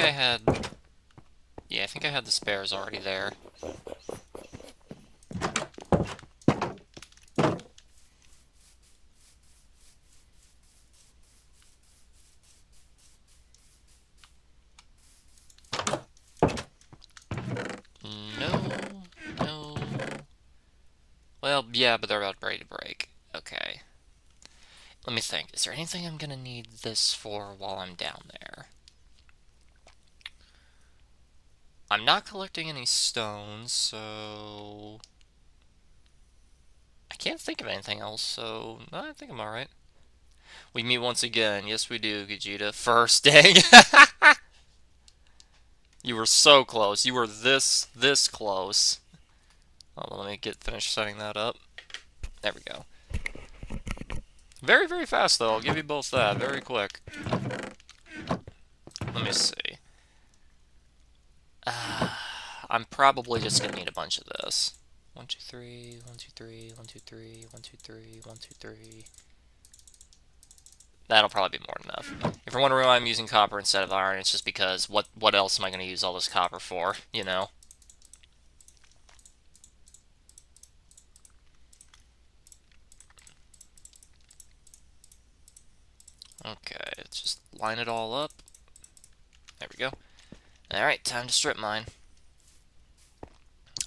I had... Yeah, I think I had the spares already there. No, no. Well, yeah, but they're about ready to break. Okay. Let me think. Is there anything I'm gonna need this for while I'm down there? I'm not collecting any stones, so... I can't think of anything else, so... No, I think I'm alright. We meet once again. Yes, we do, Gogeta. First day. You were so close. You were this close. Hold on, let me finish setting that up. There we go. Very, very fast, though. I'll give you both that. Very quick. Let me see. I'm probably just gonna need a bunch of this. 1, 2, 3, 1, 2, 3, 1, 2, 3, 1, 2, 3, 1, 2, 3. That'll probably be more than enough. If you're wondering why I'm using copper instead of iron, it's just because what else am I gonna use all this copper for, you know? Okay, let's just line it all up. There we go. Alright, time to strip mine.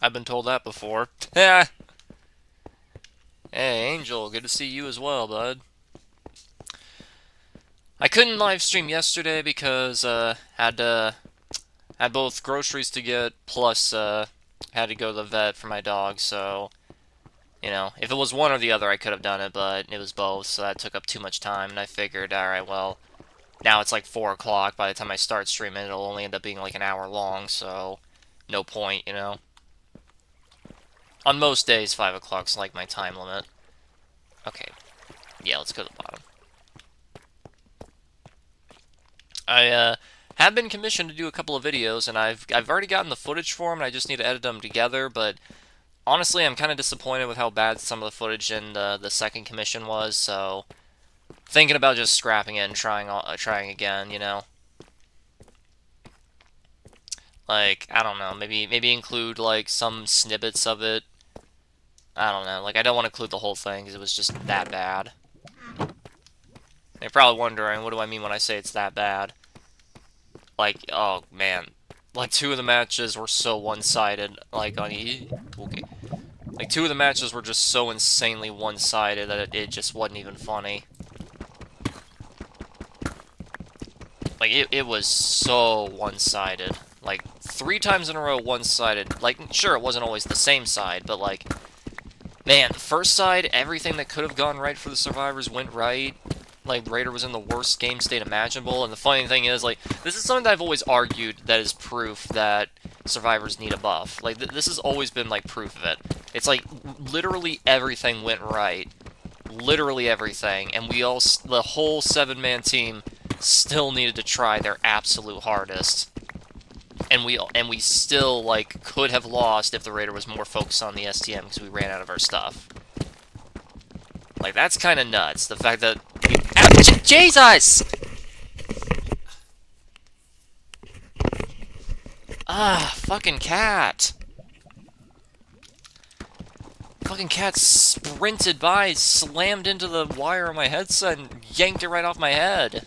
I've been told that before. Yeah. Hey, Angel, good to see you as well, bud. I couldn't live stream yesterday because had both groceries to get plus had to go to the vet for my dog. So you know, if it was one or the other, I could have done it, but it was both, so that took up too much time. And I figured, all right, well, now it's like 4 o'clock. By the time I start streaming, it'll only end up being like an hour long. So no point, you know. On most days, 5 o'clock's like my time limit. Okay, yeah, let's go to the bottom. I have been commissioned to do a couple of videos, and I've already gotten the footage for them, and I just need to edit them together. But honestly, I'm kind of disappointed with how bad some of the footage in the second commission was. So thinking about just scrapping it and trying again. You know, like I don't know, maybe include like some snippets of it. I don't know. Like I don't want to include the whole thing because it was just that bad. You're probably wondering, what do I mean when I say it's that bad? Like, oh man, like 2 of the matches were so one-sided. Like on okay, like 2 of the matches were just so insanely one-sided that it just wasn't even funny. Like it was so one-sided. Like 3 times in a row one-sided. Like sure, it wasn't always the same side, but like, man, the first side, everything that could have gone right for the survivors went right. Like, Raider was in the worst game state imaginable, and the funny thing is, like, this is something that I've always argued that is proof that survivors need a buff. Like, this has always been, like, proof of it. It's like, literally everything went right. Literally everything, and the whole 7-man team still needed to try their absolute hardest. And we still, like, could have lost if the Raider was more focused on the STM because we ran out of our stuff. Like, that's kind of nuts. The fact that... Jesus! Ah, fucking cat. Fucking cat sprinted by, slammed into the wire of my headset, and yanked it right off my head.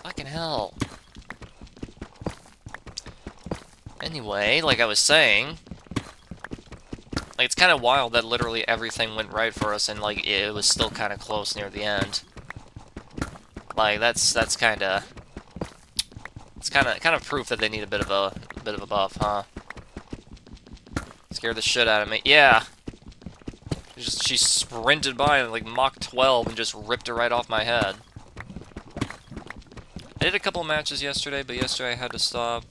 Fucking hell. Anyway, like I was saying... Like, it's kind of wild that literally everything went right for us, and, like, it was still kind of close near the end. Like, that's kind of... It's kind of proof that they need a bit of a buff, huh? Scared the shit out of me. Yeah! She sprinted by and, like, Mach 12 and just ripped it right off my head. I did a couple of matches yesterday, but yesterday I had to stop.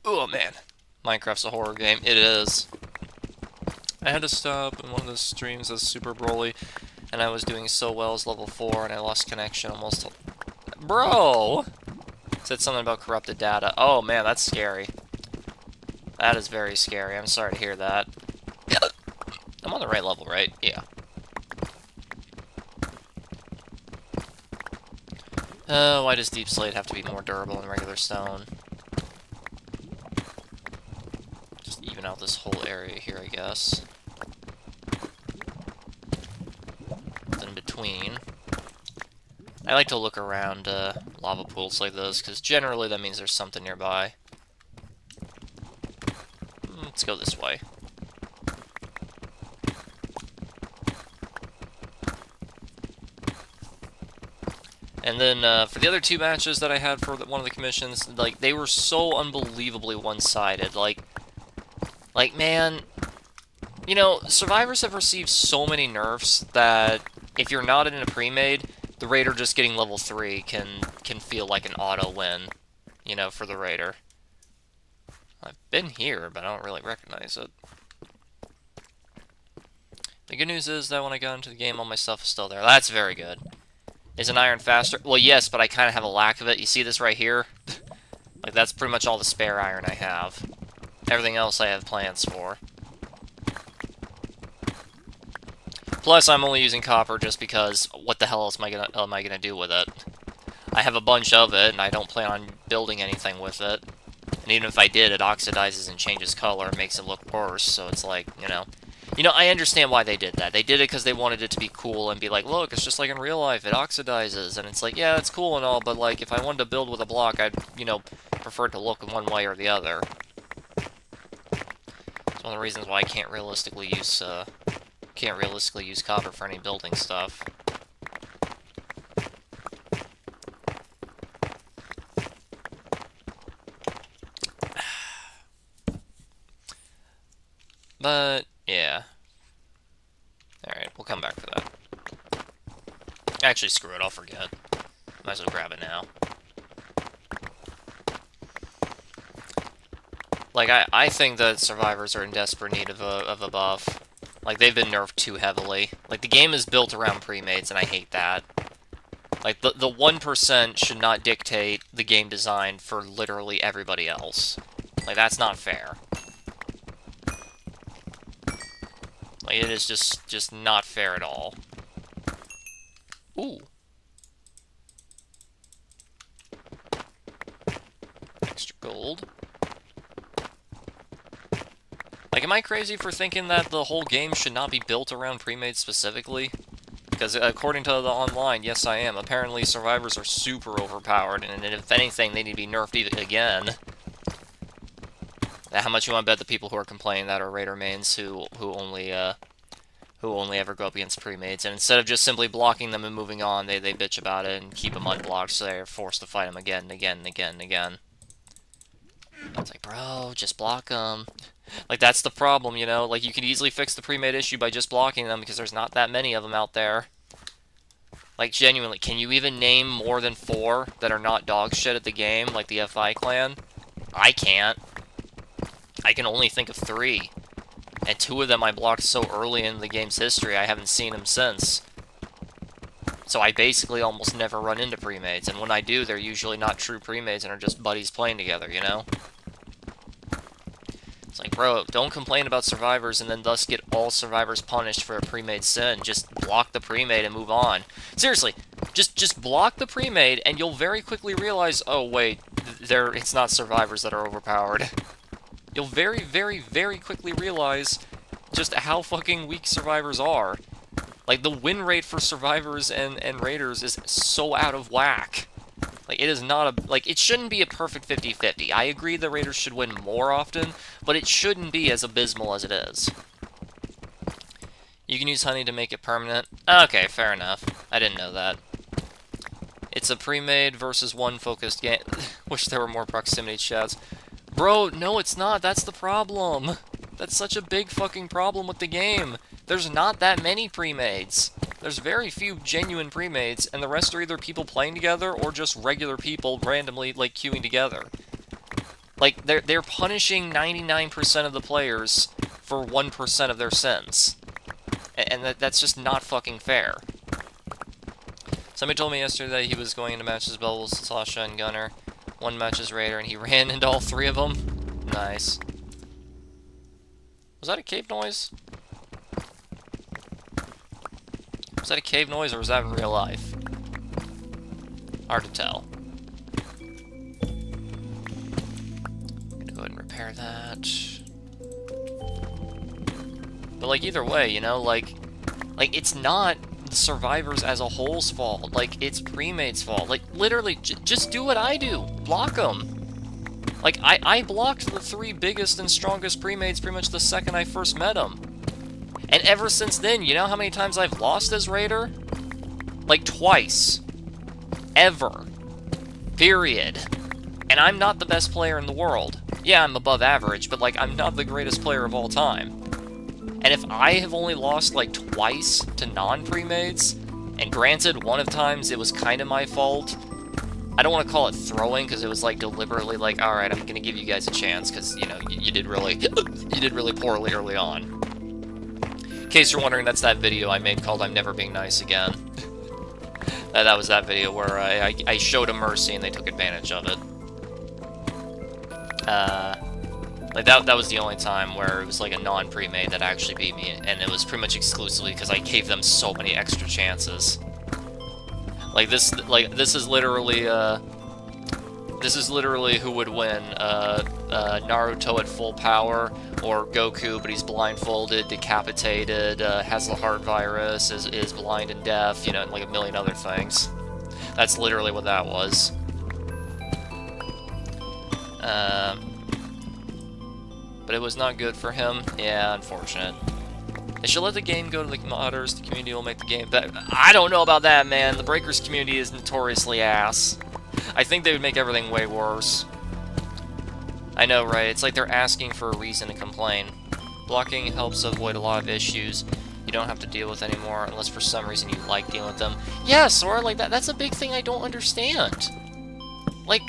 Oh, man. Minecraft's a horror game. It is. I had to stop in one of the streams as Super Broly, and I was doing so well as level 4, and I lost connection almost... Bro! Said something about corrupted data. Oh, man, that's scary. That is very scary. I'm sorry to hear that. I'm on the right level, right? Yeah. Why does Deep Slate have to be more durable than regular stone? Just even out this whole area here, I guess. Then in between, I like to look around lava pools like this, because generally that means there's something nearby. Let's go this way. And then for the other two matches that I had for one of the commissions, like, they were so unbelievably one-sided. Like, man, you know, survivors have received so many nerfs that if you're not in a pre-made, the Raider just getting level 3 can feel like an auto win, you know, for the Raider. I've been here, but I don't really recognize it. The good news is that when I got into the game, all my stuff is still there. That's very good. Is an iron faster? Well, yes, but I kind of have a lack of it. You see this right here? Like, that's pretty much all the spare iron I have. Everything else I have plans for. Plus, I'm only using copper just because what the hell else am I gonna do with it? I have a bunch of it, and I don't plan on building anything with it. And even if I did, it oxidizes and changes color and makes it look worse, so it's like, you know... You know, I understand why they did that. They did it because they wanted it to be cool and be like, look, it's just like in real life, it oxidizes. And it's like, yeah, it's cool and all, but like, if I wanted to build with a block, I'd, you know, prefer it to look one way or the other. It's one of the reasons why I can't realistically use copper for any building stuff. But, yeah. Alright, we'll come back for that. Actually, screw it, I'll forget. Might as well grab it now. Like, I think that survivors are in desperate need of a buff. Like, they've been nerfed too heavily. Like, the game is built around pre-mates, and I hate that. Like, the 1% should not dictate the game design for literally everybody else. Like, that's not fair. Like, it is just not fair at all. Ooh. Extra gold. Like, am I crazy for thinking that the whole game should not be built around pre-mates specifically? Because according to the online, yes I am. Apparently survivors are super overpowered, and if anything, they need to be nerfed even again. How much you want to bet the people who are complaining that are Raider mains who only ever go up against pre-mates, and instead of just simply blocking them and moving on, they bitch about it and keep them unblocked, so they're forced to fight them again and again and again and again. It's like, bro, just block them. Like, that's the problem, you know? Like, you can easily fix the pre-made issue by just blocking them, because there's not that many of them out there. Like, genuinely, can you even name more than 4 that are not dog shit at the game, like the FI clan? I can't. I can only think of 3. And 2 of them I blocked so early in the game's history, I haven't seen them since. So I basically almost never run into pre-mates, and when I do, they're usually not true pre-mates and are just buddies playing together, you know? It's like, bro, don't complain about survivors and then thus get all survivors punished for a pre-made sin. Just block the pre-made and move on. Seriously, just block the pre-made and you'll very quickly realize, oh wait, it's not survivors that are overpowered. You'll very, very, very quickly realize just how fucking weak survivors are. Like, the win rate for survivors and raiders is so out of whack. Like, it is not a... Like, it shouldn't be a perfect 50-50. I agree the raiders should win more often, but it shouldn't be as abysmal as it is. You can use honey to make it permanent. Okay, fair enough. I didn't know that. It's a pre-made versus one focused game. Wish there were more proximity chats. Bro, no it's not. That's the problem. That's such a big fucking problem with the game. There's not that many pre-mades. There's very few genuine pre-mades, and the rest are either people playing together or just regular people randomly, like, queuing together. Like, they're punishing 99% of the players for 1% of their sins. And that's just not fucking fair. Somebody told me yesterday he was going into matches Bells, Sasha, and Gunner. One match is Raider, and he ran into all 3 of them. Nice. Was that a cave noise? Was that a cave noise, or was that in real life? Hard to tell. I'm gonna go ahead and repair that. But, like, either way, you know, like, it's not the survivors as a whole's fault. Like, it's Premade's fault. Like, literally, just do what I do. Block them. Like, I blocked the 3 biggest and strongest Premades pretty much the second I first met them. And ever since then, you know how many times I've lost as Raider? Like, twice. Ever. Period. And I'm not the best player in the world. Yeah, I'm above average, but, like, I'm not the greatest player of all time. And if I have only lost, like, twice to non-Premades, and granted, one of the times it was kind of my fault, I don't want to call it throwing, because it was, like, deliberately, like, alright, I'm gonna give you guys a chance, because, you know, you did really, you did really poorly early on. In case you're wondering, that's that video I made called I'm Never Being Nice Again. That was that video where I showed a mercy and they took advantage of it. Like, that was the only time where it was, like, a non-Premade that actually beat me, and it was pretty much exclusively because I gave them so many extra chances. Like, this is literally who would win, Naruto at full power, or Goku, but he's blindfolded, decapitated, has the heart virus, is blind and deaf, you know, and like a million other things. That's literally what that was. But it was not good for him. Yeah, unfortunate. They should let the game go to the modders. The community will make the game better. I don't know about that, man. The Breakers community is notoriously ass. I think they would make everything way worse. I know, right? It's like they're asking for a reason to complain. Blocking helps avoid a lot of issues you don't have to deal with anymore, unless for some reason you like dealing with them. Yeah, Sora, like that's a big thing I don't understand. Like,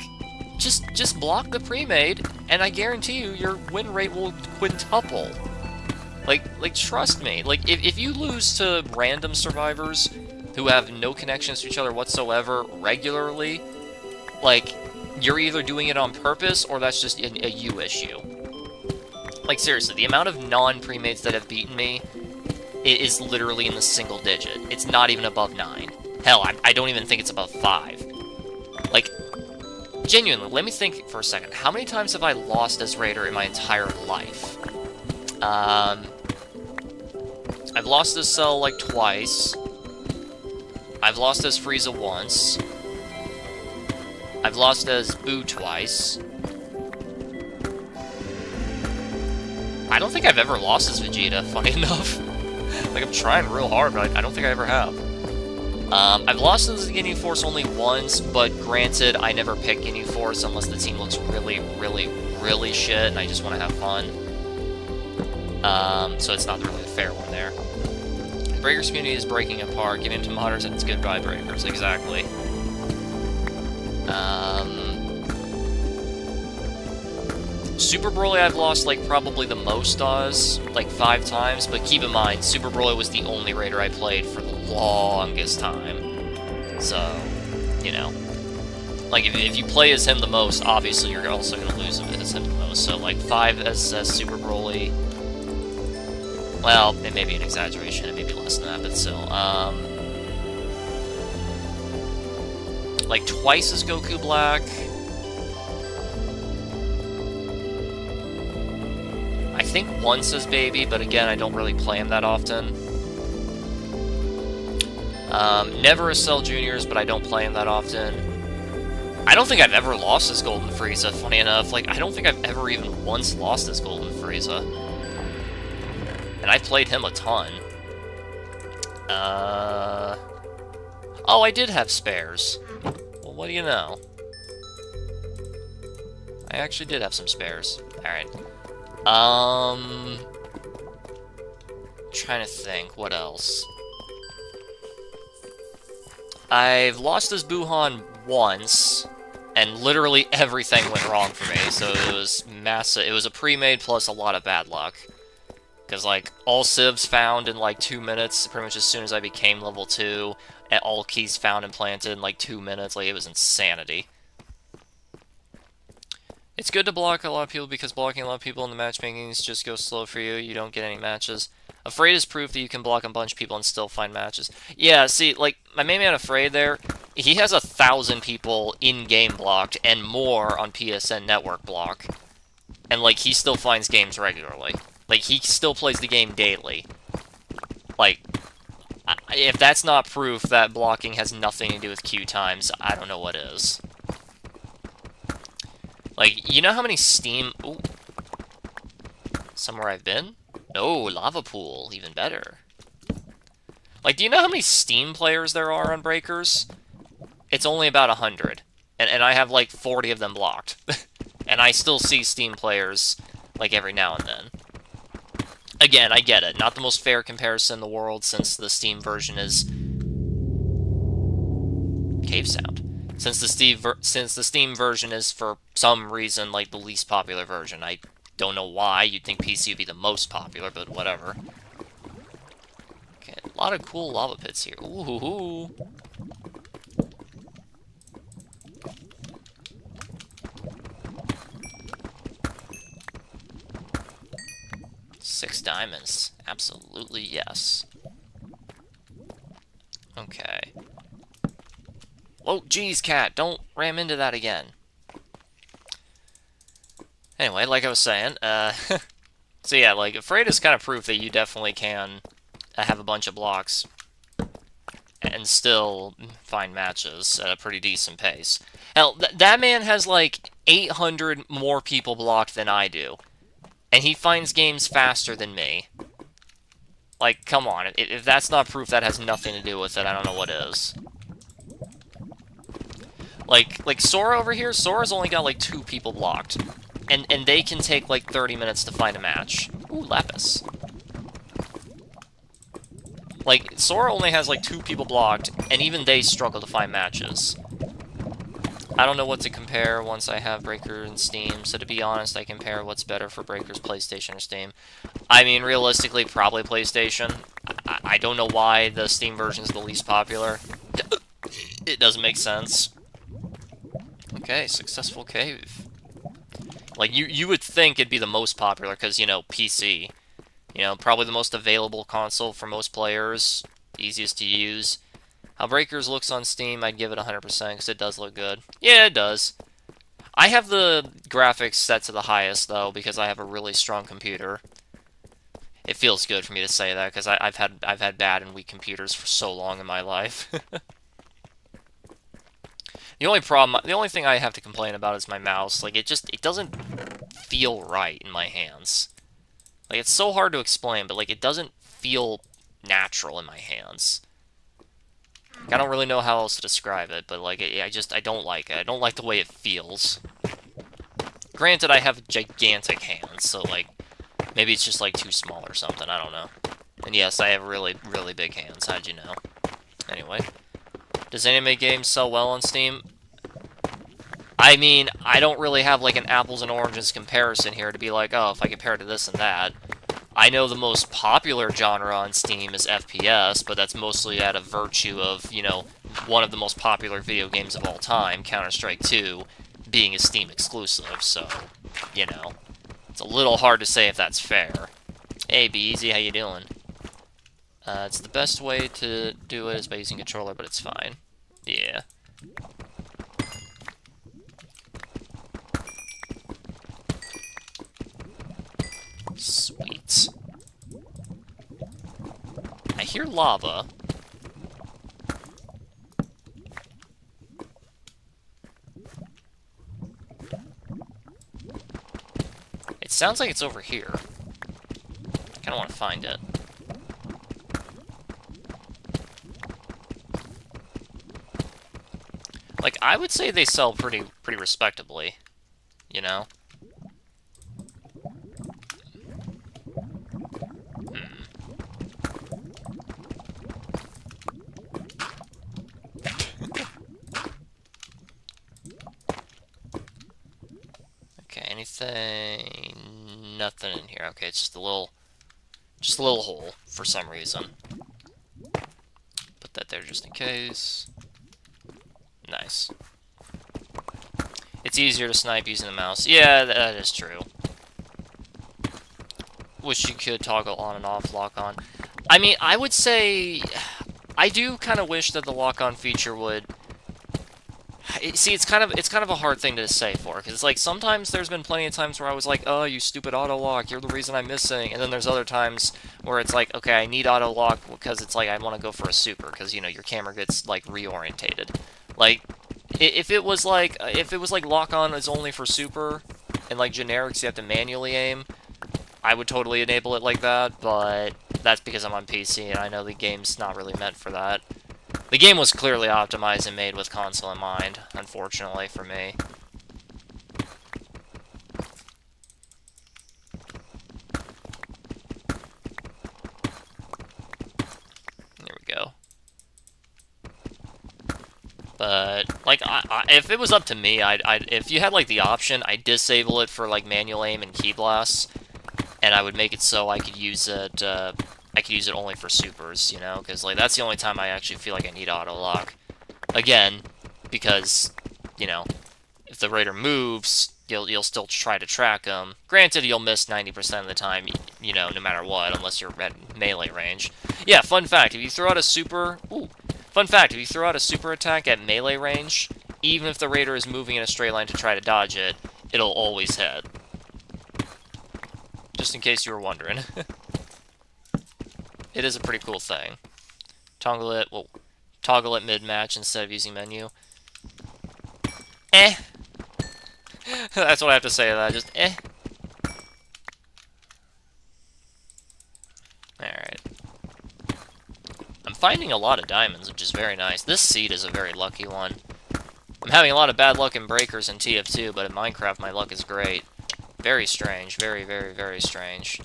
just block the Premade, and I guarantee you your win rate will quintuple. Like trust me. Like, if you lose to random survivors who have no connections to each other whatsoever regularly, like, you're either doing it on purpose or that's just a you issue. Like, seriously, the amount of non-Premades that have beaten me is literally in the single digit. It's not even above 9. Hell, I don't even think it's above 5. Like, genuinely, let me think for a second. How many times have I lost as Raider in my entire life? I've lost as Cell, like, twice. I've lost as Frieza once. I've lost as Boo twice. I don't think I've ever lost as Vegeta, funny enough. Like, I'm trying real hard, but I don't think I ever have. I've lost as Ginyu Force only once, but granted, I never pick Ginyu Force unless the team looks really, really, really shit, and I just want to have fun. So it's not really a fair one there. The Breakers community is breaking apart. Get into modders and it's goodbye, Breakers. Exactly. Super Broly I've lost, like, probably the most Oz, like, 5 times, but keep in mind, Super Broly was the only Raider I played for the longest time. So, you know. Like, if you play as him the most, obviously you're also going to lose as him the most. So, like, 5 as Super Broly. Well, it may be an exaggeration, it may be less than that, but still. Like, twice as Goku Black. I think once as Baby, but again, I don't really play him that often. Never as Cell Juniors, but I don't play him that often. I don't think I've ever lost as Golden Frieza, funny enough. Like, I don't think I've ever even once lost as Golden Frieza. And I've played him a ton. Oh, I did have spares. Well, what do you know? I actually did have some spares. Alright. Trying to think, what else? I've lost as Buhan once, and literally everything went wrong for me, so it was massive. It was a pre-made plus a lot of bad luck. Because, like, all civs found in, like, 2 minutes, pretty much as soon as I became level 2, and all keys found and planted in, like, 2 minutes. Like, it was insanity. It's good to block a lot of people, because blocking a lot of people in the matchmaking just goes slow for you. You don't get any matches. Afraid is proof that you can block a bunch of people and still find matches. Yeah, see, like, my main man Afraid there, He has 1,000 people in-game blocked and more on PSN Network block. And, like, he still finds games regularly. Like, he still plays the game daily. Like, if that's not proof that blocking has nothing to do with queue times, I don't know what is. Like, you know how many Steam... Ooh. Somewhere I've been? No, lava pool. Even better. Like, do you know how many Steam players there are on Breakers? It's only about 100. And I have, like, 40 of them blocked. And I still see Steam players, like, every now and then. Again, I get it. Not the most fair comparison in the world, since the Steam version is... Cave sound. Since the Steam version is, for some reason, like, the least popular version. I don't know why. You'd think PC would be the most popular, but whatever. Okay, a lot of cool lava pits here. Ooh. 6 diamonds. Absolutely yes. Okay. Oh, geez, cat, don't ram into that again. Anyway, like I was saying, so yeah, like, Afraid is kind of proof that you definitely can have a bunch of blocks and still find matches at a pretty decent pace. Hell, that man has, like, 800 more people blocked than I do. And he finds games faster than me. Like, come on. If that's not proof that has nothing to do with it, I don't know what is. Like Sora over here, Sora's only got, like, 2 people blocked. And they can take, like, 30 minutes to find a match. Ooh, Lapis. Like, Sora only has, like, 2 people blocked, and even they struggle to find matches. I don't know what to compare once I have Breaker and Steam, so to be honest, I compare what's better for Breaker's PlayStation or Steam. I mean, realistically, probably PlayStation. I don't know why the Steam version is the least popular. It doesn't make sense. Okay, successful cave. Like, you would think it'd be the most popular, because, you know, PC. You know, probably the most available console for most players. Easiest to use. How Breakers looks on Steam, I'd give it 100%, because it does look good. Yeah, it does. I have the graphics set to the highest, though, because I have a really strong computer. It feels good for me to say that, because I've had bad and weak computers for so long in my life. The only thing I have to complain about is my mouse. Like, it doesn't feel right in my hands. Like, it's so hard to explain, but, like, it doesn't feel natural in my hands. I don't really know how else to describe it, but, like, I don't like it. I don't like the way it feels. Granted, I have gigantic hands, so, like, maybe it's just, like, too small or something. I don't know. And yes, I have really, really big hands. How'd you know? Anyway. Does anime games sell well on Steam? I mean, I don't really have, like, an apples and oranges comparison here to be like, oh, if I compare it to this and that. I know the most popular genre on Steam is FPS, but that's mostly out of virtue of, you know, one of the most popular video games of all time, Counter-Strike 2, being a Steam exclusive, so, you know, it's a little hard to say if that's fair. Hey, Be Easy, how you doing? It's the best way to do it is by using controller, but it's fine. Yeah. Sweet. I hear lava. It sounds like it's over here. I kinda wanna find it. Like, I would say they sell pretty respectably, you know? Okay, anything... Nothing in here. Okay, it's just a little hole, for some reason. Put that there just in case. Nice. It's easier to snipe using the mouse. Yeah, that is true. Wish you could toggle on and off, lock on. I mean, I would say... I do kind of wish that the lock-on feature would see, it's kind of a hard thing to say for, because it's like sometimes there's been plenty of times where I was like, oh, you stupid auto lock, you're the reason I'm missing, and then there's other times where it's like, okay, I need auto lock because it's like I want to go for a super, because you know your camera gets like reorientated. Like if it was like lock on is only for super, and like generics you have to manually aim, I would totally enable it like that, but that's because I'm on PC and I know the game's not really meant for that. The game was clearly optimized and made with console in mind, unfortunately for me. There we go. But, like, if it was up to me, if you had, like, the option, I'd disable it for, like, manual aim and key blasts, and I would make it so I could use it, only for supers, you know? Because, like, that's the only time I actually feel like I need auto-lock. Again, because, you know, if the raider moves, you'll still try to track them. Granted, you'll miss 90% of the time, you know, no matter what, unless you're at melee range. Yeah, fun fact, if you throw out a super... Ooh, fun fact, if you throw out a super attack at melee range, even if the raider is moving in a straight line to try to dodge it, it'll always hit. Just in case you were wondering. It is a pretty cool thing. Toggle it mid-match instead of using menu. Eh. That's what I have to say to that, just eh. Alright. I'm finding a lot of diamonds, which is very nice. This seed is a very lucky one. I'm having a lot of bad luck in breakers in TF2, but in Minecraft my luck is great. Very strange. Very, very, very strange.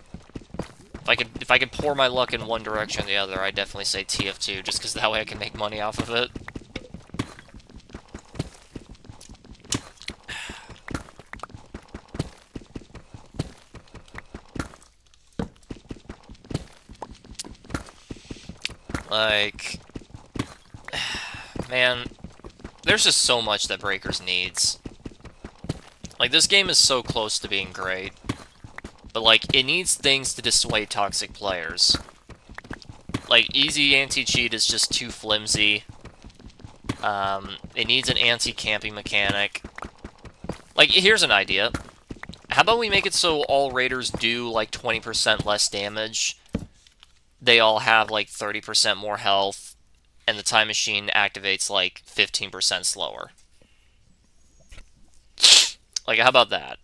If I could pour my luck in one direction or the other, I'd definitely say TF2, just because that way I can make money off of it. Like, man, there's just so much that Breakers needs. Like, this game is so close to being great. But, like, it needs things to dissuade toxic players. Like, easy anti-cheat is just too flimsy. It needs an anti-camping mechanic. Like, here's an idea. How about we make it so all raiders do, like, 20% less damage? They all have, like, 30% more health, and the time machine activates, like, 15% slower. Like, how about that?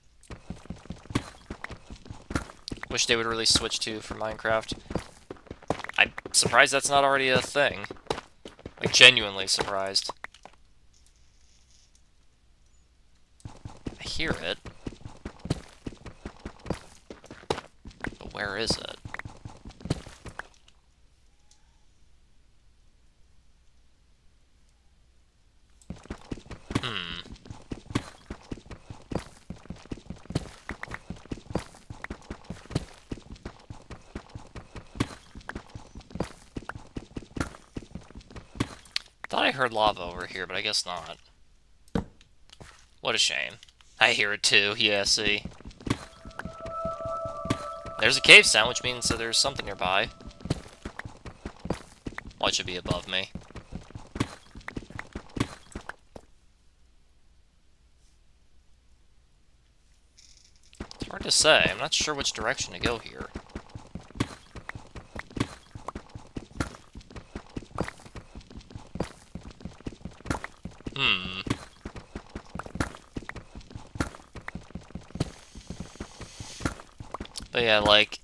Wish they would really switch to for Minecraft. I'm surprised that's not already a thing. Like, genuinely surprised. I hear it. But where is it? Thought I heard lava over here, but I guess not. What a shame. I hear it too, yeah, see. There's a cave sound, which means that there's something nearby. What should be above me? It's hard to say. I'm not sure which direction to go here. But yeah, like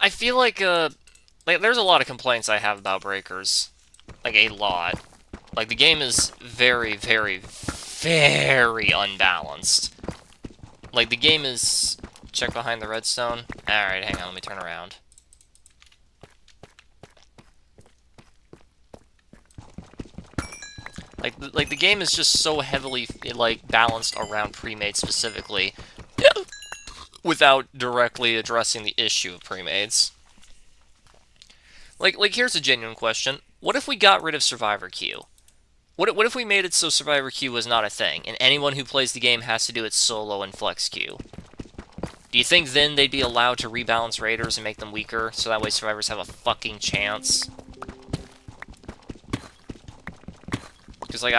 I feel like there's a lot of complaints I have about Breakers. Like, a lot. Like, the game is very, very, very unbalanced. Like, the game is... Check behind the redstone. Alright, hang on, let me turn around. Like the game is just so heavily, like, balanced around pre-made specifically, without directly addressing the issue of pre-mades. Like, here's a genuine question. What if we got rid of Survivor Queue? What if we made it so Survivor Queue was not a thing, and anyone who plays the game has to do it solo in Flex Queue? Do you think then they'd be allowed to rebalance raiders and make them weaker, so that way survivors have a fucking chance? Because, like,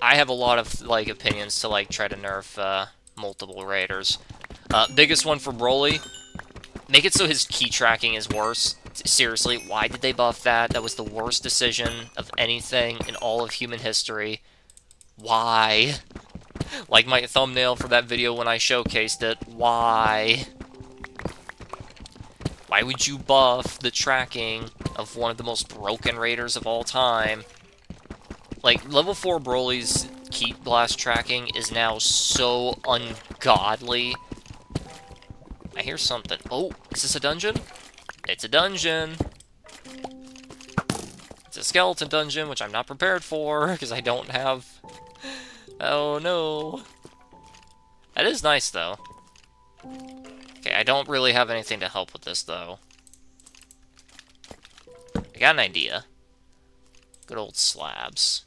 I have a lot of, like, opinions to, like, try to nerf, multiple raiders. Biggest one for Broly, make it so his key tracking is worse. Seriously, why did they buff that? That was the worst decision of anything in all of human history. Why? Like my thumbnail for that video when I showcased it. Why? Why would you buff the tracking of one of the most broken raiders of all time? Like, level 4 Broly's Ki Blast tracking is now so ungodly. I hear something. Oh, is this a dungeon? It's a dungeon. It's a skeleton dungeon, which I'm not prepared for, because I don't have... Oh, no. That is nice, though. Okay, I don't really have anything to help with this, though. I got an idea. Good old slabs.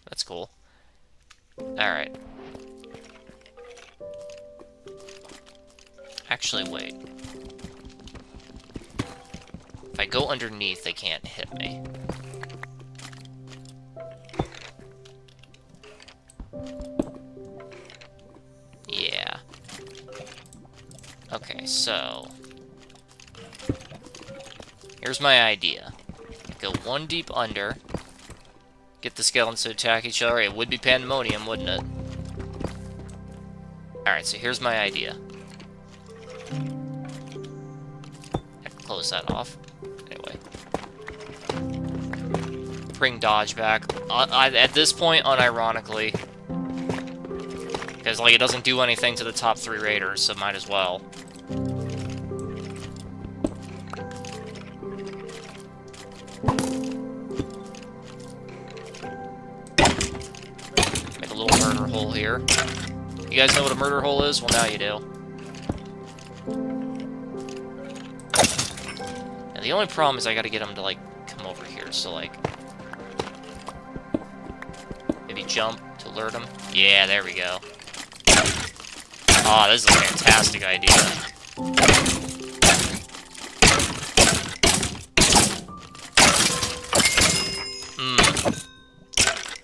That's cool. Alright. Actually, wait. If I go underneath, they can't hit me. Yeah. Okay, so... here's my idea. Go one deep under. Get the skeletons to attack each other. It would be pandemonium, wouldn't it? Alright, so here's my idea. I can close that off. Anyway. Bring dodge back. At this point, unironically. Because, like, it doesn't do anything to the top 3 raiders, so might as well. Make a little murder hole here. You guys know what a murder hole is? Well, now you do. And the only problem is I gotta get them to, like, come over here, so, like... maybe jump to alert them? Yeah, there we go. Oh, this is a fantastic idea.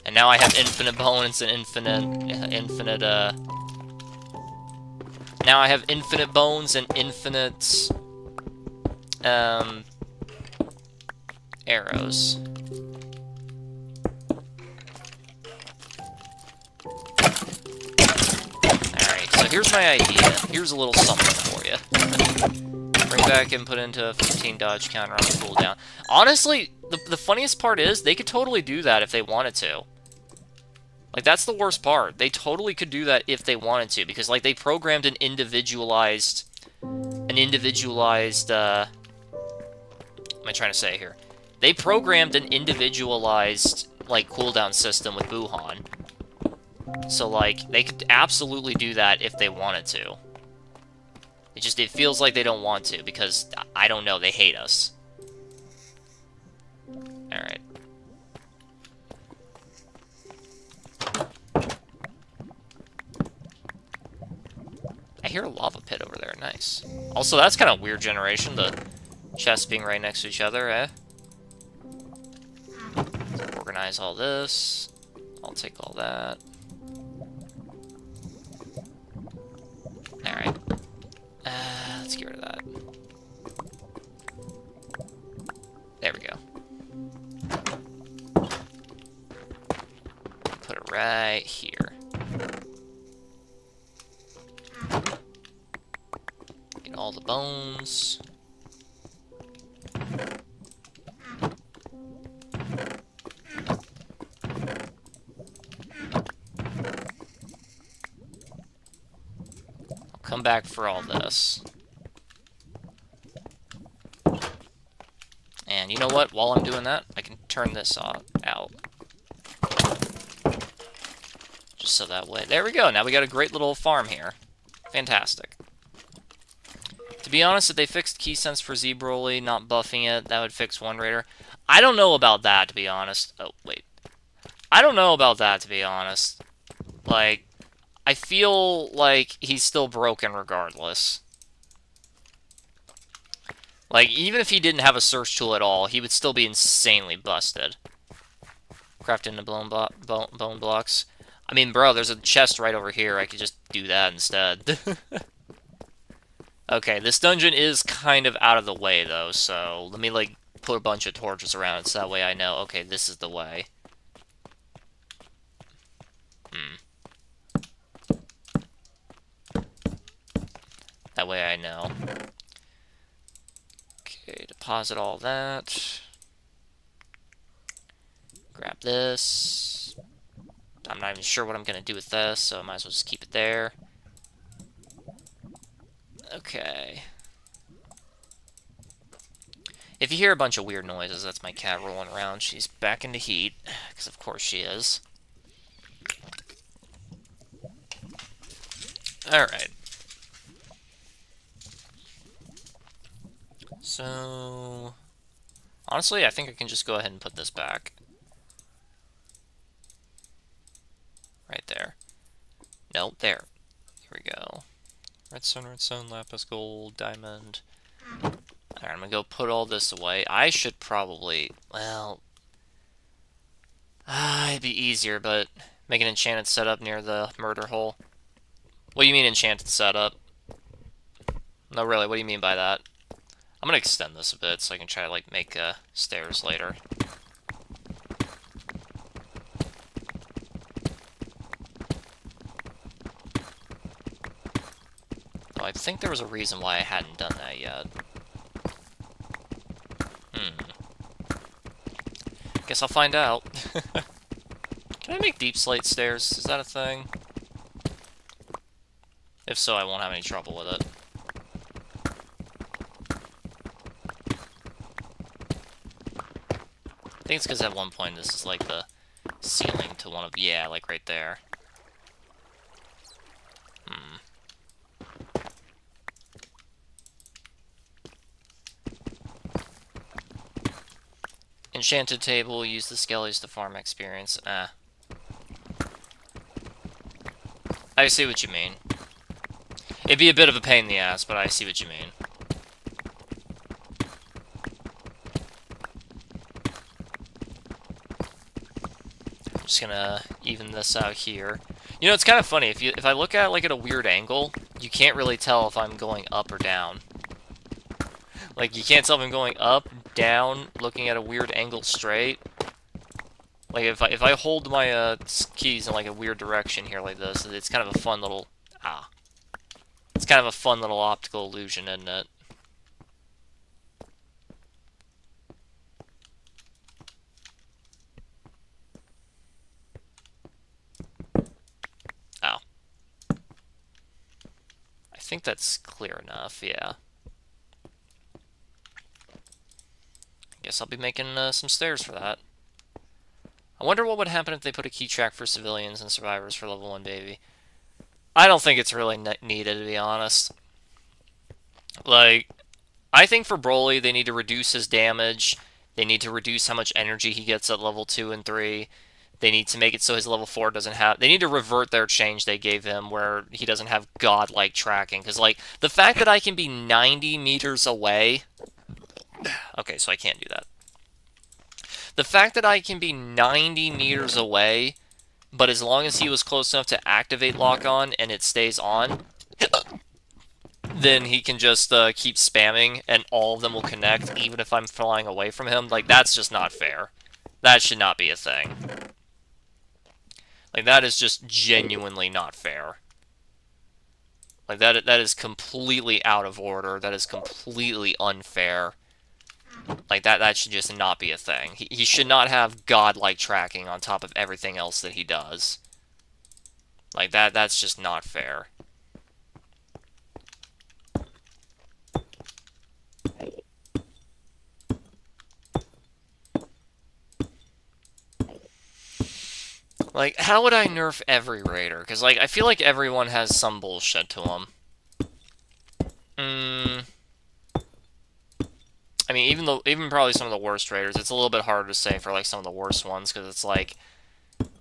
And now I have infinite bones and now I have infinite bones and infinite, arrows. Alright, so here's my idea. Here's a little something for you. Bring back and put into a 15 dodge counter on the cooldown. Honestly, the funniest part is, they could totally do that if they wanted to. Like, that's the worst part. They totally could do that if they wanted to, because, like, they programmed an individualized, what am I trying to say here? They programmed an individualized, like, cooldown system with Buhan. So, like, they could absolutely do that if they wanted to. It feels like they don't want to, because, I don't know, they hate us. Alright. I hear a lava pit over there, nice. Also, that's kind of weird generation, the chests being right next to each other, eh? So organize all this. I'll take all that. Alright. Let's get rid of that. There we go. Put it right here. Get all the bones. I'll come back for all this. And you know what? While I'm doing that, I can turn this out. Just so that way. There we go. Now we got a great little farm here. Fantastic. To be honest, if they fixed Key Sense for Z Broly, not buffing it, that would fix one raider. I don't know about that, to be honest. Oh, wait. I don't know about that, to be honest. Like, I feel like he's still broken regardless. Like, even if he didn't have a search tool at all, he would still be insanely busted. Craft into bone blocks. I mean, bro, there's a chest right over here. I could just do that instead. Okay, this dungeon is kind of out of the way, though, so let me, like, put a bunch of torches around it so that way I know, okay, this is the way. That way I know. Okay, deposit all that. Grab this. I'm not even sure what I'm going to do with this, so I might as well just keep it there. Okay. If you hear a bunch of weird noises, that's my cat rolling around. She's back into heat, because of course she is. Alright. So... honestly, I think I can just go ahead and put this back. Right there. Nope, there. Here we go. Redstone, lapis, gold, diamond. Alright, I'm gonna go put all this away. I should probably... well... it'd be easier, but... make an enchanted setup near the murder hole. What do you mean enchanted setup? No, really, what do you mean by that? I'm gonna extend this a bit so I can try to, like, make stairs later. Oh, I think there was a reason why I hadn't done that yet. Guess I'll find out. Can I make deep slate stairs? Is that a thing? If so, I won't have any trouble with it. I think it's because at one point this is like the ceiling to one of... yeah, like right there. Enchanted table, use the skellies to farm experience. I see what you mean. It'd be a bit of a pain in the ass, but I see what you mean. I'm just gonna even this out here. You know, it's kind of funny. If I look at it like at a weird angle, you can't really tell if I'm going up or down. Like, you can't tell if I'm going up, down, looking at a weird angle straight. Like, if I hold my keys in like a weird direction here like this, it's kind of a fun little... it's kind of a fun little optical illusion, isn't it? Oh. I think that's clear enough, yeah. Guess I'll be making some stairs for that. I wonder what would happen if they put a key track for civilians and survivors for level 1 baby. I don't think it's really needed, to be honest. Like, I think for Broly, they need to reduce his damage. They need to reduce how much energy he gets at level 2 and 3. They need to make it so his level 4 doesn't have... they need to revert their change they gave him where he doesn't have godlike tracking. Because, like, the fact that I can be 90 meters away... okay, so I can't do that. The fact that I can be 90 meters away, but as long as he was close enough to activate lock-on and it stays on, then he can just keep spamming and all of them will connect even if I'm flying away from him. Like, that's just not fair. That should not be a thing. Like, that is just genuinely not fair. Like, that is completely out of order. That is completely unfair. Like, that should just not be a thing. He should not have godlike tracking on top of everything else that he does. Like, that's just not fair. Like, how would I nerf every raider? Because, like, I feel like everyone has some bullshit to them. I mean, even probably some of the worst raiders, it's a little bit harder to say for, like, some of the worst ones, because it's like,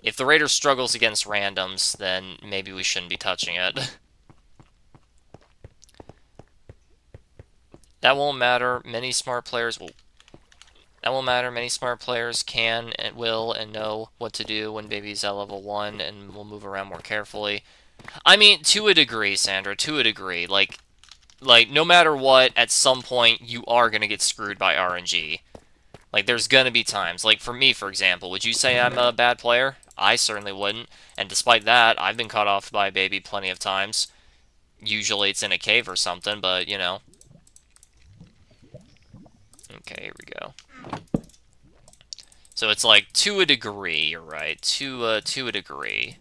if the raider struggles against randoms, then maybe we shouldn't be touching it. That won't matter. Many smart players will. That won't matter. Many smart players can and will and know what to do when baby's at level 1 and will move around more carefully. I mean, to a degree, Sandra, to a degree. Like no matter what, at some point, you are going to get screwed by RNG. Like, there's going to be times. Like, for me, for example, would you say I'm a bad player? I certainly wouldn't. And despite that, I've been caught off by baby plenty of times. Usually it's in a cave or something, but, you know. Okay, here we go. So it's like, to a degree, you're right. To a degree.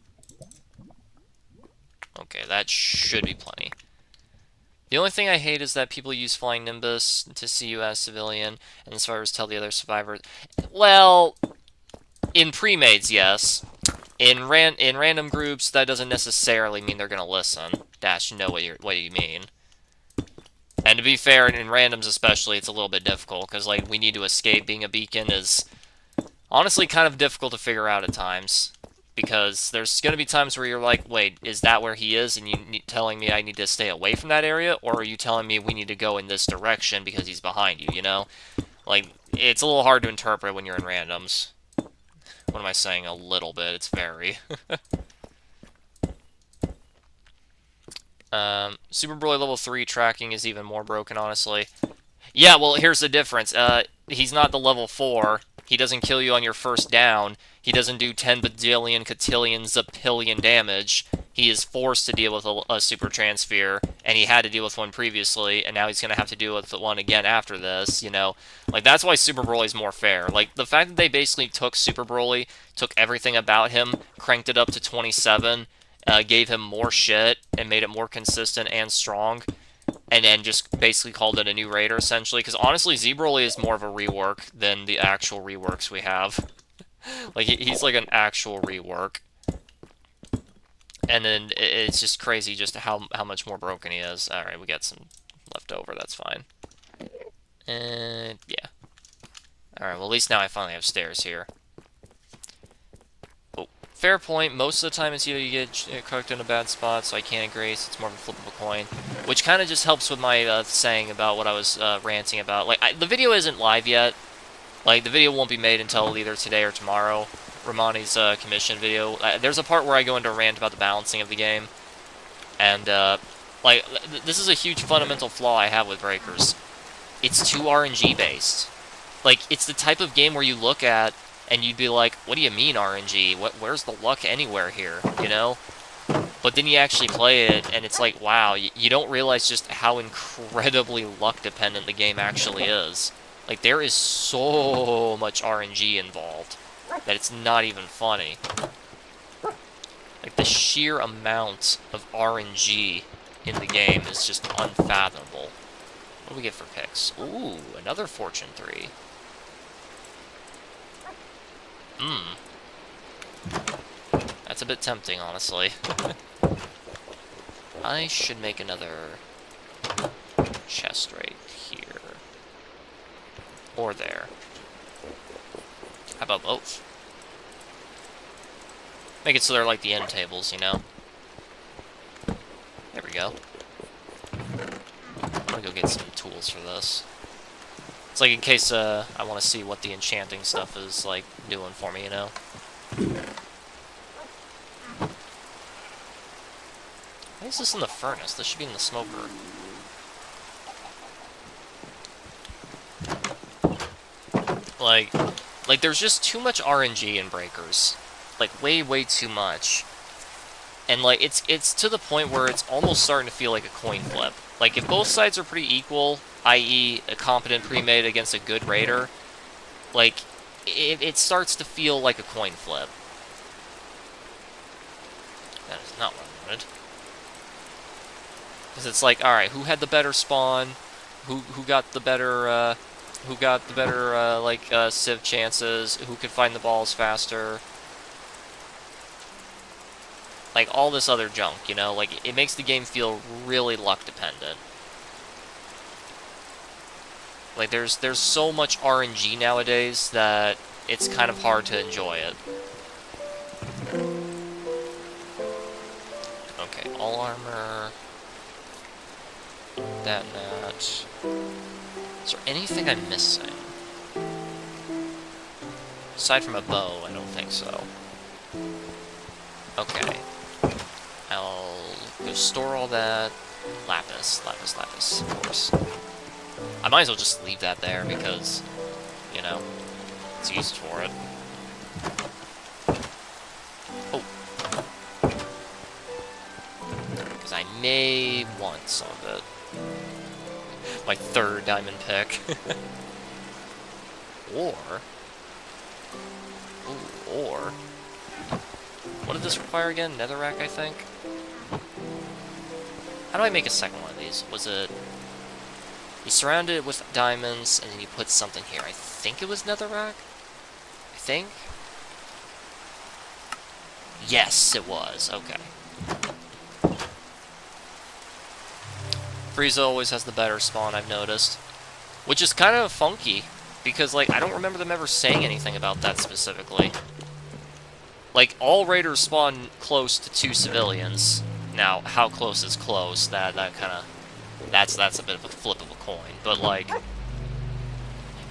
Okay, that should be plenty. The only thing I hate is that people use Flying Nimbus to see you as civilian, and the survivors tell the other survivors... Well, in pre-mades, yes. In random groups, that doesn't necessarily mean they're gonna listen. Dash, know what you mean. And to be fair, in randoms especially, it's a little bit difficult, because, like, we need to escape being a beacon is honestly kind of difficult to figure out at times. Because there's going to be times where you're like, wait, is that where he is? And you telling me I need to stay away from that area? Or are you telling me we need to go in this direction because he's behind you, you know? Like, it's a little hard to interpret when you're in randoms. What am I saying? A little bit. It's very. Super Broly level 3 tracking is even more broken, honestly. Yeah, well, here's the difference. He's not the level 4. He doesn't kill you on your first down. He doesn't do 10 bajillion, cotillion, zapillion damage. He is forced to deal with a super transfer, and he had to deal with one previously, and now he's going to have to deal with one again after this, you know? Like, that's why Super Broly's more fair. Like, the fact that they basically took Super Broly, took everything about him, cranked it up to 27, gave him more shit, and made it more consistent and strong, and then just basically called it a new Raider, essentially. Because honestly, Z Broly is more of a rework than the actual reworks we have. Like, he's like an actual rework. And then it's just crazy just how much more broken he is. Alright, we got some left over, that's fine. And, yeah. Alright, well, at least now I finally have stairs here. Oh, fair point. Most of the time it's either you get cooked in a bad spot, so I can't grace. It's more of a flippable coin. Which kind of just helps with my saying about what I was ranting about. Like, the video isn't live yet. Like, the video won't be made until either today or tomorrow. Romani's commission video. There's a part where I go into a rant about the balancing of the game. And, like, this is a huge fundamental flaw I have with Breakers. It's too RNG based. Like, it's the type of game where you look at and you'd be like, what do you mean RNG? Where's the luck anywhere here, you know? But then you actually play it, and it's like, wow, you don't realize just how incredibly luck-dependent the game actually is. Like, there is so much RNG involved that it's not even funny. Like, the sheer amount of RNG in the game is just unfathomable. What do we get for picks? Ooh, another Fortune 3. That's a bit tempting, honestly. I should make another chest right here. Or there. How about both? Make it so they're like the end tables, you know? There we go. I'm gonna go get some tools for this. It's like in case I want to see what the enchanting stuff is like doing for me, you know? Why is this in the furnace? This should be in the smoker. Like there's just too much RNG in Breakers. Like, way too much. And, like, it's to the point where it's almost starting to feel like a coin flip. Like, if both sides are pretty equal, i.e. a competent pre-made against a good Raider, like, it starts to feel like a coin flip. That is not what I wanted. Because it's like, alright, who had the better spawn? Who got the better, Civ chances? Who could find the balls faster? Like, all this other junk, you know? Like, it makes the game feel really luck-dependent. Like, there's so much RNG nowadays that it's kind of hard to enjoy it. Okay, all armor. That. Is there anything I'm missing? Aside from a bow, I don't think so. Okay. I'll go store all that. Lapis, of course. I might as well just leave that there because, you know, it's used for it. Oh. Because I may want some of it. My third diamond pick. Or... Ooh, or... What did this require again? Netherrack, I think? How do I make a second one of these? Was it... You surround it with diamonds, and then you put something here. I think it was netherrack? I think? Yes, it was. Okay. Frieza always has the better spawn, I've noticed. Which is kind of funky, because, like, I don't remember them ever saying anything about that specifically. Like, all raiders spawn close to 2 civilians. Now, how close is close? That kind of... That's a bit of a flip of a coin. But, like...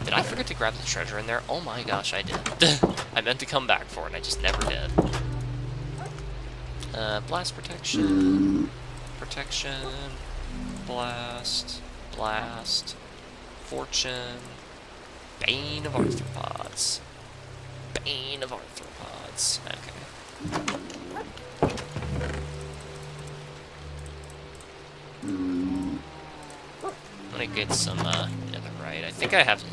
Did I forget to grab the treasure in there? Oh my gosh, I did. I meant to come back for it, and I just never did. Blast protection... Protection... Blast... Blast... Fortune... Bane of Arthropods... Bane of Arthropods... Okay. I'm gonna get some netherite. I think I have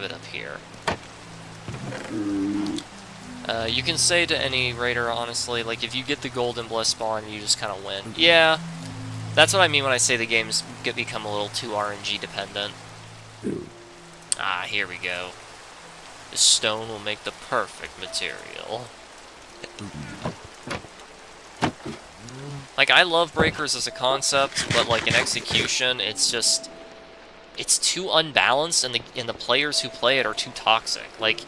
it up here. You can say to any raider, honestly, like if you get the golden bliss spawn, you just kind of win. Yeah, that's what I mean when I say the games become a little too RNG dependent. Ah, here we go. The stone will make the perfect material. Like, I love breakers as a concept, but like in execution, it's just... It's too unbalanced, and the players who play it are too toxic. Like,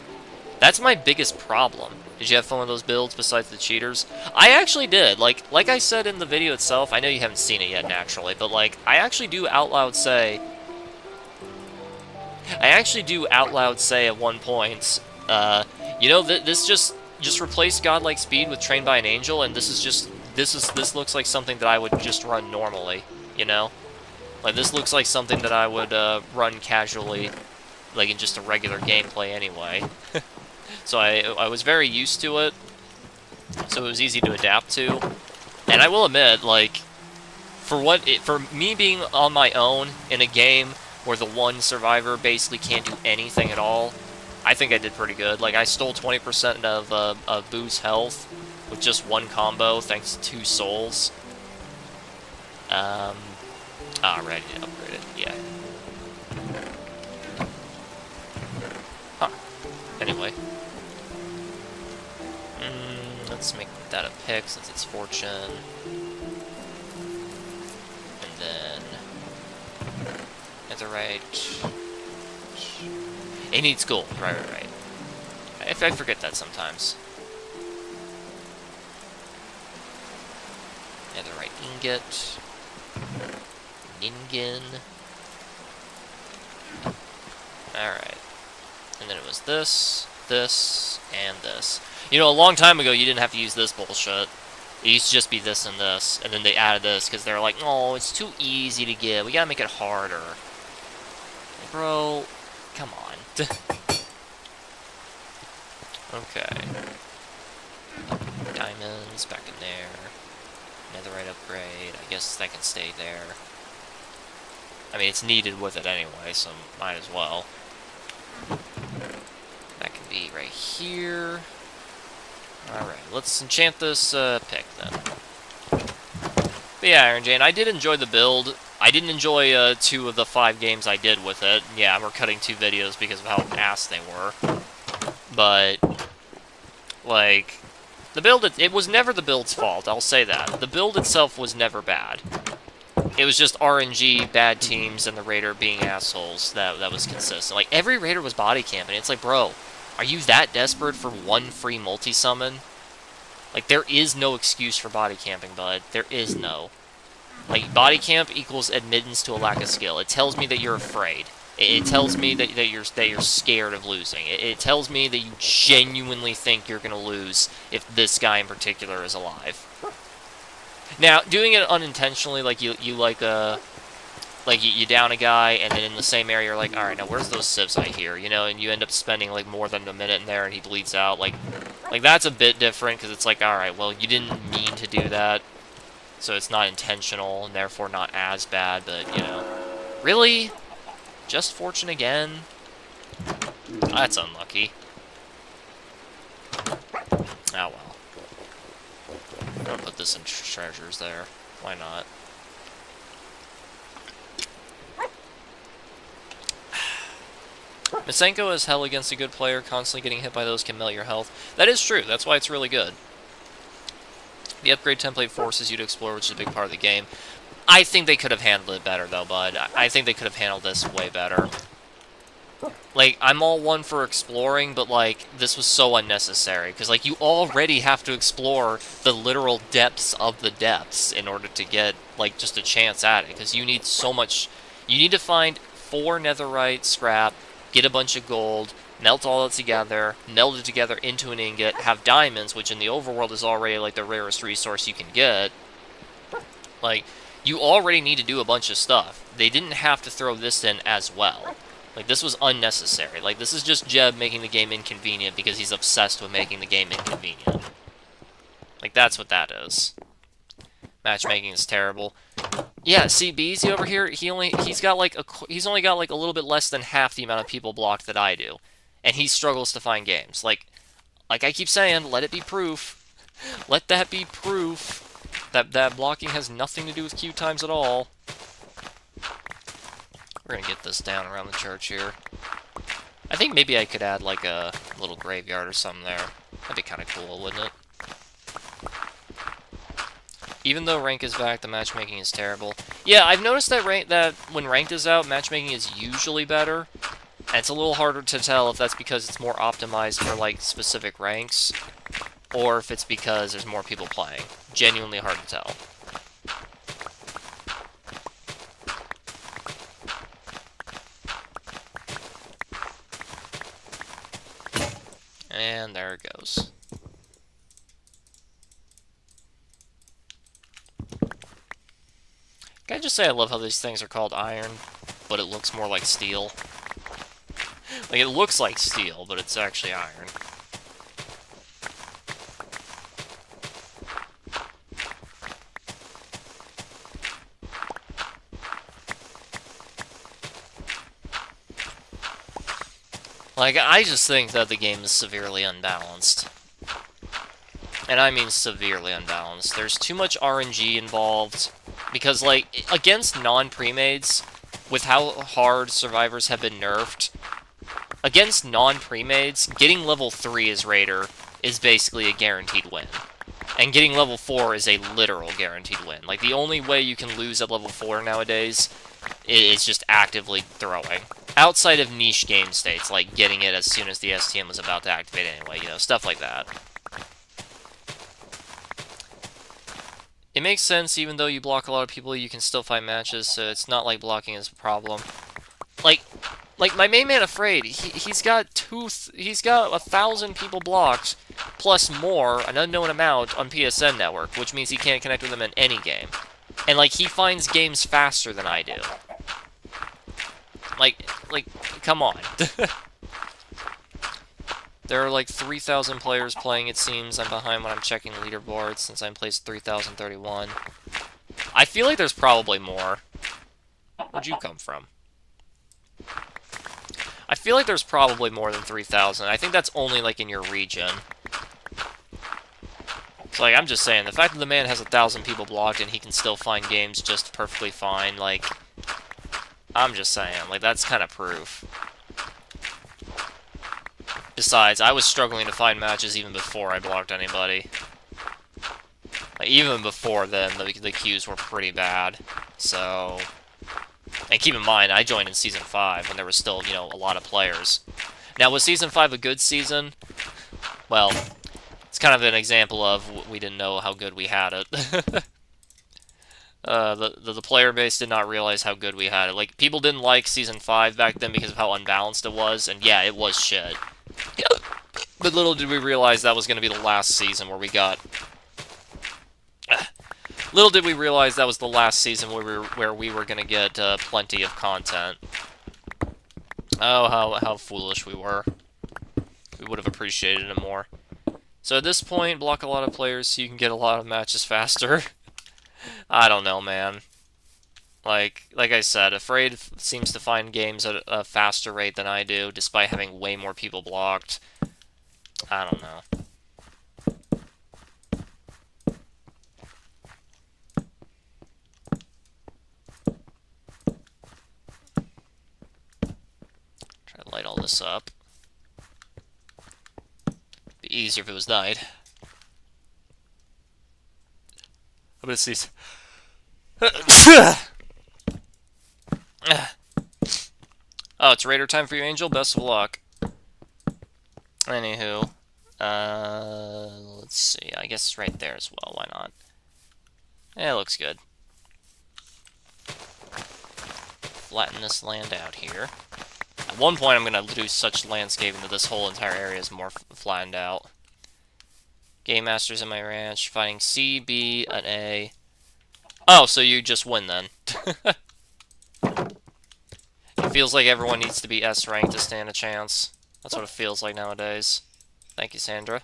that's my biggest problem. Did you have fun with those builds besides the cheaters? I actually did. Like I said in the video itself, I know you haven't seen it yet, naturally, but like, I actually do out loud say at one point, you know, this just replace godlike speed with trained by an angel, and this looks like something that I would just run normally, you know? Like, this looks like something that I would run casually, like in just a regular gameplay anyway. So I was very used to it, so it was easy to adapt to. And I will admit, like, for me being on my own in a game where the one survivor basically can't do anything at all, I think I did pretty good. Like, I stole 20% of Boo's health with just one combo, thanks to 2 souls. Ready to upgrade it, yeah. Huh. Anyway. Let's make that a pick since it's fortune. And then... Netherite... It needs gold, right. I forget that sometimes. Netherite ingot... Ningen. Alright. And then it was this, and this. You know, a long time ago, you didn't have to use this bullshit. It used to just be this and this, and then they added this, because they're like, oh, it's too easy to get. We gotta make it harder. Like, bro, come on. Okay. Diamonds back in there. Netherite upgrade. I guess that can stay there. I mean, it's needed with it anyway, so might as well. That can be right here. Alright, let's enchant this pick, then. But yeah, Iron Jane, I did enjoy the build. I didn't enjoy 2 of the 5 games I did with it. Yeah, we're cutting 2 videos because of how ass they were. But, like, the build, it was never the build's fault, I'll say that. The build itself was never bad. It was just RNG, bad teams, and the raider being assholes that was consistent. Like, every raider was body camping. It's like, bro, are you that desperate for 1 free multi-summon? Like, there is no excuse for body camping, bud. There is no. Like, body camp equals admittance to a lack of skill. It tells me that you're afraid. It tells me that you're scared of losing. It tells me that you genuinely think you're gonna lose if this guy in particular is alive. Now, doing it unintentionally, like you down a guy, and then in the same area you're like, all right, now where's those civs I hear, you know, and you end up spending like more than a minute in there, and he bleeds out. Like that's a bit different because it's like, all right, well, you didn't mean to do that, so it's not intentional and therefore not as bad. But you know, really, just fortune again. That's unlucky. Oh well. I'm gonna put this in treasures there. Why not? Masenko is hell against a good player. Constantly getting hit by those can melt your health. That is true. That's why it's really good. The upgrade template forces you to explore, which is a big part of the game. I think they could have handled it better, though, bud. I think they could have handled this way better. Like, I'm all one for exploring, but, like, this was so unnecessary. Because, like, you already have to explore the literal depths of the depths in order to get, like, just a chance at it. Because you need so much... You need to find 4 netherite scrap, get a bunch of gold, melt all that together, meld it together into an ingot, have diamonds, which in the overworld is already, like, the rarest resource you can get. Like, you already need to do a bunch of stuff. They didn't have to throw this in as well. Like, this was unnecessary. Like, this is just Jeb making the game inconvenient because he's obsessed with making the game inconvenient. Like, that's what that is. Matchmaking is terrible. Yeah, see, Beezy over here, he's only got like a little bit less than half the amount of people blocked that I do. And he struggles to find games. Like I keep saying, let it be proof. Let that be proof that blocking has nothing to do with queue times at all. We're gonna get this down around the church here. I think maybe I could add like a little graveyard or something there. That'd be kind of cool, wouldn't it? Even though rank is back, the matchmaking is terrible. Yeah, I've noticed that when ranked is out, matchmaking is usually better. And it's a little harder to tell if that's because it's more optimized for like specific ranks, or if it's because there's more people playing. Genuinely hard to tell. And there it goes. Can I just say I love how these things are called iron, but it looks more like steel? Like, it looks like steel, but it's actually iron. Like, I just think that the game is severely unbalanced. And I mean severely unbalanced. There's too much RNG involved. Because, like, against non-premades, with how hard survivors have been nerfed, against non-premades, getting level 3 as Raider is basically a guaranteed win. And getting level 4 is a literal guaranteed win. Like, the only way you can lose at level 4 nowadays is just actively throwing. Outside of niche game states, like getting it as soon as the STM was about to activate anyway, you know, stuff like that. It makes sense, even though you block a lot of people, you can still find matches, so it's not like blocking is a problem. Like my main man Afraid, he's got 1,000 people blocked, plus more, an unknown amount, on PSN Network, which means he can't connect with them in any game. And, like, he finds games faster than I do. Like, come on. There are like 3,000 players playing, it seems. I'm behind when I'm checking leaderboards since I'm placed 3,031. I feel like there's probably more. Where'd you come from? I feel like there's probably more than 3,000. I think that's only like in your region. So, like, I'm just saying, the fact that the man has 1,000 people blocked and he can still find games just perfectly fine, like, I'm just saying, like, that's kind of proof. Besides, I was struggling to find matches even before I blocked anybody. Like, even before then, the queues were pretty bad. So... And keep in mind, I joined in Season 5 when there was still, you know, a lot of players. Now, was Season 5 a good season? Well, it's kind of an example of we didn't know how good we had it. The player base did not realize how good we had it. Like, people didn't like Season 5 back then because of how unbalanced it was, and yeah, it was shit. But little did we realize that was going to be the last season where we got... Little did we realize that was the last season where we were going to get plenty of content. Oh, how foolish we were. We would have appreciated it more. So at this point, block a lot of players so you can get a lot of matches faster. I don't know, man. Like I said, Afraid seems to find games at a faster rate than I do, despite having way more people blocked. I don't know. Try to light all this up. Be easier if it was night. I'm gonna sneeze. Oh, it's raider time for you, Angel? Best of luck. Anywho, let's see. I guess it's right there as well. Why not? Yeah, it looks good. Flatten this land out here. At one point, I'm going to do such landscaping that this whole entire area is more flattened out. Game Masters in my ranch. Fighting C, B, and A. Oh, so you just win then. It feels like everyone needs to be S ranked to stand a chance. That's what it feels like nowadays. Thank you, Sandra.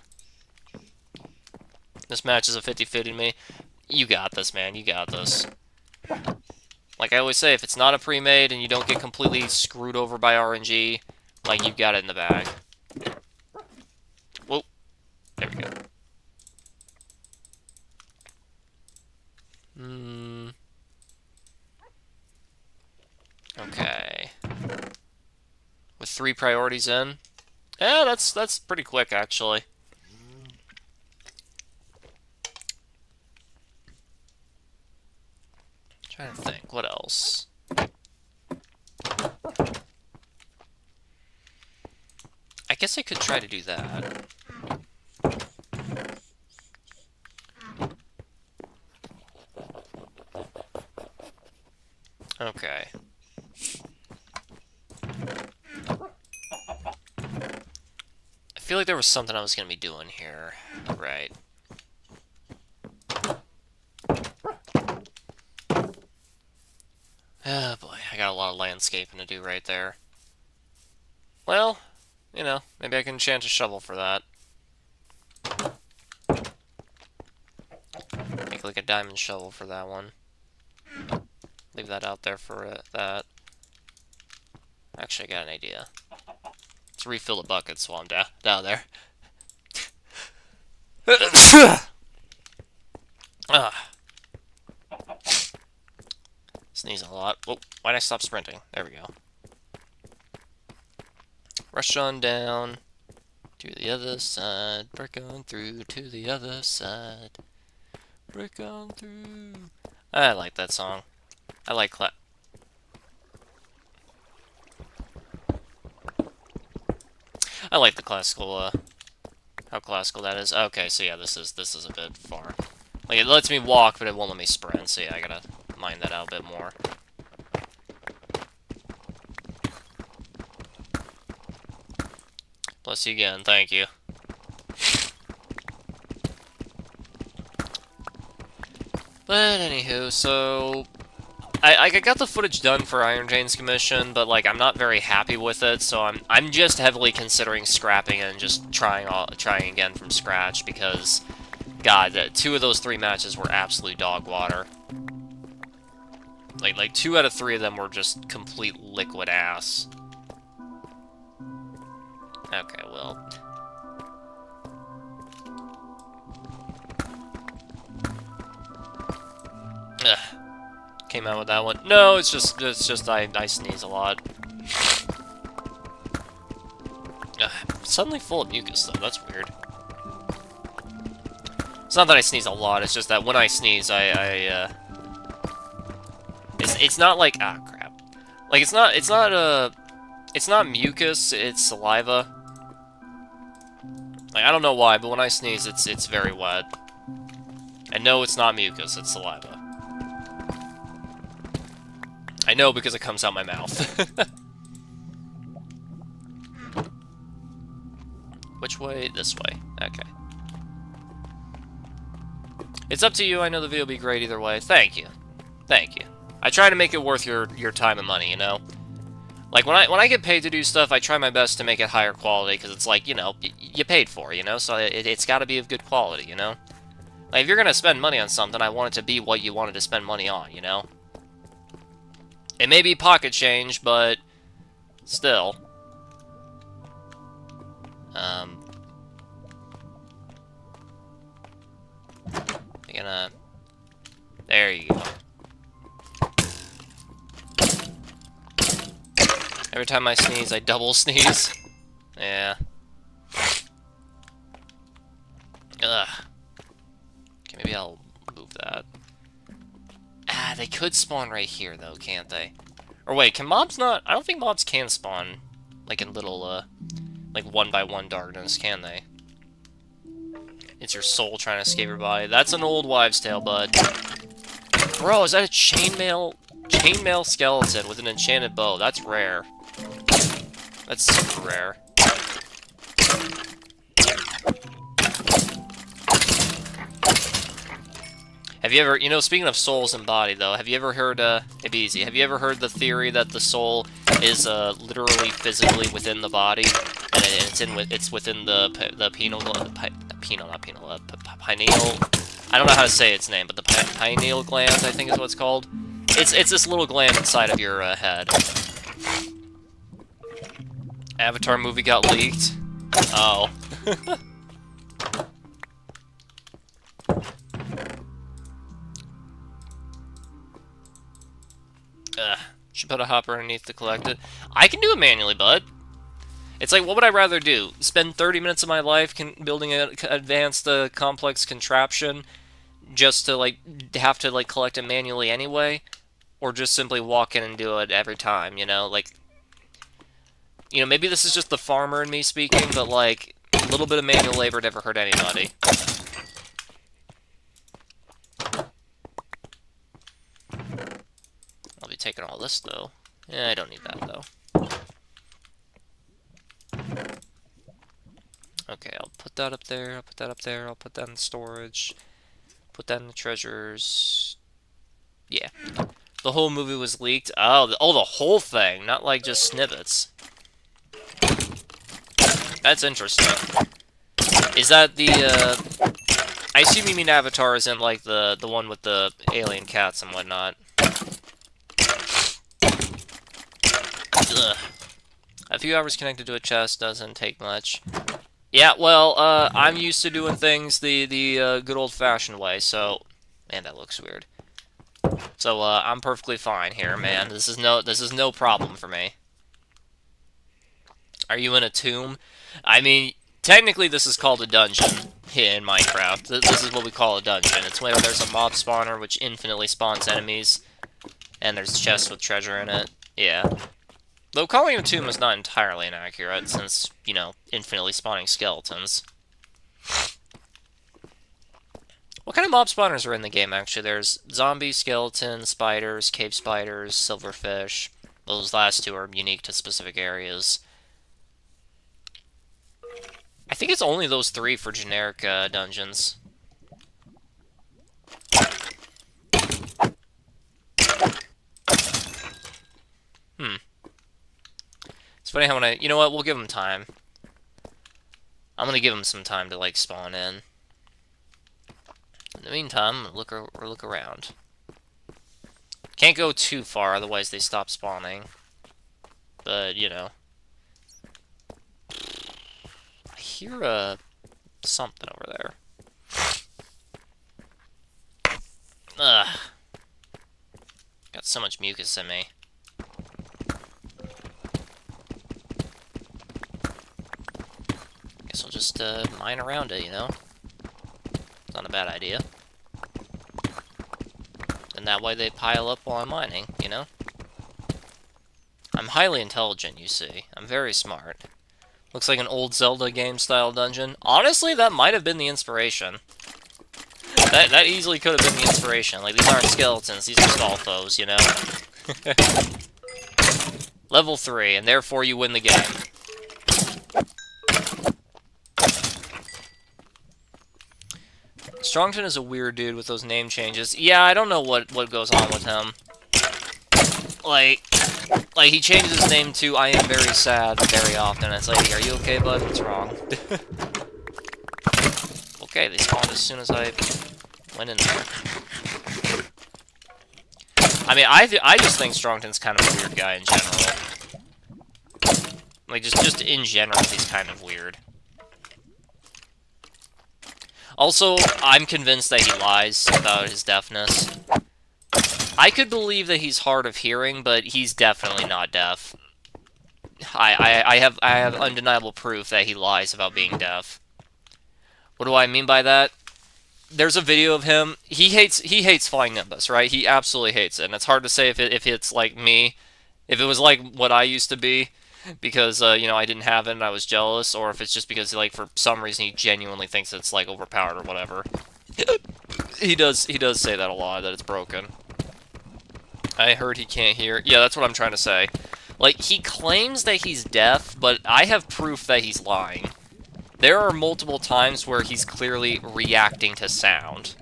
This match is a 50-50 to me. You got this, man. You got this. Like I always say, if it's not a pre-made and you don't get completely screwed over by RNG, like, you've got it in the bag. Whoa. There we go. Okay. With 3 priorities in. Yeah, that's pretty quick, actually. Trying to think, what else? I guess I could try to do that. Okay. I feel like there was something I was going to be doing here. Right. Oh boy, I got a lot of landscaping to do right there. Well, you know, maybe I can enchant a shovel for that. Make like a diamond shovel for that one. Leave that out there for that. Actually, I got an idea. Let's refill the buckets while I'm down there. Sneeze a lot. Oh, why'd I stop sprinting? There we go. Rush on down to the other side. Break on through to the other side. Break on through. I like that song. I like I like the classical, how classical that is. Okay, so yeah, this is a bit far. Like, it lets me walk, but it won't let me sprint, so yeah, I gotta mind that out a bit more. Bless you again, thank you. But anywho, so I got the footage done for Iron Jane's commission, but like I'm not very happy with it, so I'm just heavily considering scrapping it and just trying again from scratch because, God, 2 of those 3 matches were absolute dog water. Like 2 out of 3 of them were just complete liquid ass. Okay, well. Ugh. Came out with that one. No, it's just I sneeze a lot. Ugh. Suddenly full of mucus though. That's weird. It's not that I sneeze a lot. It's just that when I sneeze, it's not like crap. Like it's not mucus. It's saliva. Like I don't know why, but when I sneeze, it's very wet. And no, it's not mucus. It's saliva. I know because it comes out my mouth. Which way? This way. Okay. It's up to you. I know the video will be great either way. Thank you. Thank you. I try to make it worth your time and money, you know? Like, when I get paid to do stuff, I try my best to make it higher quality, because it's like, you know, you paid for, you know? So it's got to be of good quality, you know? Like, if you're going to spend money on something, I want it to be what you wanted to spend money on, you know? It may be pocket change, but still. You're gonna... There you go. Every time I sneeze, I double sneeze. Yeah. Ugh. Okay, maybe I'll move that. Ah, they could spawn right here, though, can't they? Or wait, can mobs not... I don't think mobs can spawn, like, in little, like, one-by-one darkness, can they? It's your soul trying to escape your body. That's an old wives' tale, bud. Bro, is that a chainmail skeleton with an enchanted bow? That's rare. That's super rare. Have you ever, you know, speaking of souls and body, though, have you ever heard, it'd be easy, have you ever heard the theory that the soul is, literally, physically within the body, and it's within the pineal, pineal, I don't know how to say its name, but the pineal gland, I think is what it's called. It's this little gland inside of your, head. Avatar movie got leaked? Oh. Should put a hopper underneath to collect it. I can do it manually, bud. It's like, what would I rather do? Spend 30 minutes of my life building an advanced, complex contraption just to, like, have to, like, collect it manually anyway? Or just simply walk in and do it every time, you know? Like, you know, maybe this is just the farmer in me speaking, but, like, a little bit of manual labor never hurt anybody. I'll be taking all this, though. Yeah, I don't need that, though. Okay, I'll put that up there, I'll put that up there, I'll put that in storage. Put that in the treasures. Yeah. The whole movie was leaked. Oh, the whole thing, not like just snippets. That's interesting. Is that the, I assume you mean Avatar isn't like the one with the alien cats and whatnot. Ugh. A few hours connected to a chest doesn't take much. Yeah, well, I'm used to doing things the good old-fashioned way, so... Man, that looks weird. So, I'm perfectly fine here, man. This is no problem for me. Are you in a tomb? I mean, technically this is called a dungeon here in Minecraft. This is what we call a dungeon. It's where there's a mob spawner which infinitely spawns enemies, and there's chests with treasure in it. Yeah. Though calling it a tomb is not entirely inaccurate, since, you know, infinitely spawning skeletons. What kind of mob spawners are in the game, actually? There's zombies, skeletons, spiders, cave spiders, silverfish. Those last two are unique to specific areas. I think it's only those three for generic dungeons. It's funny how when you know what, we'll give them time. I'm gonna give them some time to, like, spawn in. In the meantime, look around. Can't go too far, otherwise they stop spawning. But, you know. I hear, something over there. Ugh. Got so much mucus in me. Guess I'll just, mine around it, you know? It's not a bad idea. And that way they pile up while I'm mining, you know? I'm highly intelligent, you see. I'm very smart. Looks like an old Zelda game-style dungeon. Honestly, that might have been the inspiration. That easily could have been the inspiration. Like, these aren't skeletons, these are Stalfos, you know? Level 3, and therefore you win the game. Strongton is a weird dude with those name changes. Yeah, I don't know what goes on with him. Like, he changes his name to I am very sad very often. It's like, are you okay, bud? What's wrong? Okay, they spawned as soon as I went in there. I mean, I just think Strongton's kind of a weird guy in general. Like, just in general, he's kind of weird. Also, I'm convinced that he lies about his deafness. I could believe that he's hard of hearing, but he's definitely not deaf. I have undeniable proof that he lies about being deaf. What do I mean by that? There's a video of him. He hates Flying Nimbus, right? He absolutely hates it, and it's hard to say if it's like me, if it was like what I used to be, because you know, I didn't have it and I was jealous, or if it's just because like for some reason he genuinely thinks it's like overpowered or whatever. He does say that a lot, that it's broken. I heard he can't hear. Yeah, that's what I'm trying to say. Like, he claims that he's deaf, but I have proof that he's lying. There are multiple times where he's clearly reacting to sound.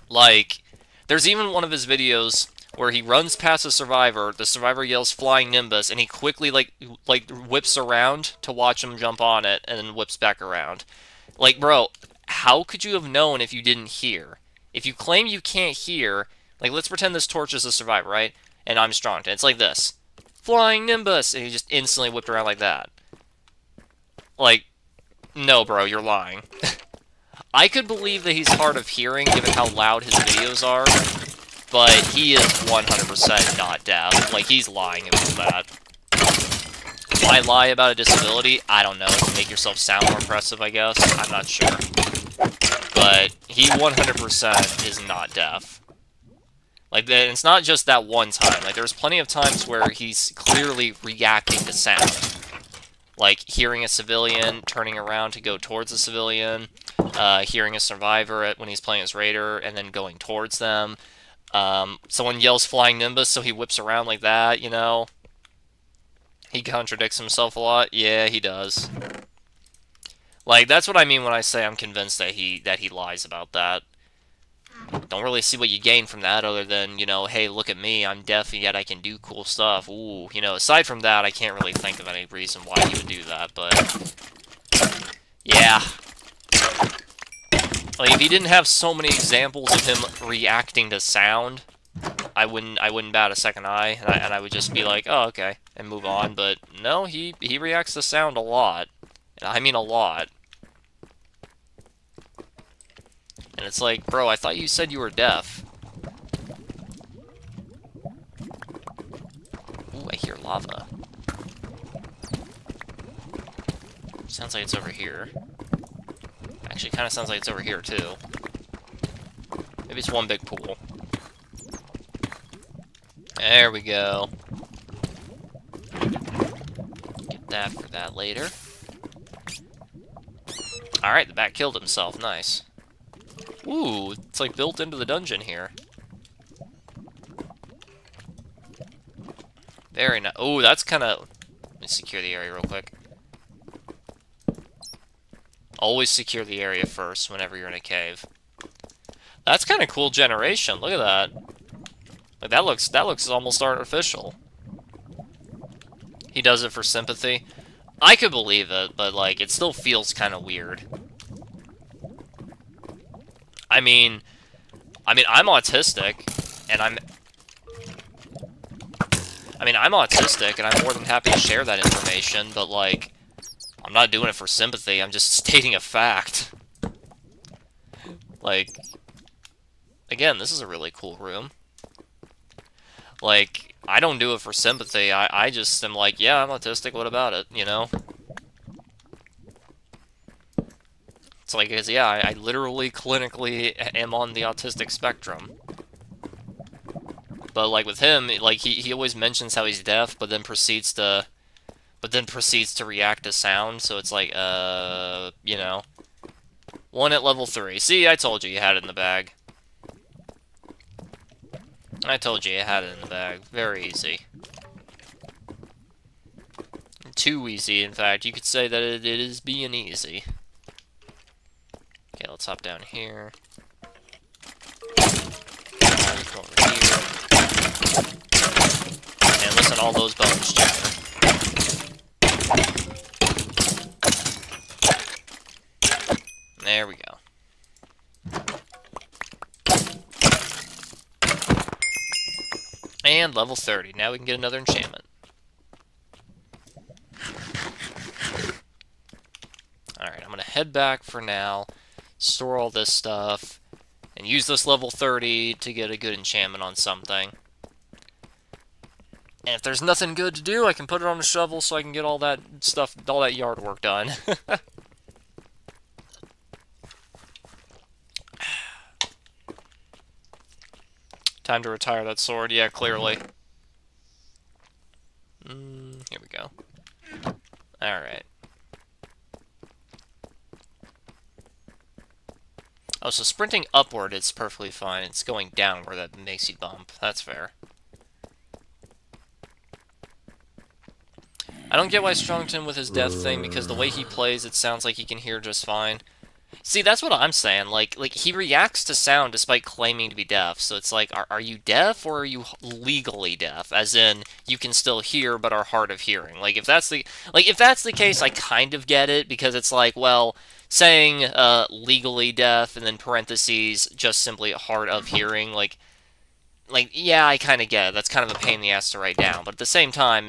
Like, there's even one of his videos where he runs past a survivor, the survivor yells Flying Nimbus, and he quickly, like whips around to watch him jump on it, and then whips back around. Like, bro, how could you have known if you didn't hear? If you claim you can't hear, like, let's pretend this Torch is a survivor, right? And I'm Strongton. It's like this. Flying Nimbus! And he just instantly whipped around like that. Like, no, bro, you're lying. I could believe that he's hard of hearing, given how loud his videos are, but he is 100% not deaf. Like, he's lying about that. Why lie about a disability? I don't know. To make yourself sound more impressive, I guess. I'm not sure. But he 100% is not deaf. Like, it's not just that one time. Like, there's plenty of times where he's clearly reacting to sound. Like, hearing a civilian, turning around to go towards a civilian, hearing a survivor when he's playing as Raider, and then going towards them. Someone yells Flying Nimbus, so he whips around like that, you know? He contradicts himself a lot. Yeah, he does. Like, that's what I mean when I say I'm convinced that he lies about that. Don't really see what you gain from that other than, you know, hey, look at me, I'm deaf and yet I can do cool stuff. Ooh, you know, aside from that, I can't really think of any reason why he would do that, but yeah. Like, if he didn't have so many examples of him reacting to sound, I wouldn't bat a second eye, and I would just be like, oh, okay, and move on, but no, he reacts to sound a lot. And I mean a lot. And it's like, bro, I thought you said you were deaf. Ooh, I hear lava. Sounds like it's over here. Actually, kind of sounds like it's over here, too. Maybe it's one big pool. There we go. Get that for that later. Alright, the bat killed himself. Nice. Ooh, it's like built into the dungeon here. Very nice. Ooh, that's kind of... Let me secure the area real quick. Always secure the area first whenever you're in a cave. That's kind of cool generation. Look at that. Like, that looks almost artificial. He does it for sympathy. I could believe it, but, like, it still feels kind of weird. I mean, I'm autistic, and I'm autistic, and I'm more than happy to share that information, but, like, I'm not doing it for sympathy, I'm just stating a fact. Like, again, this is a really cool room. Like, I don't do it for sympathy, I just am like, yeah, I'm autistic, what about it, you know? It's like, yeah, I literally, clinically am on the autistic spectrum. But, like, with him, like, he always mentions how he's deaf, but then proceeds to react to sound, so it's like, you know. One at level 3. See, I told you had it in the bag. I told you I had it in the bag. Very easy. Too easy, in fact. You could say that it is being easy. Okay, let's hop down here. Come over here. And listen to all those bones chatter. There we go. And level 30. Now we can get another enchantment. Alright, I'm going to head back for now, store all this stuff, and use this level 30 to get a good enchantment on something. And if there's nothing good to do, I can put it on a shovel so I can get all that stuff, all that yard work done. Time to retire that sword. Yeah, clearly. Here we go. Alright. Oh, so sprinting upward is perfectly fine. It's going downward that makes you bump. That's fair. I don't get why Strongton with his death thing, because the way he plays, it sounds like he can hear just fine. See, that's what I'm saying. Like he reacts to sound despite claiming to be deaf. So it's like, are you deaf or are you legally deaf? As in, you can still hear but are hard of hearing. Like if that's the case, I kind of get it, because it's like, well, saying legally deaf and then parentheses just simply hard of hearing, like yeah, I kind of get it. That's kind of a pain in the ass to write down. But at the same time,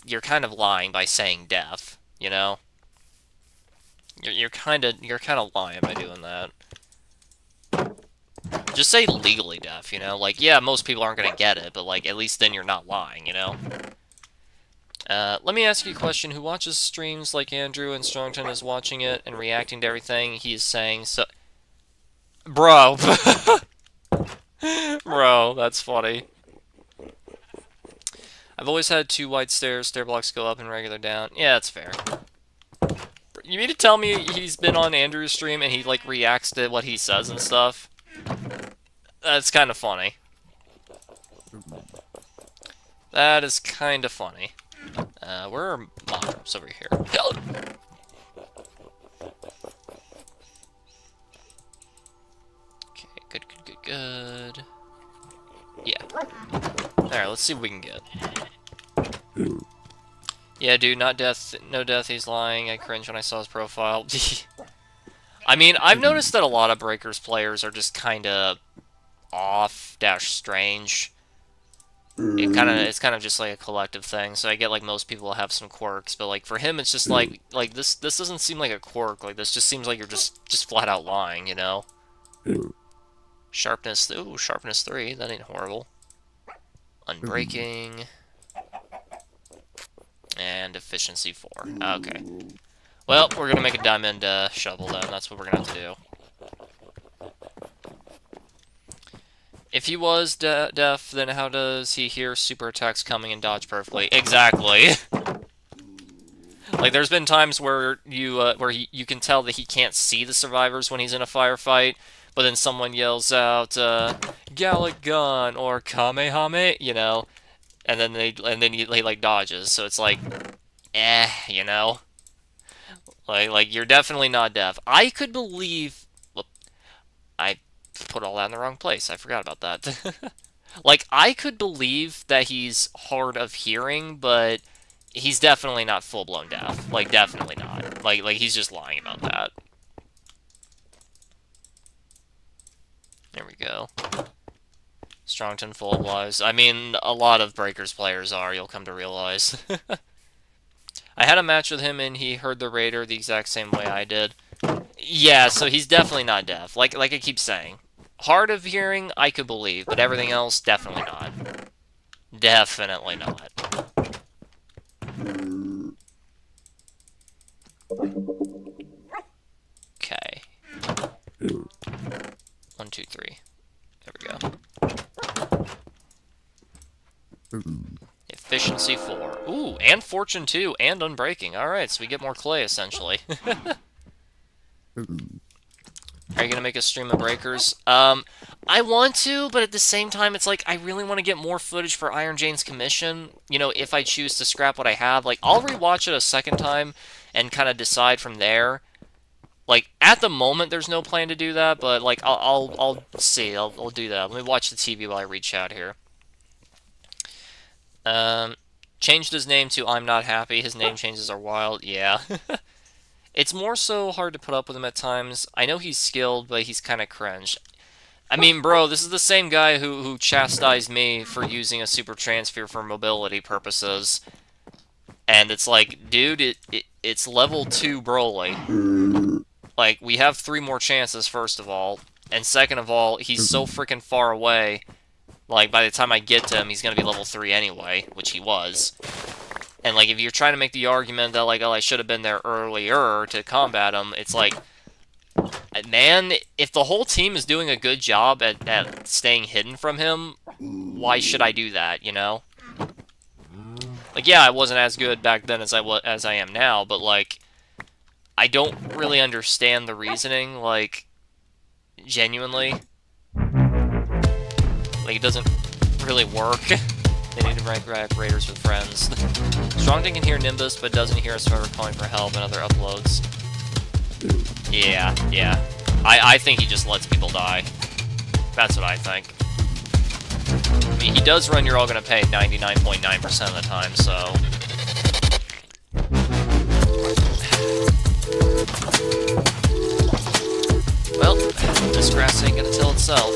you're kind of lying by saying deaf, you know? You're kind of lying by doing that. Just say legally deaf, you know? Like, yeah, most people aren't gonna get it, but like, at least then you're not lying, you know? Let me ask you a question. Who watches streams like Andrew and Strongton is watching it and reacting to everything he's saying? So, bro, bro, that's funny. I've always had 2 wide stairs. Stair blocks go up and regular down. Yeah, that's fair. You mean to tell me he's been on Andrew's stream and he, like, reacts to what he says and stuff? That's kind of funny. That is kind of funny. Where are mob drops over here? Okay, good. Yeah. Alright, let's see what we can get. Yeah, dude, not death, no death, he's lying. I cringed when I saw his profile. I mean, I've noticed that a lot of Breakers players are just kind of off-strange. It's kind of just like a collective thing. So I get like most people have some quirks, but like for him, it's just like this doesn't seem like a quirk. Like this just seems like you're just flat out lying, you know? Sharpness, ooh, sharpness 3. That ain't horrible. Unbreaking. And efficiency 4. Okay. Well, we're gonna make a diamond shovel then. That's what we're gonna have to do. If he was deaf, then how does he hear super attacks coming and dodge perfectly? Exactly. Like, there's been times where you can tell that he can't see the survivors when he's in a firefight, but then someone yells out, Gallic Gun, or Kamehame, you know, and then he like dodges, so it's like, you know? Like you're definitely not deaf. I could believe... Well, I put all that in the wrong place. I forgot about that. Like, I could believe that he's hard of hearing, but he's definitely not full-blown deaf. Like, definitely not. Like he's just lying about that. There we go. Strongton full of lies. I mean, a lot of Breakers players are, you'll come to realize. I had a match with him and he heard the Raider the exact same way I did. Yeah, so he's definitely not deaf. Like I keep saying. Hard of hearing, I could believe, but everything else, definitely not. Definitely not. Okay. 1, 2, 3. There we go. Efficiency 4. Ooh, and Fortune 2, and Unbreaking. Alright, so we get more clay, essentially. Are you gonna make a stream of Breakers? I want to, but at the same time, it's like I really want to get more footage for Iron Jane's commission. You know, if I choose to scrap what I have, like I'll rewatch it a second time and kind of decide from there. Like at the moment, there's no plan to do that, but like I'll see. I'll do that. Let me watch the TV while I read chat here. Changed his name to I'm Not Happy. His name changes are wild. Yeah. It's more so hard to put up with him at times. I know he's skilled, but he's kind of cringe. I mean, bro, this is the same guy who chastised me for using a super transfer for mobility purposes. And it's like, dude, it's level 2 Broly. Like, we have 3 more chances, first of all. And second of all, he's so freaking far away. Like, by the time I get to him, he's gonna be level 3 anyway, which he was. And, like, if you're trying to make the argument that, like, oh, I should have been there earlier to combat him, it's like, man, if the whole team is doing a good job at staying hidden from him, why should I do that, you know? Like, yeah, I wasn't as good back then as I am now, but, like, I don't really understand the reasoning, like, genuinely. Like, it doesn't really work. They need to rank Raiders with friends. Strongton can hear Nimbus, but doesn't hear us forever calling for help and other uploads. Yeah. I think he just lets people die. That's what I think. I mean, he does run You're All Gonna Pay 99.9% of the time, so... Well, this grass ain't gonna tell itself.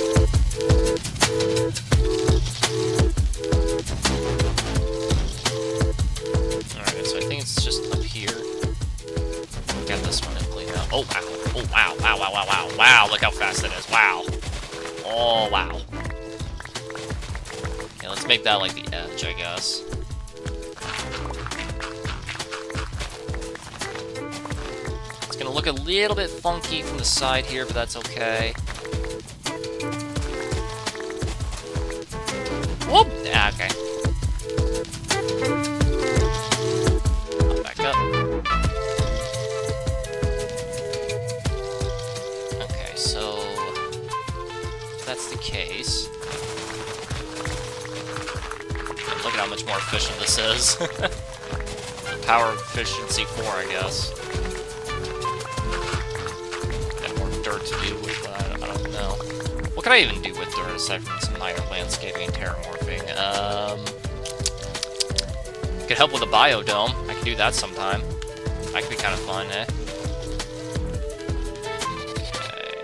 Alright, so I think it's just up here. Got this one in play now. Oh, wow. Oh, wow. Wow. Wow, look how fast it is. Wow. Oh, wow. Yeah, let's make that like the edge, I guess. It's gonna look a little bit funky from the side here, but that's okay. Whoop! Ah, okay. I'll back up. Okay, so... if that's the case... look at how much more efficient this is. Power efficiency 4, I guess. And more dirt to do with that, I don't know. What can I even do with dirt aside from some minor landscaping and terraforming? Could help with a biodome. I could do that sometime. That could be kind of fun, eh? Okay.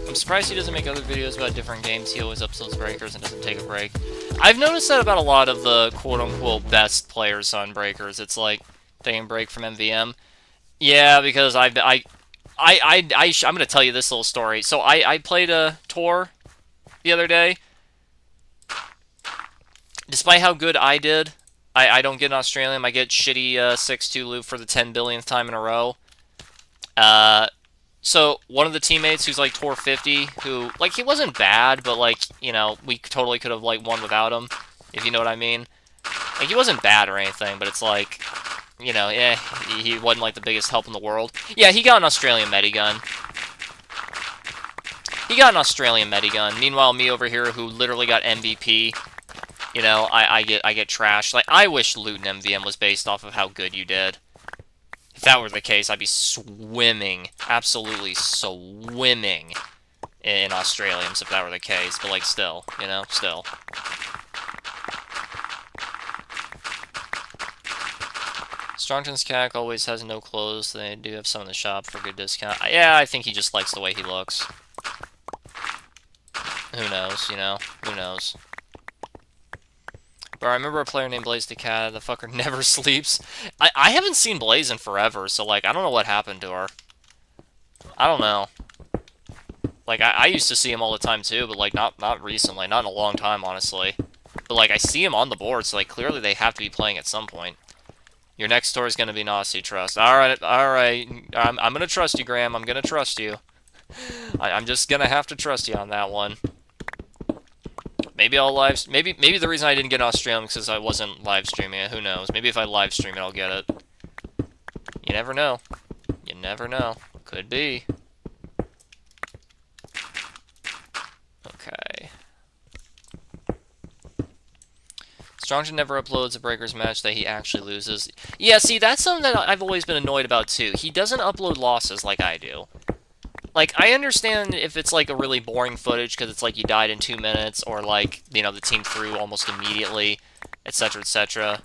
I'm surprised he doesn't make other videos about different games. He always uploads Breakers and doesn't take a break. I've noticed that about a lot of the quote-unquote best players on Breakers. It's like taking a break from MVM. Yeah, because I'm gonna tell you this little story. So I played a tour the other day. Despite how good I did, I don't get an Australian. I get shitty 6-2 loot for the 10 billionth time in a row. So, one of the teammates who's, like, Tour 50, who, like, he wasn't bad, but, like, you know, we totally could have, like, won without him, if you know what I mean. Like, he wasn't bad or anything, but it's like, you know, he wasn't, like, the biggest help in the world. Yeah, he got an Australian Medigun. Meanwhile, me over here, who literally got MVP, you know, I get trashed. Like, I wish loot in MVM was based off of how good you did. If that were the case, I'd be swimming, absolutely swimming in Australians if that were the case, but, like, still, you know, still. Strongton's CAC always has no clothes, so they do have some in the shop for good discount. Yeah, I think he just likes the way he looks. Who knows, you know? Who knows? But I remember a player named Blaze the Cat. The fucker never sleeps. I haven't seen Blaze in forever, so, like, I don't know what happened to her. I don't know. Like, I used to see him all the time too, but like not recently, not in a long time, honestly. But like I see him on the board, so like clearly they have to be playing at some point. Your next tour is gonna be Nazi Trust. Alright, alright. I'm gonna trust you, Graham. I'm gonna trust you. I'm just gonna have to trust you on that one. Maybe I'll maybe the reason I didn't get Australian because I wasn't live streaming it. Who knows? Maybe if I live stream it, I'll get it. You never know. You never know. Could be. Okay. Strongton never uploads a Breakers match that he actually loses. Yeah, see, that's something that I've always been annoyed about, too. He doesn't upload losses like I do. Like, I understand if it's, like, a really boring footage because it's like you died in 2 minutes or, like, you know, the team threw almost immediately, etc., etc.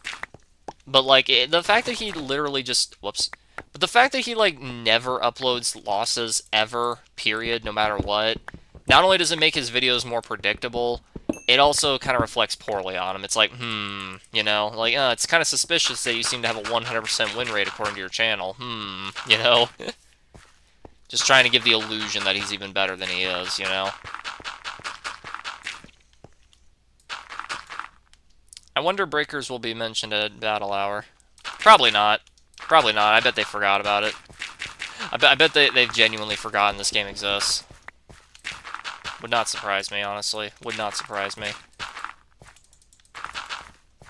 But, like, the fact that he literally just... Whoops. But the fact that he, like, never uploads losses ever, period, no matter what, not only does it make his videos more predictable, it also kind of reflects poorly on him. It's like, you know, like, it's kind of suspicious that you seem to have a 100% win rate according to your channel. You know? Just trying to give the illusion that he's even better than he is, you know? I wonder Breakers will be mentioned at Battle Hour. Probably not. Probably not. I bet they forgot about it. I bet they've genuinely forgotten this game exists. Would not surprise me, honestly. Would not surprise me.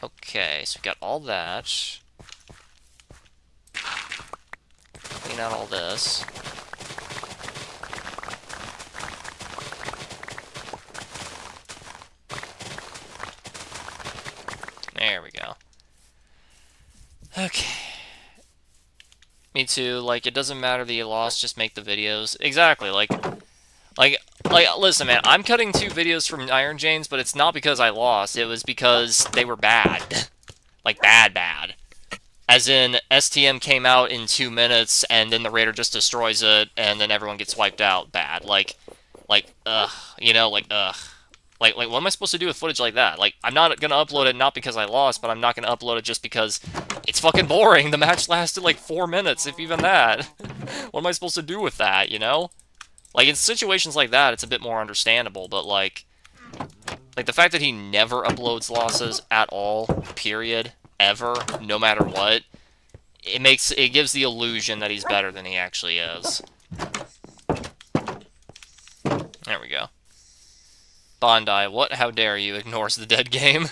Okay, so we got all that. Clean out all this. There we go. Okay. Me too. Like, it doesn't matter that you lost, just make the videos. Exactly, like, listen, man, I'm cutting 2 videos from Iron James, but it's not because I lost. It was because they were bad. Like, bad. As in, STM came out in 2 minutes, and then the Raider just destroys it, and then everyone gets wiped out. Bad. Like, ugh. You know, like, ugh. Like, what am I supposed to do with footage like that? Like, I'm not gonna upload it not because I lost, but I'm not gonna upload it just because it's fucking boring. The match lasted like 4 minutes, if even that. What am I supposed to do with that, you know? Like, in situations like that, it's a bit more understandable, but, like, the fact that he never uploads losses at all, period, ever, no matter what, it gives the illusion that he's better than he actually is. There we go. Bondi, what? How dare you? Ignores the dead game.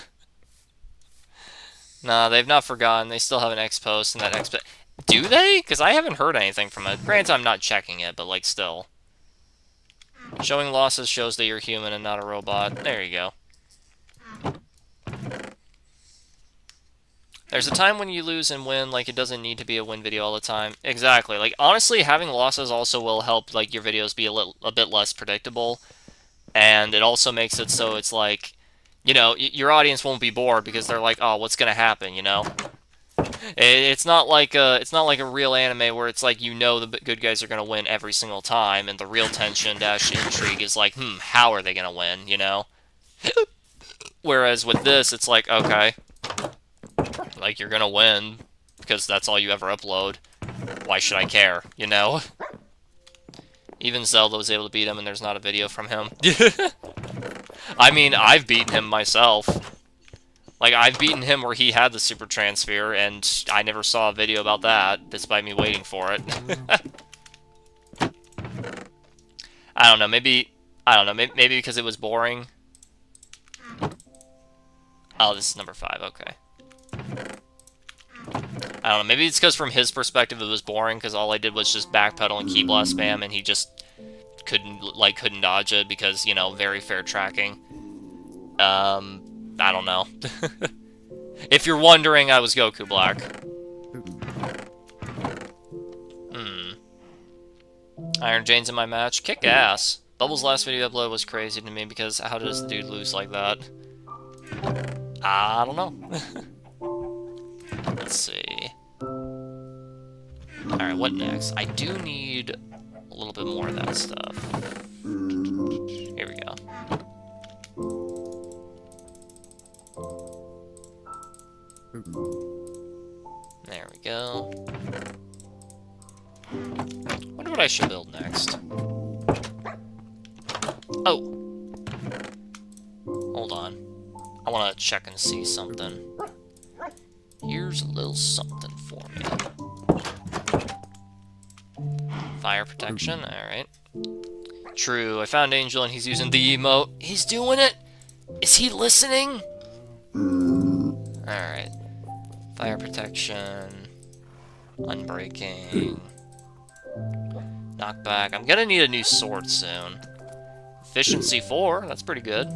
Nah, they've not forgotten. They still have an X-Post, and that X-Post... Do they? Because I haven't heard anything from it. Granted, I'm not checking it, but, like, still. Showing losses shows that you're human and not a robot. There you go. There's a time when you lose and win, like, it doesn't need to be a win video all the time. Exactly. Like, honestly, having losses also will help, like, your videos be a bit less predictable. And it also makes it so it's like, you know, your audience won't be bored because they're like, oh, what's gonna happen, you know? It's not like a real anime where it's like, you know, the good guys are gonna win every single time, and the real tension dash intrigue is like, how are they gonna win, you know? Whereas with this, it's like, okay, like, you're gonna win because that's all you ever upload. Why should I care, you know? Even Zelda was able to beat him, and there's not a video from him. I mean, I've beaten him myself. Like, I've beaten him where he had the super transfer, and I never saw a video about that, despite me waiting for it. I don't know, maybe because it was boring. Oh, this is number 5, okay. I don't know, maybe it's because from his perspective it was boring, because all I did was just backpedal and key blast spam, and he just couldn't dodge it, because, you know, very fair tracking. I don't know. If you're wondering, I was Goku Black. Iron Jane's in my match. Kick ass. Bubbles' last video upload was crazy to me, because how does the dude lose like that? I don't know. Let's see. Alright, what next? I do need a little bit more of that stuff. Here we go. There we go. Wonder what I should build next. Oh! Hold on. I want to check and see something. Here's a little something for me. Fire protection, alright. True, I found Angel and he's using the emote. He's doing it? Is he listening? Alright. Fire protection. Unbreaking. Knockback. I'm gonna need a new sword soon. Efficiency 4, that's pretty good.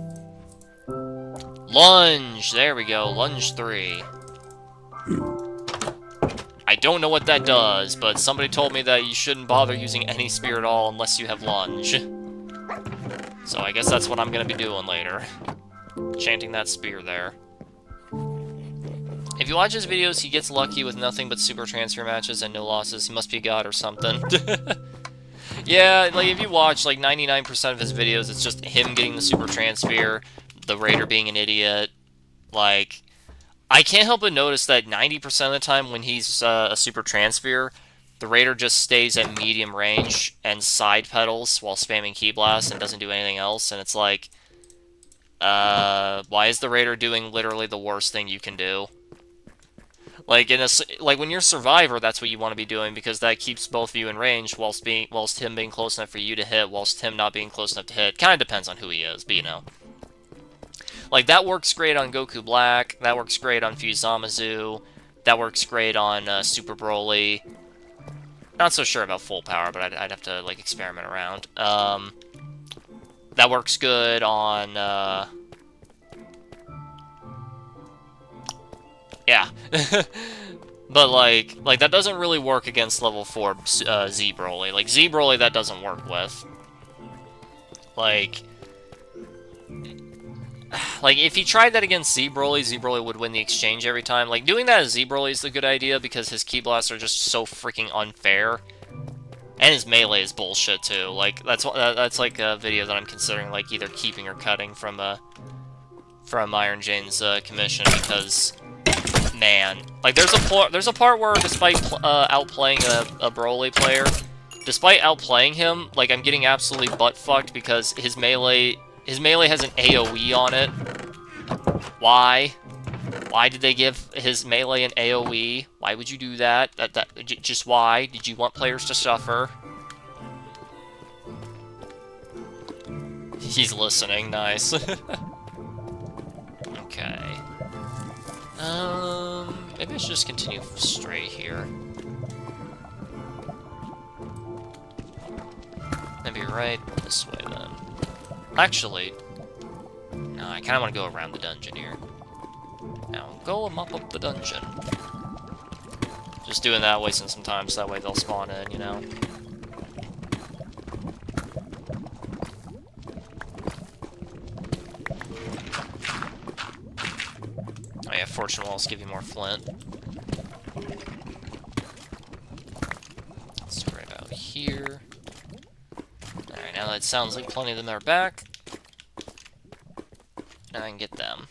Lunge! There we go, lunge 3. I don't know what that does, but somebody told me that you shouldn't bother using any spear at all unless you have lunge. So I guess that's what I'm gonna be doing later. Chanting that spear there. If you watch his videos, he gets lucky with nothing but super transfer matches and no losses. He must be God or something. Yeah, like, if you watch, like, 99% of his videos, it's just him getting the super transfer, the Raider being an idiot. Like, I can't help but notice that 90% of the time when he's a super transfer, the Raider just stays at medium range and side pedals while spamming Ki Blast and doesn't do anything else, and it's like, why is the Raider doing literally the worst thing you can do? Like, when you're Survivor, that's what you want to be doing, because that keeps both of you in range, whilst him being close enough for you to hit, whilst him not being close enough to hit. Kind of depends on who he is, but you know. Like, that works great on Goku Black, that works great on Fuse Zamasu, that works great on Super Broly. Not so sure about Full Power, but I'd have to, like, experiment around. That works good on, yeah. But, like, that doesn't really work against level 4 Z Broly. Like, Z Broly, that doesn't work with. Like, if he tried that against Z Broly would win the exchange every time. Like, doing that as Z Broly is the good idea, because his Ki Blasts are just so freaking unfair. And his melee is bullshit, too. Like, that's like a video that I'm considering, like, either keeping or cutting from Iron Jane's commission, because, man, like, there's a part where, despite outplaying a Broly player, despite outplaying him, like, I'm getting absolutely butt-fucked because his melee has an AoE on it. Why? Why did they give his melee an AoE? Why would you do that? Just why? Did you want players to suffer? He's listening, nice. Okay. Maybe I should just continue straight here. Maybe right this way, then. Actually, no, I kind of want to go around the dungeon here. Now, go and mop up the dungeon. Just doing that, wasting some time, so that way they'll spawn in, you know? Oh yeah, Fortune Walls give you more flint. Let's go right out here. Alright, now that it sounds like plenty of them are back. Now I can get them.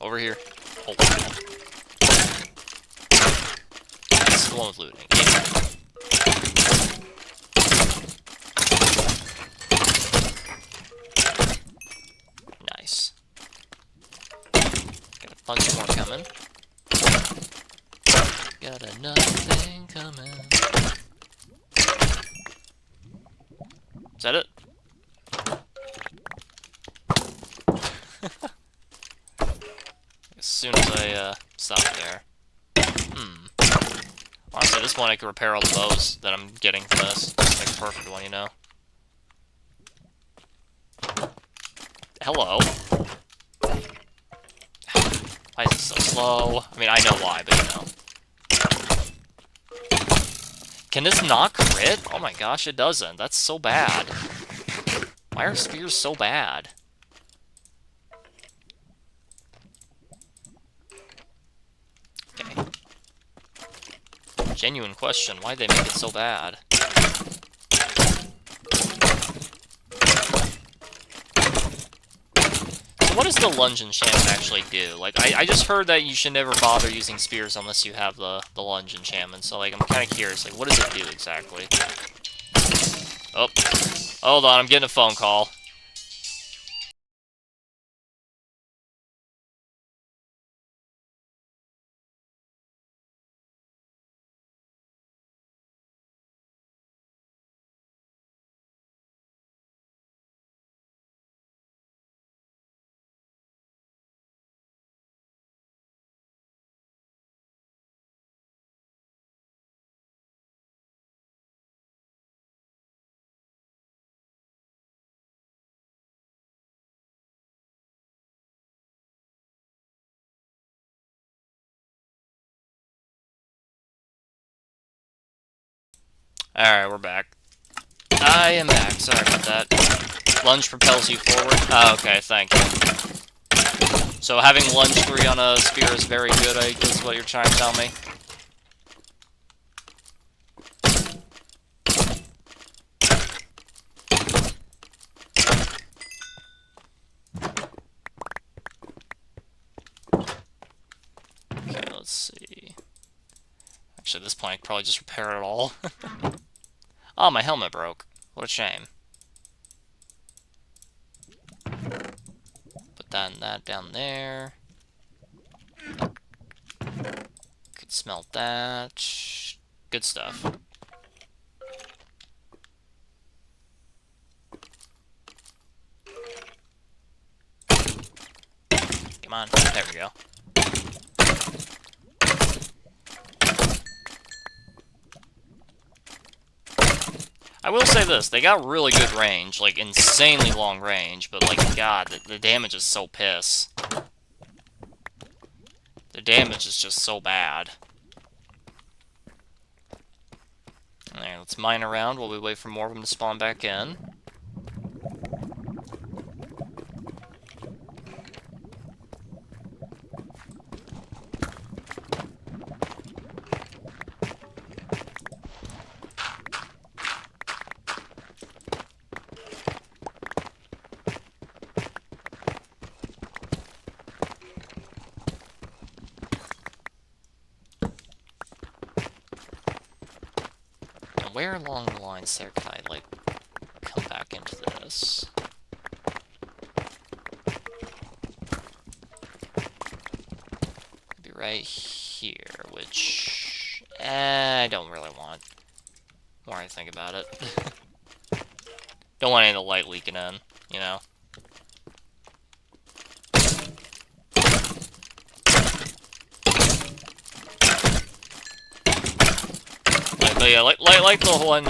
Over here. Oh. That's the one with looting. Yeah. Nice. Got a bunch more coming. Got another thing coming. Is that it? As soon as I stop there. Honestly, at this point I could repair all the bows that I'm getting from this. Make a perfect one, you know? Hello? Why is it so slow? I mean, I know why, but you know. Can this not crit? Oh my gosh, it doesn't. That's so bad. Why are spears so bad? Okay. Genuine question, why'd they make it so bad? So what does the lunge enchantment actually do? Like, I just heard that you should never bother using spears unless you have the lunge enchantment, so, like, I'm kind of curious, like, what does it do exactly? Oh, hold on, I'm getting a phone call. Alright, we're back. I am back, sorry about that. Lunge propels you forward? Oh, okay, thank you. So having lunge 3 on a spear is very good, I guess is what you're trying to tell me. Okay, let's see. Actually, at this point, I could probably just repair it all. Oh, my helmet broke. What a shame. Put that down there. Could smelt that. Good stuff. Come on. There we go. I will say this, they got really good range, like insanely long range, but like, god, the damage is so piss. The damage is just so bad. Alright, let's mine around while we wait for more of them to spawn back in. Where along the lines there can I, like, come back into this? Be right here, which... I don't really want. The more I think about it. Don't want any of the light leaking in, you know? But yeah, like the one,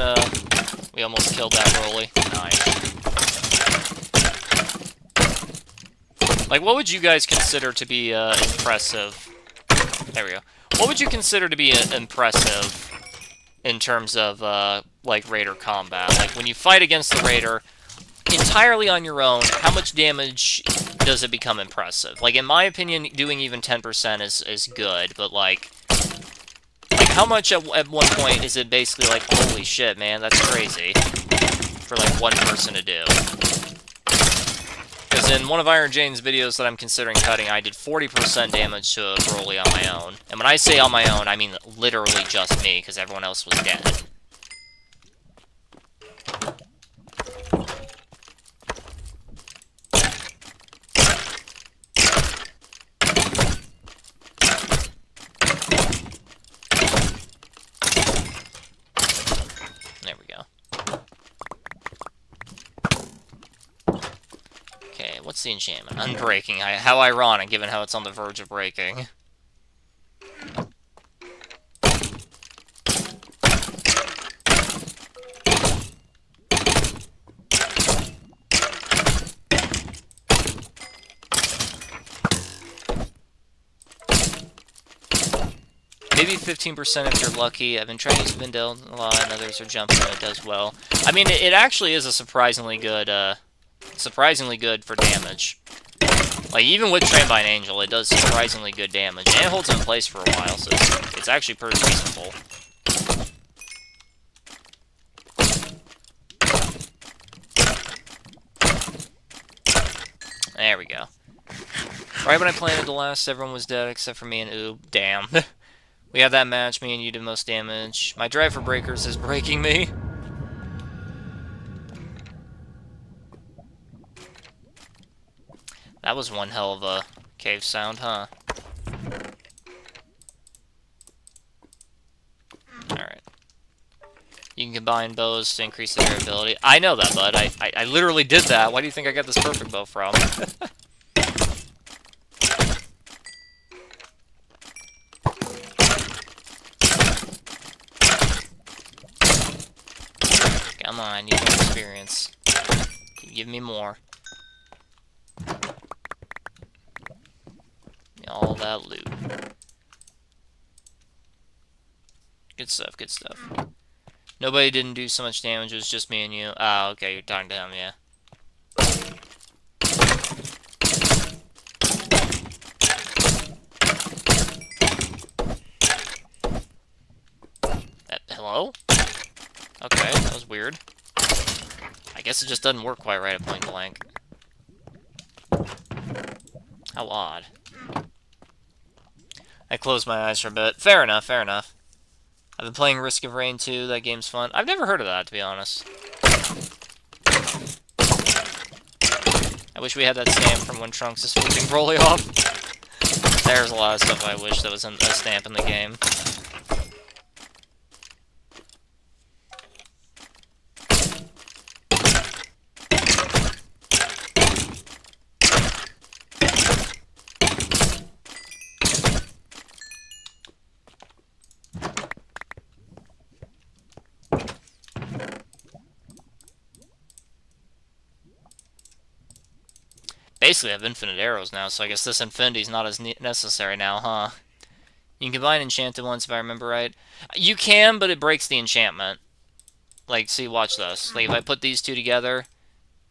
we almost killed that Rolly. Nice. Like, what would you guys consider to be, impressive? There we go. What would you consider to be impressive in terms of, like, Raider combat? Like, when you fight against the Raider, entirely on your own, how much damage does it become impressive? Like, in my opinion, doing even 10% is good, but, like, how much at one point is it basically like, holy shit, man, that's crazy, for, like, one person to do? Because in one of Iron Jane's videos that I'm considering cutting, I did 40% damage to a Broly on my own. And when I say on my own, I mean literally just me, because everyone else was dead. There we go. Okay, what's the enchantment? Unbreaking. How ironic, given how it's on the verge of breaking. Maybe 15% if you're lucky. I've been trying to use Vendel a lot, and others are jumping, and it does well. I mean, it actually is a surprisingly good for damage. Like, even with Trained by an Angel, it does surprisingly good damage, and it holds in place for a while, so it's actually pretty reasonable. There we go. Right when I planted the last, everyone was dead except for me and Oob. Damn. We had that match, me and you did most damage. My drive for breakers is breaking me. That was one hell of a cave sound, huh? Alright. You can combine bows to increase the durability. I know that, bud. I literally did that. Why do you think I got this perfect bow from? Come on, you have experience. Give me more. All that loot. Good stuff, good stuff. Nobody didn't do so much damage, it was just me and you. Ah, okay, you're talking to him, yeah. Hello? Okay, that was weird. I guess it just doesn't work quite right at point blank. How odd. I closed my eyes for a bit. Fair enough, fair enough. I've been playing Risk of Rain 2, that game's fun. I've never heard of that, to be honest. I wish we had that stamp from when Trunks is flipping Broly off. There's a lot of stuff I wish that was a stamp in the game. Basically, I have infinite arrows now, so I guess this infinity's not as necessary now, huh? You can combine enchanted ones if I remember right. You can, but it breaks the enchantment. Like, see, watch this. Like, if I put these two together,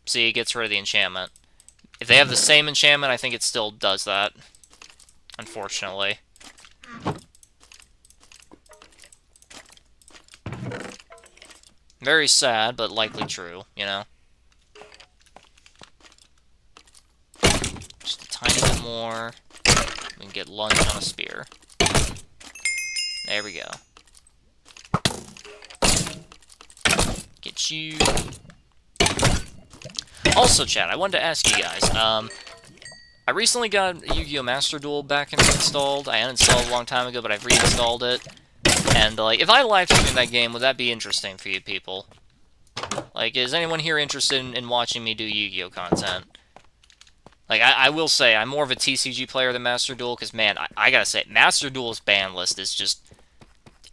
see, it gets rid of the enchantment. If they have the same enchantment, I think it still does that. Unfortunately. Very sad, but likely true, you know? Just a tiny bit more. We can get lunge on a spear. There we go. Get you. Also, chat, I wanted to ask you guys, I recently got Yu-Gi-Oh! Master Duel back and installed. I uninstalled a long time ago, but I've reinstalled it. And, like, if I live stream that game, would that be interesting for you people? Like, is anyone here interested in watching me do Yu-Gi-Oh! Content? Like, I will say, I'm more of a TCG player than Master Duel, because, man, I gotta say, Master Duel's ban list is just...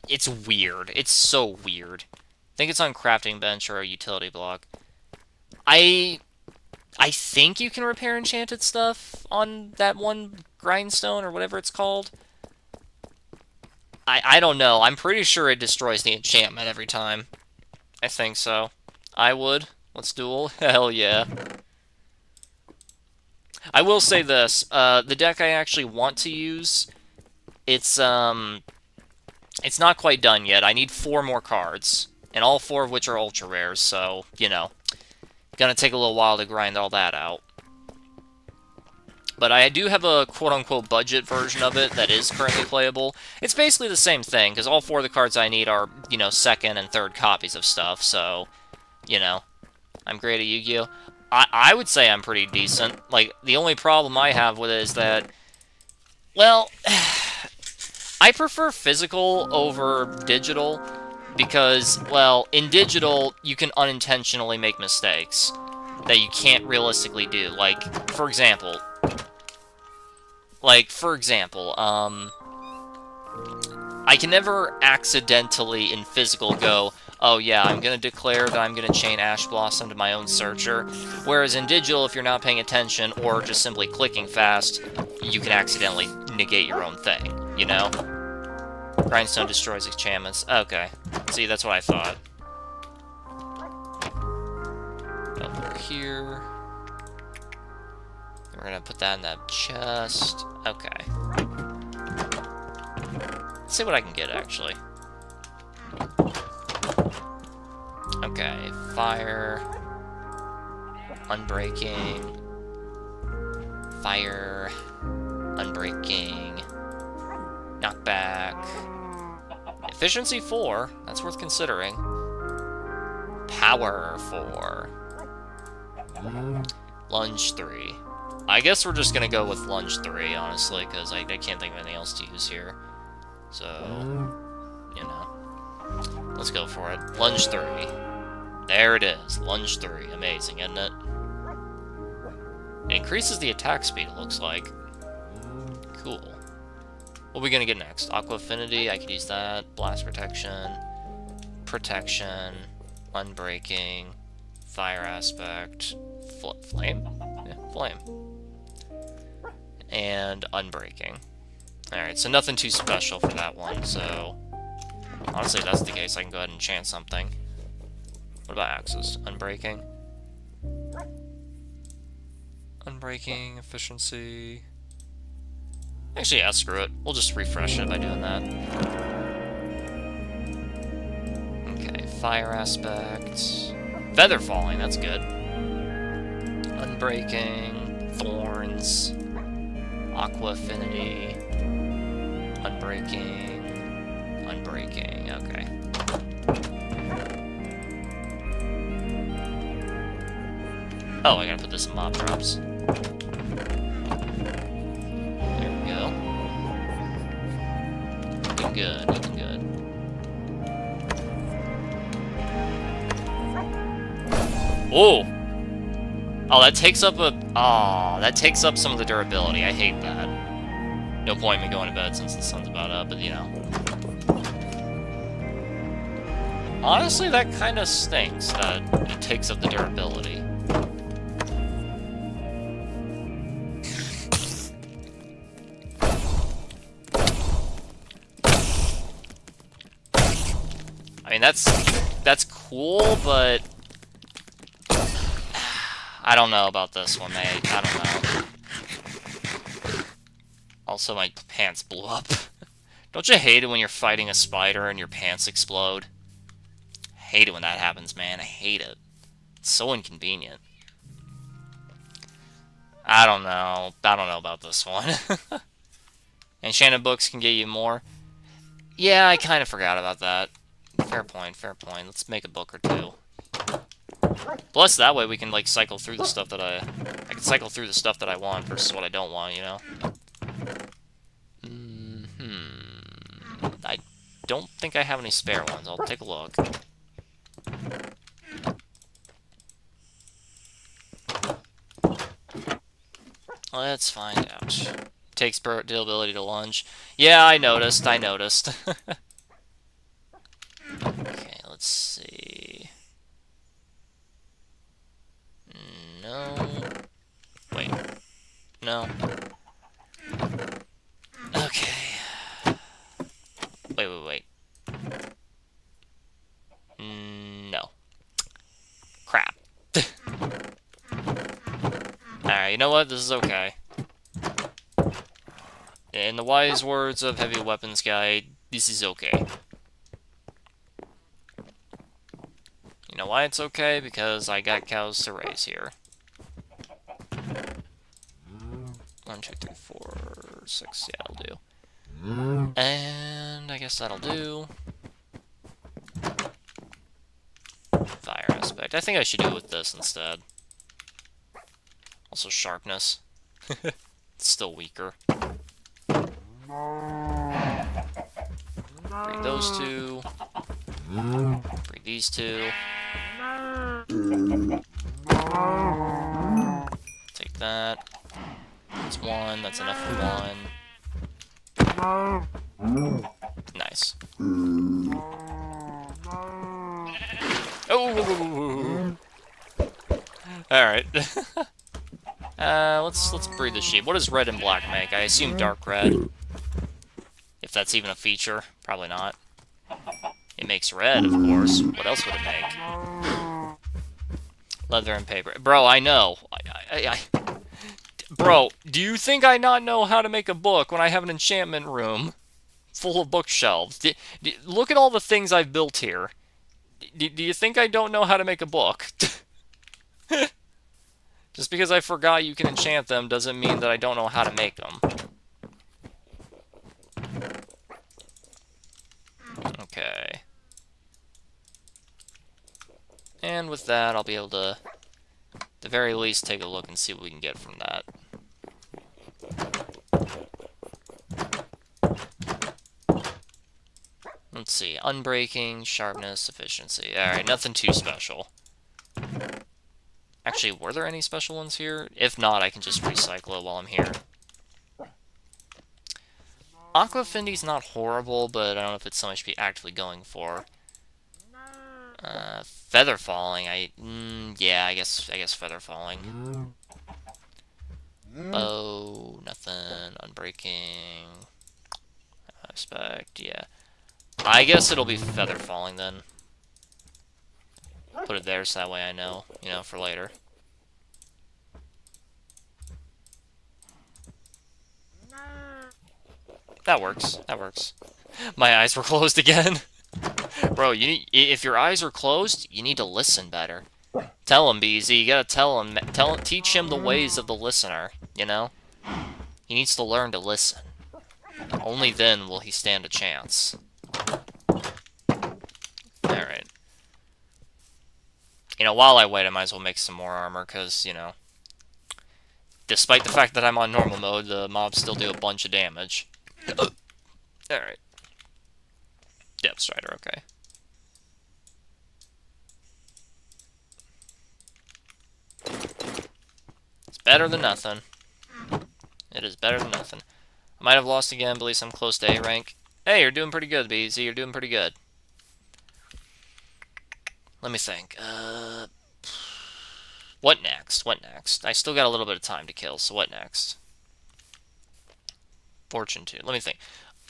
It's weird. It's so weird. I think it's on Crafting Bench or a utility block. I think you can repair enchanted stuff on that one grindstone, or whatever it's called. I don't know. I'm pretty sure it destroys the enchantment every time. I think so. I would. Let's duel. Hell yeah. I will say this, the deck I actually want to use, it's not quite done yet. I need 4 more cards, and all 4 of which are ultra rares, so, you know, gonna take a little while to grind all that out. But I do have a quote-unquote budget version of it that is currently playable. It's basically the same thing, because all 4 of the cards I need are, you know, second and third copies of stuff, so, you know, I'm great at Yu-Gi-Oh! I would say I'm pretty decent. Like, the only problem I have with it is that, well, I prefer physical over digital because, well, in digital, you can unintentionally make mistakes that you can't realistically do. Like, for example, I can never accidentally in physical go, oh yeah, I'm going to declare that I'm going to chain Ash Blossom to my own searcher. Whereas in digital, if you're not paying attention or just simply clicking fast, you can accidentally negate your own thing, you know? Grindstone destroys enchantments. Okay. See, that's what I thought. Over here. We're going to put that in that chest. Okay. Let's see what I can get, actually. Okay, fire, unbreaking, Fire. Unbreaking. Knockback. Efficiency 4. That's worth considering. Power 4. Lunge 3. I guess we're just gonna go with Lunge 3, honestly, because I can't think of anything else to use here. So, you know. Let's go for it. Lunge 3. There it is. Lunge 3. Amazing, isn't it? It increases the attack speed, it looks like. Cool. What are we gonna get next? Aqua Affinity, I could use that. Blast Protection. Protection. Unbreaking. Fire Aspect. Flame? Yeah, Flame. And Unbreaking. Alright, so nothing too special for that one, so... Honestly, if that's the case, I can go ahead and enchant something. What about Axes? Unbreaking? Unbreaking, Efficiency... Actually, yeah, screw it. We'll just refresh it by doing that. Okay, Fire Aspect... Feather Falling, that's good. Unbreaking... Thorns... Aqua Affinity... Unbreaking... Unbreaking, okay. Oh, I gotta put this in mob drops. There we go. Looking good, looking good. Oh! Oh, that takes up that takes up some of the durability. I hate that. No point in me going to bed since the sun's about up, but you know. Honestly, that kind of stinks that it takes up the durability. I mean, that's cool, but I don't know about this one, mate. I don't know. Also, my pants blew up. Don't you hate it when you're fighting a spider and your pants explode? I hate it when that happens, man. I hate it. It's so inconvenient. I don't know. I don't know about this one. Enchanted books can get you more. Yeah, I kind of forgot about that. Fair point, fair point. Let's make a book or two. Plus, that way we can, like, cycle through the stuff that I can cycle through the stuff that I want versus what I don't want, you know? I don't think I have any spare ones. I'll take a look. Let's find out. Takes ability to lunge. Yeah, I noticed. I noticed. Okay, let's see. No. Wait. No. Okay. Wait. No. Crap. Alright, you know what? This is okay. In the wise words of Heavy Weapons Guy, this is okay. You know why it's okay? Because I got cows to raise here. 1, 2, 3, 4, 6. Yeah, that'll do. And I guess that'll do. Fire Aspect. I think I should do it with this instead. Also Sharpness. It's still weaker. Breed those two. Breed these two. Take that. That's one. That's enough for one. Nice. Oh! Alright. Let's breed the sheep. What does red and black make? I assume dark red. If that's even a feature. Probably not. It makes red, of course. What else would it make? Leather and paper. Bro, I know. Bro, do you think I not know how to make a book when I have an enchantment room full of bookshelves? Look at all the things I've built here. Do you think I don't know how to make a book? Just because I forgot you can enchant them doesn't mean that I don't know how to make them. Okay. And with that, I'll be able to, at the very least, take a look and see what we can get from that. Let's see. Unbreaking, sharpness, efficiency. Alright, nothing too special. Actually, were there any special ones here? If not, I can just recycle it while I'm here. Aquafindy's not horrible, but I don't know if it's something I should be actively going for. Feather falling, yeah, I guess feather falling. Oh, nothing. Unbreaking. I expect, yeah. I guess it'll be feather falling then. Put it there so that way I know, for later. That works. That works. My eyes were closed again. Bro, if your eyes are closed, you need to listen better. Tell him, BZ. You gotta tell him. Teach him the ways of the listener. You know. He needs to learn to listen. Only then will he stand a chance. All right. While I wait, I might as well make some more armor, because despite the fact that I'm on normal mode, the mobs still do a bunch of damage. Alright. Depth Strider, okay. It's better than nothing. It is better than nothing. I might have lost again, but at least I'm close to A rank. Hey, you're doing pretty good, BZ. You're doing pretty good. Let me think. What next? What next? I still got a little bit of time to kill, so what next? Fortune 2. Let me think.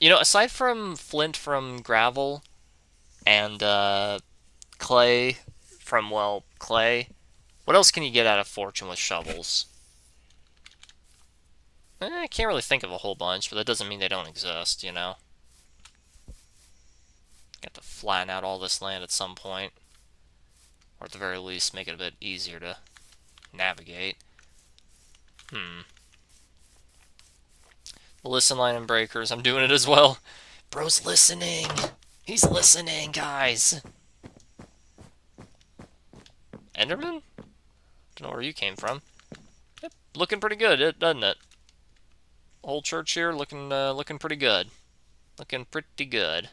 Aside from flint from gravel and clay from, well, clay, what else can you get out of fortune with shovels? I can't really think of a whole bunch, but that doesn't mean they don't exist, Got to flatten out all this land at some point. Or at the very least, make it a bit easier to navigate. Listen line and breakers, I'm doing it as well. Bro's listening! He's listening, guys! Enderman? Don't know where you came from. Yep, looking pretty good, doesn't it? Whole church here looking pretty good. Looking pretty good.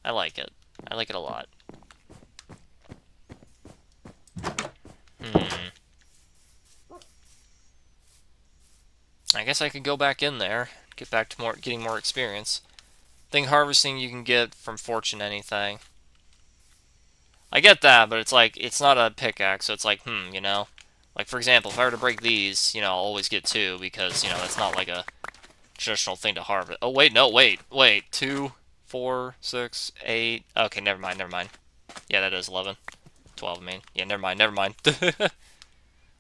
I like it. I like it a lot. I guess I could go back in there, get back to getting more experience. Thing harvesting you can get from fortune anything. I get that, but it's like, it's not a pickaxe, so it's like, Like, for example, if I were to break these, I'll always get 2, because, that's not like a traditional thing to harvest. Oh, wait, no, wait. 2, 4, 6, 8. Okay, never mind. Yeah, that is 11. 12, I mean. Yeah, never mind.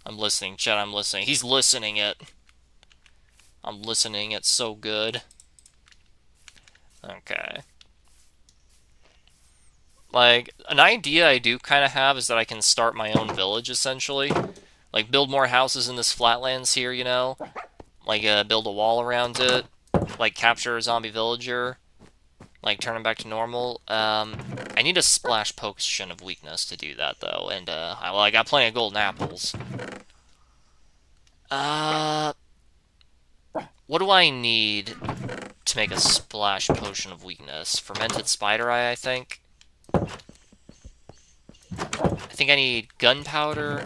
I'm listening, Chet, I'm listening. He's listening it. I'm listening it so good. Okay. Like, an idea I do kind of have is that I can start my own village, essentially. Like, build more houses in this flatlands here, Like, build a wall around it. Like, capture a zombie villager. Like, turn him back to normal. I need a splash potion of weakness to do that, though. And, I got plenty of golden apples. What do I need to make a splash potion of weakness? Fermented spider eye, I think. I think I need gunpowder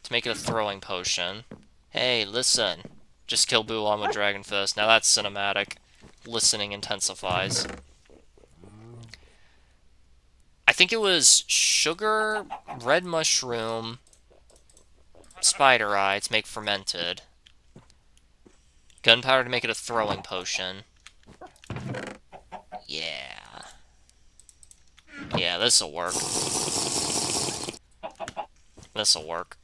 to make it a throwing potion. Hey, listen. Just kill Buon with Dragon Fist. Now that's cinematic. Listening intensifies. I think it was sugar, red mushroom, spider eye to make fermented. Gunpowder to make it a throwing potion. Yeah. Yeah, this'll work. This'll work.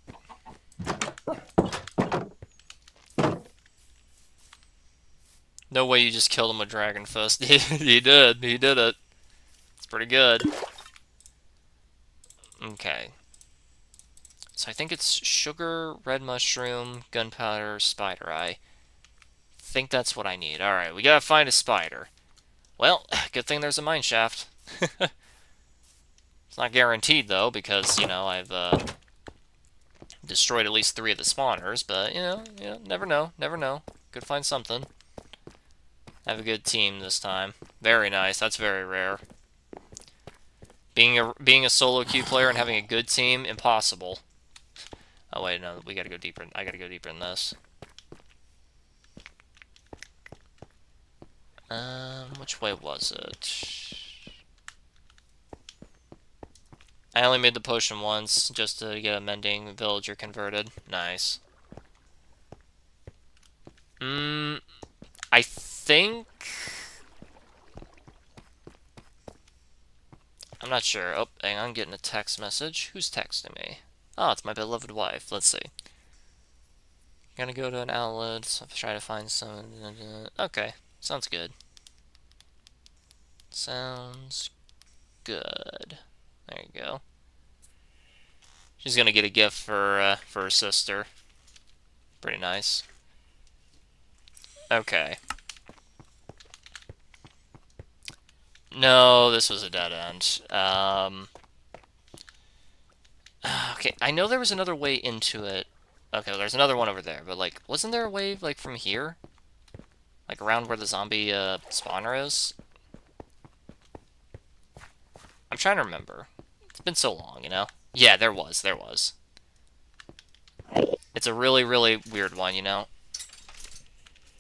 No way you just killed him with Dragon Fist. He did. He did it. It's pretty good. Okay. So I think it's sugar, red mushroom, gunpowder, spider eye. Think that's what I need. Alright, we gotta find a spider. Well, good thing there's a mine shaft. It's not guaranteed, though, because, you know, I've destroyed at least 3 of the spawners, but, never know, never know. Could find something. Have a good team this time. Very nice, that's very rare. Being a solo queue player and having a good team, impossible. Oh wait, no, we gotta go deeper. I gotta go deeper in this. Which way was it? I only made the potion once, just to get a mending villager converted. Nice. I think... I'm not sure. Oh, hang on, I'm getting a text message. Who's texting me? Oh, it's my beloved wife. Let's see. Gonna go to an outlet, so try to find some... Okay, sounds good. Sounds good. There you go. She's gonna get a gift for her sister. Pretty nice. Okay. No, this was a dead end. Okay, I know there was another way into it. Okay, well, there's another one over there, but, like, wasn't there a way, like, from here? Like, around where the zombie, spawner is? I'm trying to remember. It's been so long, you know? Yeah, there was. It's a really, really weird one, you know?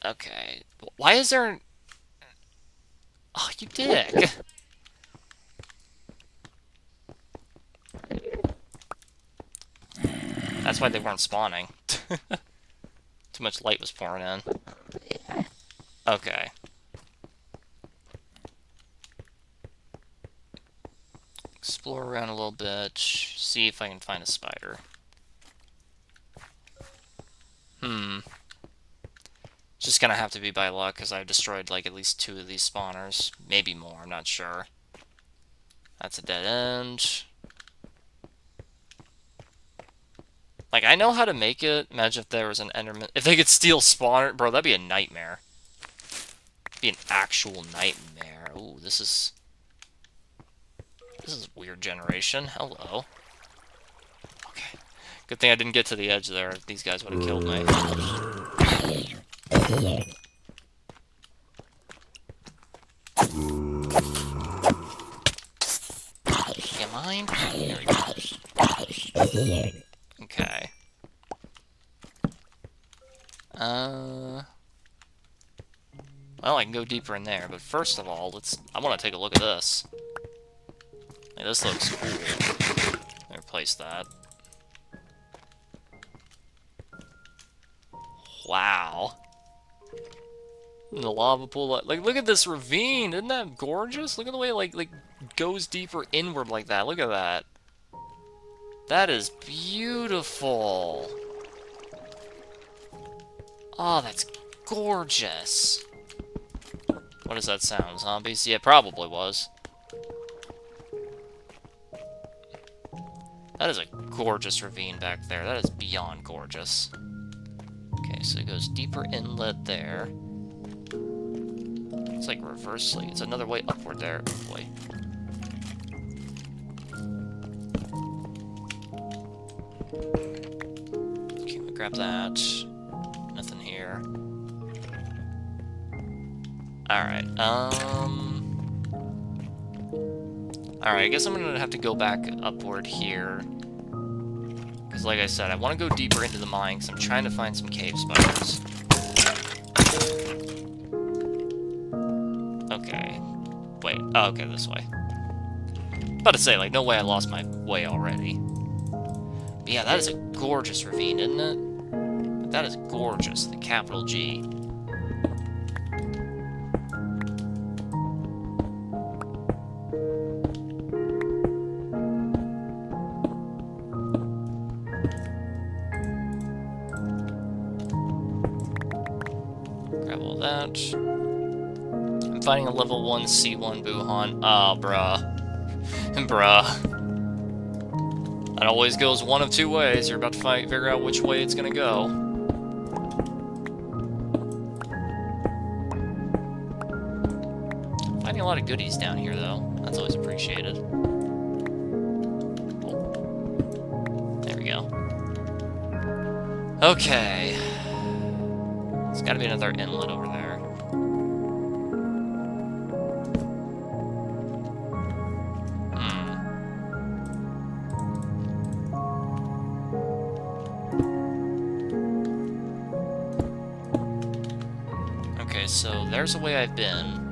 Okay. Why is there... Oh, you dick! That's why they weren't spawning. Too much light was pouring in. Okay. Explore around a little bit, see if I can find a spider. Just gonna have to be by luck, because I've destroyed, like, at least 2 of these spawners. Maybe more, I'm not sure. That's a dead end. Like, I know how to make it. Imagine if there was an Enderman. If they could steal spawner, bro, that'd be a nightmare. Be an actual nightmare. Ooh, this is weird generation. Hello. Okay. Good thing I didn't get to the edge there. These guys would have killed me. You mind? There we go. Okay. Well, I can go deeper in there, but first of all, I want to take a look at this. Hey, this looks cool. Let me replace that. Wow. The lava pool, like, look at this ravine. Isn't that gorgeous? Look at the way it, like goes deeper inward like that. Look at that. That is beautiful. Oh, that's gorgeous. What does that sound? Zombies? Yeah, it probably was. That is a gorgeous ravine back there. That is beyond gorgeous. Okay, so it goes deeper inlet there. It's like reversely. It's another way upward there. Oh boy. Okay, we grab that. Nothing here. Alright, Alright, I guess I'm gonna have to go back upward here. Because like I said, I want to go deeper into the mine, because I'm trying to find some cave spiders. Okay. Wait. Oh, okay, this way. About to say, like, no way I lost my way already. But yeah, that is a gorgeous ravine, isn't it? That is gorgeous. The capital G. Grab all that. I'm fighting a level 1 C1 Buhan. Oh, bruh. Bruh. It always goes one of two ways. You're about to figure out which way it's gonna go. Finding a lot of goodies down here, though. That's always appreciated. Oh. There we go. Okay. There's gotta be another inlet over there. Okay, so there's a way I've been.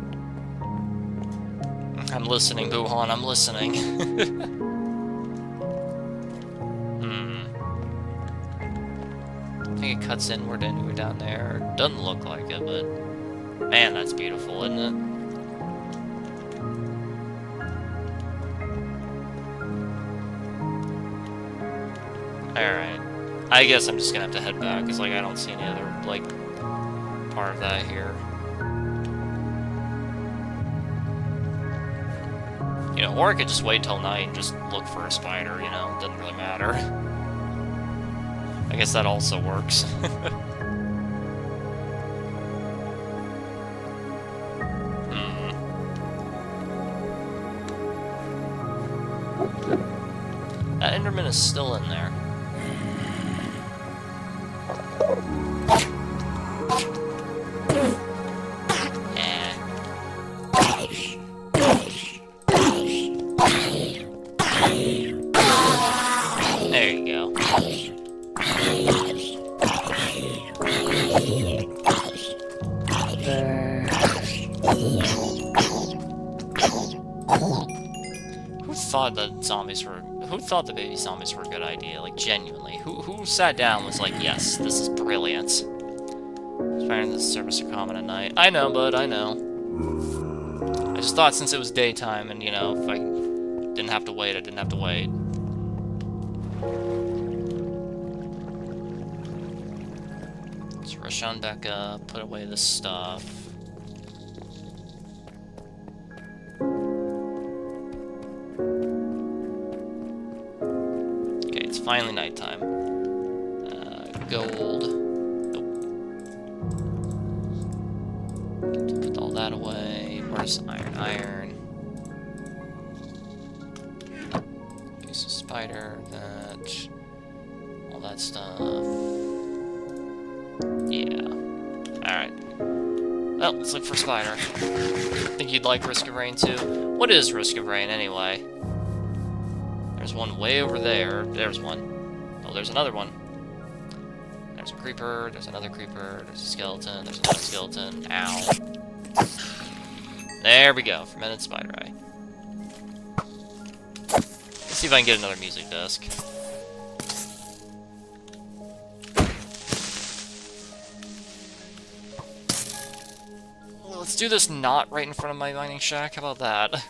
I'm listening, Buhan, I'm listening. I think it cuts inward anyway down there. Doesn't look like it, but... Man, that's beautiful, isn't it? Alright. I guess I'm just gonna have to head back, because, like, I don't see any other, like, part of that here. You know, or I could just wait till night and just look for a spider, you know? It doesn't really matter. I guess that also works. That Enderman is still in there. There you go. Who thought the baby zombies were a good idea? Like, genuinely. Who sat down and was like, yes, this is brilliant. Spider in this service are common at night. I know, bud, I know. I just thought since it was daytime and, you know, if I didn't have to wait, I didn't have to wait. Let's rush on back up, put away this stuff. Okay, it's finally nighttime. Gold. Nope. Put all that away. Where's iron? Piece of spider, that, all that stuff. Yeah. Alright. Well, let's look for spider. Think you'd like Risk of Rain too? What is Risk of Rain anyway? There's one way over there. There's one. Oh, there's another one. There's a creeper, there's another creeper, there's a skeleton, there's another skeleton. Ow. There we go, fermented spider eye. Let's see if I can get another music disc. Well, let's do this not right in front of my mining shack, how about that?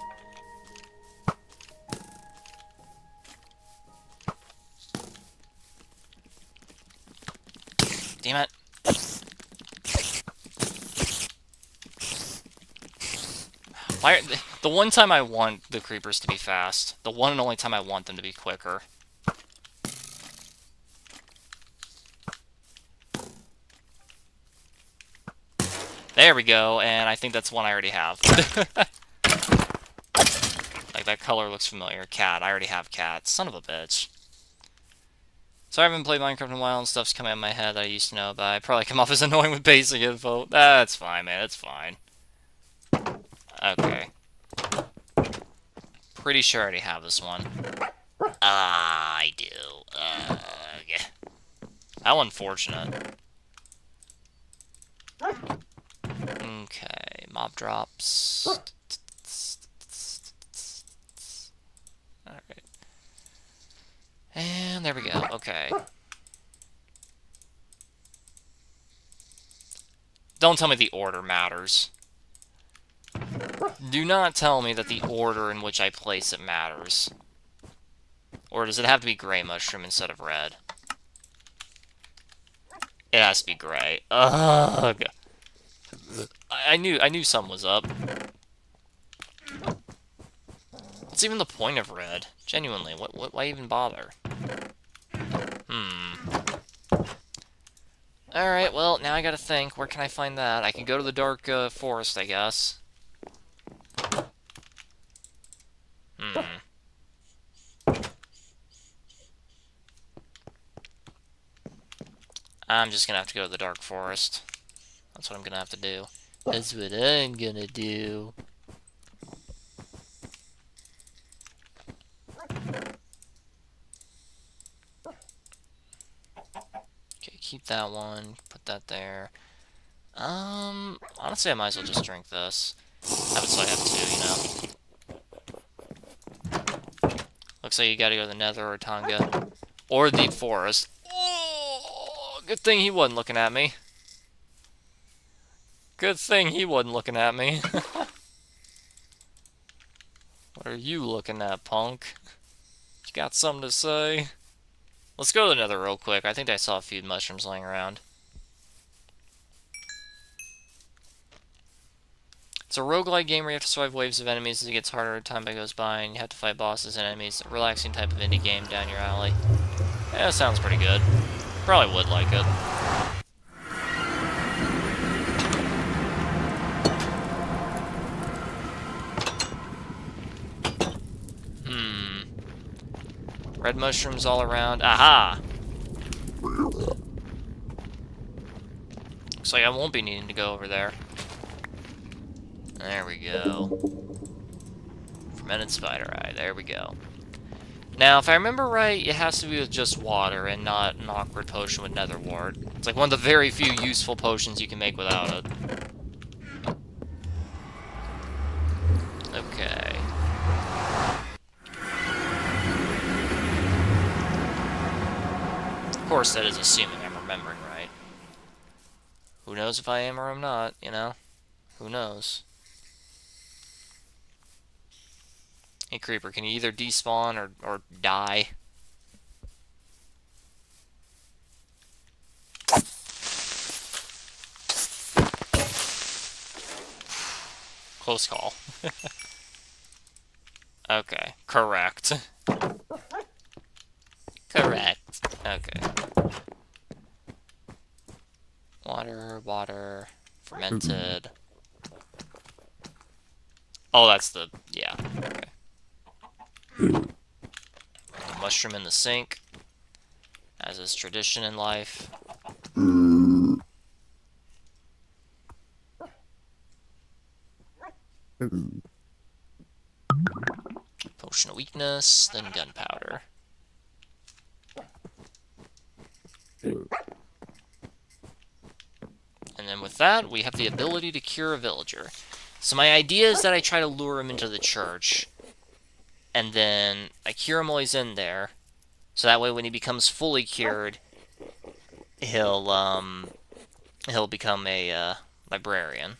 Damn it. Why, the one time I want the creepers to be fast. The one and only time I want them to be quicker. There we go, and I think that's one I already have. Like, that color looks familiar. Cat, I already have cat. Son of a bitch. So I haven't played Minecraft in a while, and stuff's coming in my head that I used to know, but I probably come off as annoying with basic info. That's fine, man, it's fine. Okay. Pretty sure I already have this one. I do. Yeah. How unfortunate. Okay, mob drops. Alright. And there we go, okay. Don't tell me the order matters. Do not tell me that the order in which I place it matters. Or does it have to be gray mushroom instead of red? It has to be gray. Ugh. I knew some was up. What's even the point of red? Genuinely, why even bother? Alright, well, now I gotta think. Where can I find that? I can go to the dark forest, I guess. I'm just gonna have to go to the dark forest. That's what I'm gonna have to do. That's what I'm gonna do. Okay, keep that one. Put that there. Honestly, I might as well just drink this. Have it so I have two, you know? Looks like you gotta go to the Nether or Tonga. Or the forest. Oh, good thing he wasn't looking at me. Good thing he wasn't looking at me. What are you looking at, punk? You got something to say? Let's go to the Nether real quick. I think I saw a few mushrooms laying around. It's a roguelike game where you have to survive waves of enemies as it gets harder as time goes by, and you have to fight bosses and enemies. A relaxing type of indie game down your alley. Yeah, sounds pretty good. Probably would like it. Red mushrooms all around. Aha! Looks like I won't be needing to go over there. There we go. Fermented spider eye. There we go. Now, if I remember right, it has to be with just water and not an awkward potion with nether wart. It's like one of the very few useful potions you can make without it. Okay. Of course, that is assuming I'm remembering right. Who knows if I am or I'm not, you know? Who knows? Hey, Creeper, can you either despawn or die? Close call. Okay, correct. Correct. Okay. Water, water, fermented. Oh, that's the... yeah, okay. Mushroom in the sink, as is tradition in life. Potion of weakness, then gunpowder. And then with that, we have the ability to cure a villager. So my idea is that I try to lure him into the church, and then I cure him while he's in there, so that way when he becomes fully cured, he'll become a librarian.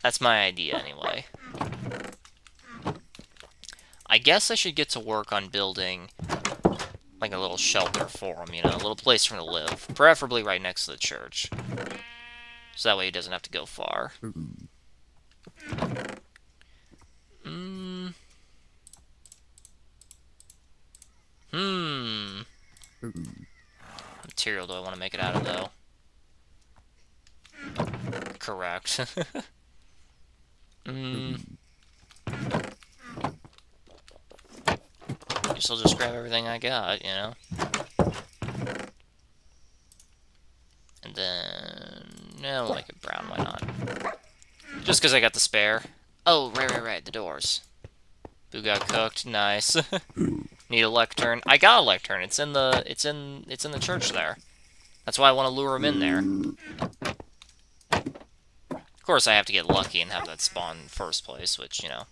That's my idea, anyway. I guess I should get to work on building, like, a little shelter for him, you know, a little place for him to live. Preferably right next to the church. So that way he doesn't have to go far. Material do I want to make it out of, though? Correct. Guess I'll just grab everything I got, you know? And then... no, we'll make it brown, why not? Just because I got the spare. Oh, right, the doors. Boo got cooked, nice. Need a lectern. I got a lectern. It's in the church there. That's why I want to lure him in there. Of course, I have to get lucky and have that spawn in first place, which, you know.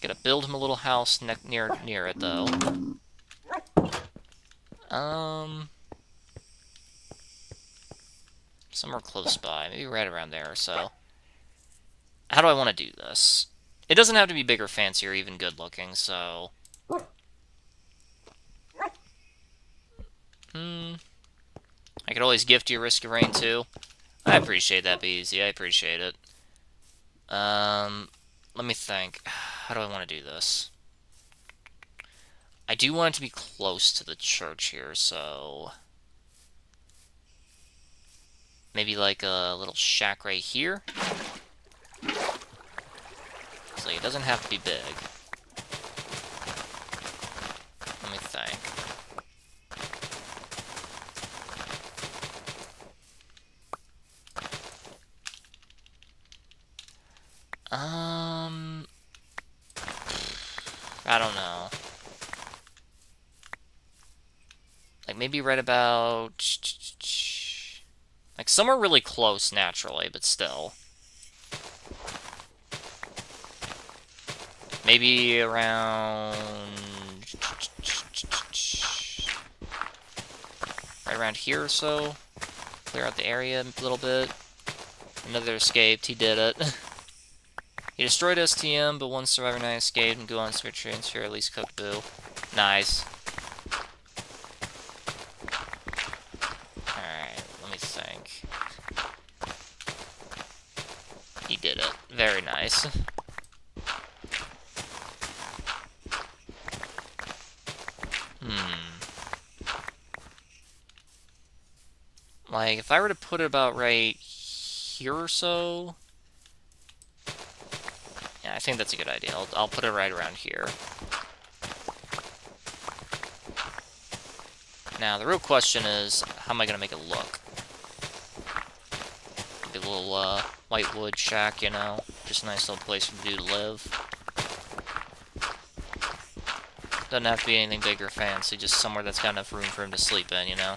Gotta build him a little house near it, though. Somewhere close by. Maybe right around there or so. How do I want to do this? It doesn't have to be big or fancy or even good looking, so... I could always gift you Risk of Rain, too. I appreciate that, BZ. I appreciate it. Let me think. How do I want to do this? I do want it to be close to the church here, so maybe like a little shack right here. So it doesn't have to be big. Let me think. I don't know. Like maybe right about like somewhere really close naturally, but still. Maybe around right around here or so. Clear out the area a little bit. Another escaped. He did it. He destroyed STM, but one survivor knight escaped and go on to transfer at least cook Boo. Nice. Alright, let me think. He did it. Very nice. Like, if I were to put it about right here or so... Yeah, I think that's a good idea. I'll put it right around here. Now, the real question is, how am I going to make it look? Maybe a little, white wood shack, you know? Just a nice little place for the dude to live. Doesn't have to be anything big or fancy, just somewhere that's got enough room for him to sleep in, you know?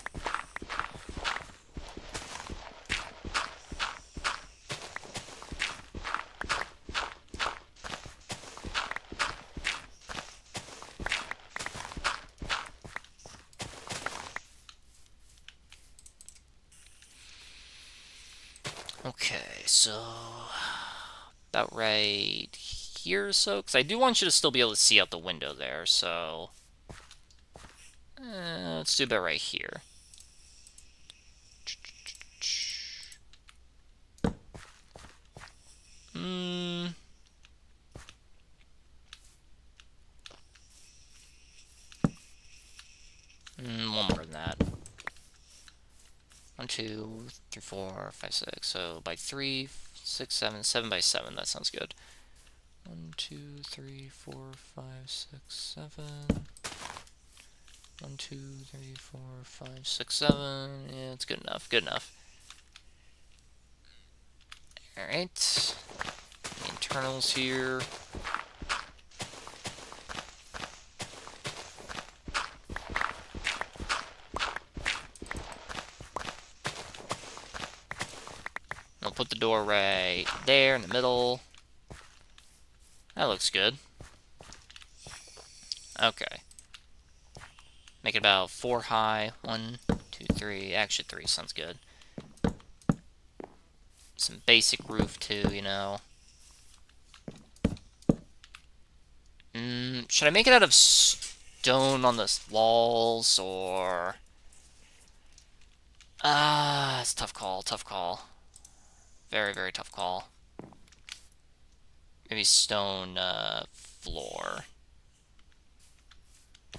Okay, so about right here or so, because I do want you to still be able to see out the window there, so let's do about right here. One more than that. 1, 2, 3, 4, 5, 6. So by 3, 6, 7, 7 by 7. That sounds good. 1, 2, 3, 4, 5, 6, 7. 1, 2, 3, 4, 5, 6, 7. Yeah, it's good enough. Good enough. Alright. The internals here. I'll put the door right there in the middle. That looks good. Okay. Make it about 4 high. 1, 2, 3. Actually, 3 sounds good. Some basic roof, too, you know. Should I make it out of stone on the walls, or... it's a tough call, tough call. Very, very tough call. Maybe stone, floor.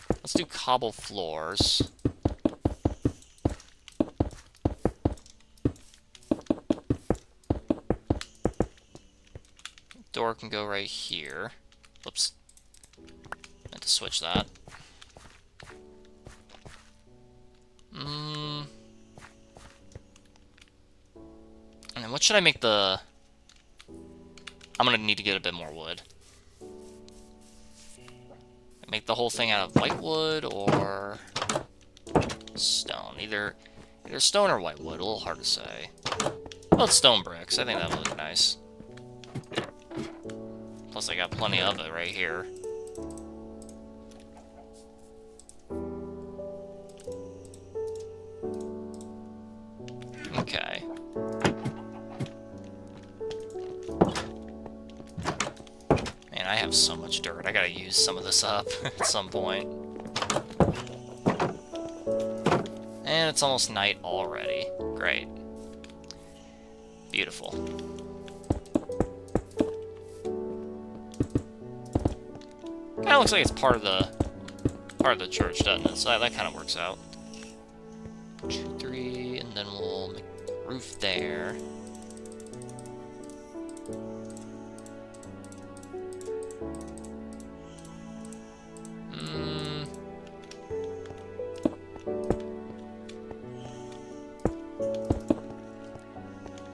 Let's do cobble floors. Door can go right here. Whoops. I had to switch that. And then what should I make the... I'm gonna need to get a bit more wood. Make the whole thing out of white wood or stone. Either stone or white wood. A little hard to say. Well, it's stone bricks. I think that would look nice. Plus, I got plenty of it right here. Okay. Man, I have so much dirt. I gotta use some of this up at some point. And it's almost night already. Great. Beautiful. Kinda looks like it's part of the part of the church, doesn't it? So that kind of works out. 2, 3, and then we'll make a roof there.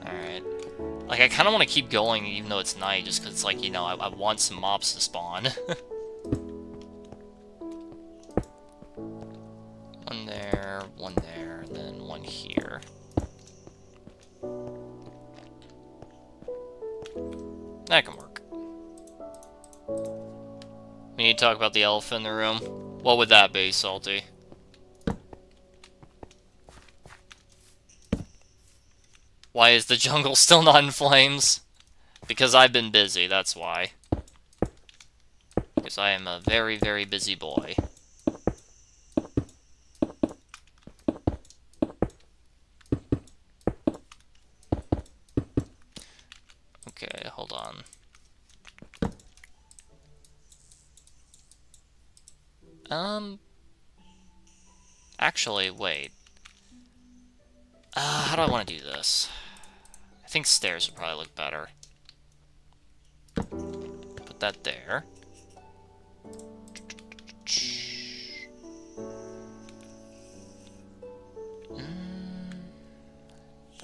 Alright. Like, I kind of want to keep going even though it's night, just because it's like, you know, I want some mobs to spawn. One there, and then one here. That can work. We need to talk about the elephant in the room. What would that be, Salty? Why is the jungle still not in flames? Because I've been busy, that's why. Because I am a very, very busy boy. Okay, hold on. Actually, wait. How do I want to do this? I think stairs would probably look better. Put that there.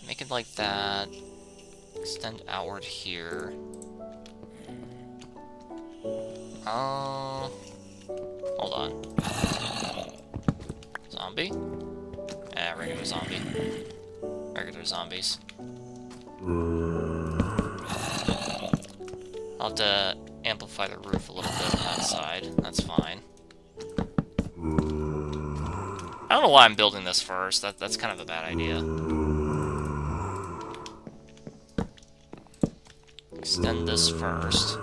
Make it like that. Extend outward here. Hold on. Zombie? Regular zombie. Regular zombies. I'll have to amplify the roof a little bit on that side. That's fine. I don't know why I'm building this first. That's kind of a bad idea. Extend this first.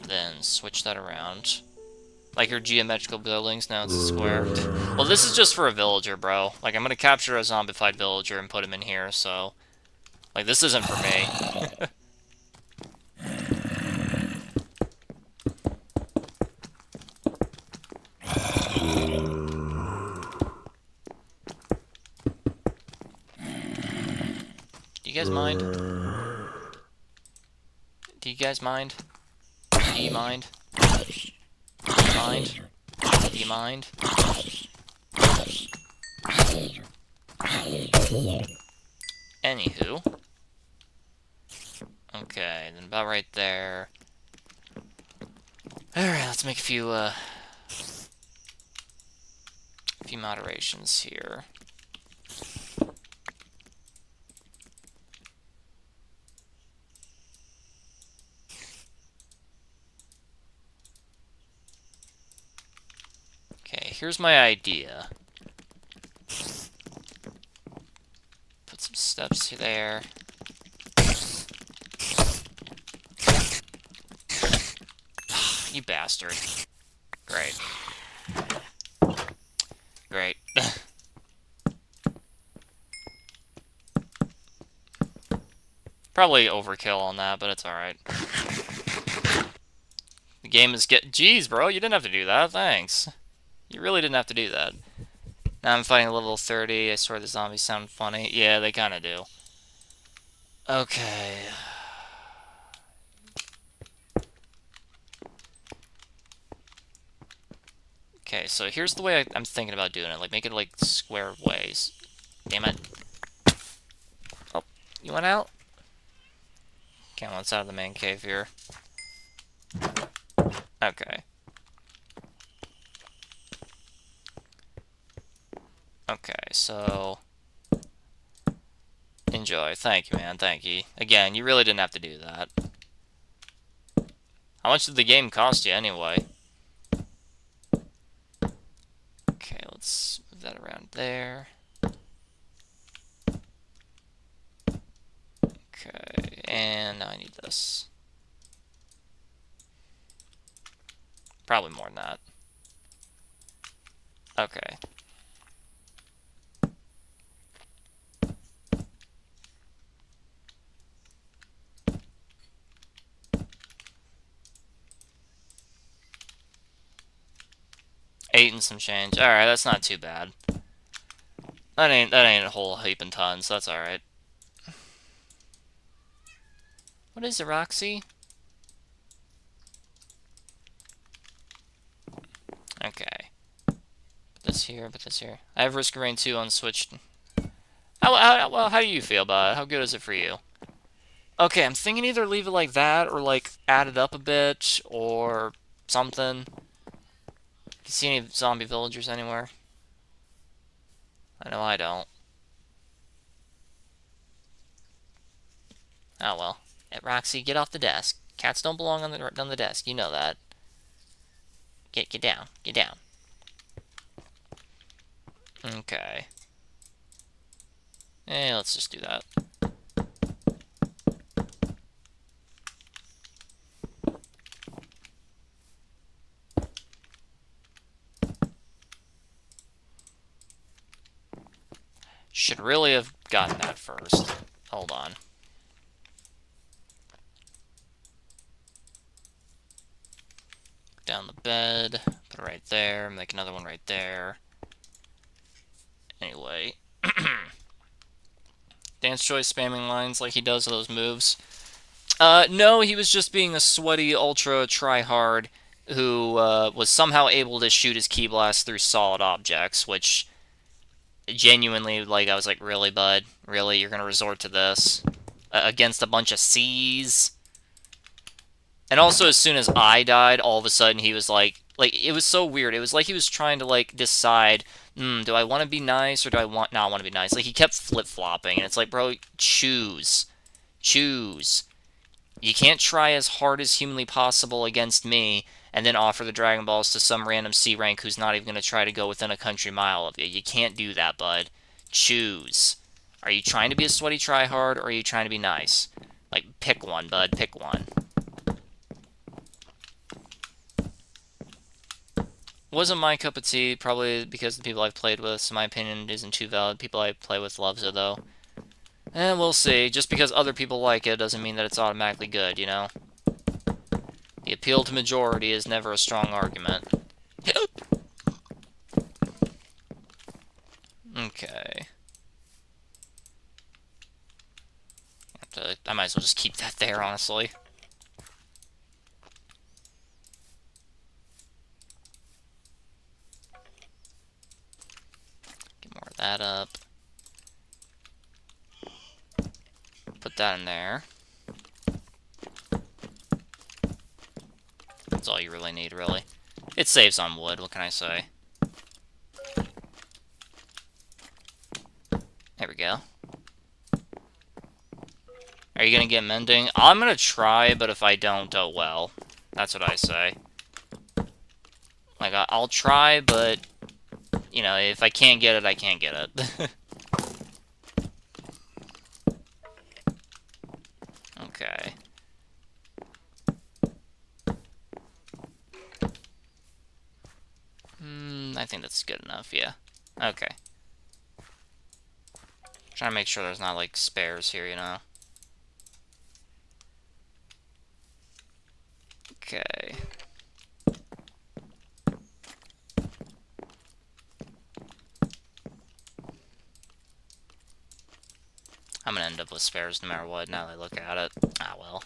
Then switch that around. Like your geometrical buildings, now it's a square. Well, this is just for a villager, bro. Like, I'm gonna capture a zombified villager and put him in here, so... Like, this isn't for me. Do you guys mind? Do you guys mind? Do you mind? Do you mind? Do you mind? Anywho. Okay, then about right there. Alright, let's make a few moderations here. Okay, here's my idea. Put some steps there. You bastard. Great. Great. Probably overkill on that, but it's alright. The game is Jeez, bro, you didn't have to do that. Thanks. You really didn't have to do that. Now I'm fighting level 30. I swear the zombies sound funny. Yeah, they kind of do. Okay. Okay, so here's the way I'm thinking about doing it. Like, make it, like, square ways. Damn it. Oh, you went out? Okay, let's out of the main cave here. Okay. Okay, so... Enjoy. Thank you, man. Thank you. Again, you really didn't have to do that. How much did the game cost you, anyway? Okay, let's move that around there. Okay, and now I need this. Probably more than that. Okay. 8 and some change. Alright, that's not too bad. That ain't a whole heap and tons, so that's alright. What is it, Roxy? Okay. Put this here, put this here. I have Risk of Rain 2 on Switch. Well, how do you feel about it? How good is it for you? Okay, I'm thinking either leave it like that, or like add it up a bit, or something. You see any zombie villagers anywhere? I know I don't. Oh well. Roxy, get off the desk. Cats don't belong on the desk. You know that. Get down. Get down. Okay. Let's just do that. Should really have gotten that first. Hold on. Down the bed. Put it right there. Make another one right there. Anyway. Dance Choice spamming lines like he does those moves. No, he was just being a sweaty ultra tryhard who was somehow able to shoot his ki blast through solid objects, which genuinely, like, I was like, really, bud? Really? You're gonna resort to this? Against a bunch of C's? And also, as soon as I died, all of a sudden he was like, it was so weird. It was like he was trying to, like, decide, do I want to be nice or do I not want to be nice? Like, he kept flip-flopping, and it's like, bro, choose. Choose. You can't try as hard as humanly possible against me and then offer the Dragon Balls to some random C rank who's not even going to try to go within a country mile of you. You can't do that, bud. Choose. Are you trying to be a sweaty tryhard, or are you trying to be nice? Like, pick one, bud. Pick one. Wasn't my cup of tea, probably because the people I've played with, so my opinion isn't too valid. People I play with loves it, though. And we'll see. Just because other people like it doesn't mean that it's automatically good, you know? The appeal to majority is never a strong argument. Okay. I might as well just keep that there, honestly. Get more of that up. Put that in there. That's all you really need, really. It saves on wood, what can I say? There we go. Are you gonna get mending? I'm gonna try, but if I don't, oh well. That's what I say. Like, I'll try, but, you know, if I can't get it, I can't get it. Okay. I think that's good enough, yeah. Okay. Trying to make sure there's not, like, spares here, you know? Okay. I'm gonna end up with spares no matter what, now that I look at it. Ah, well.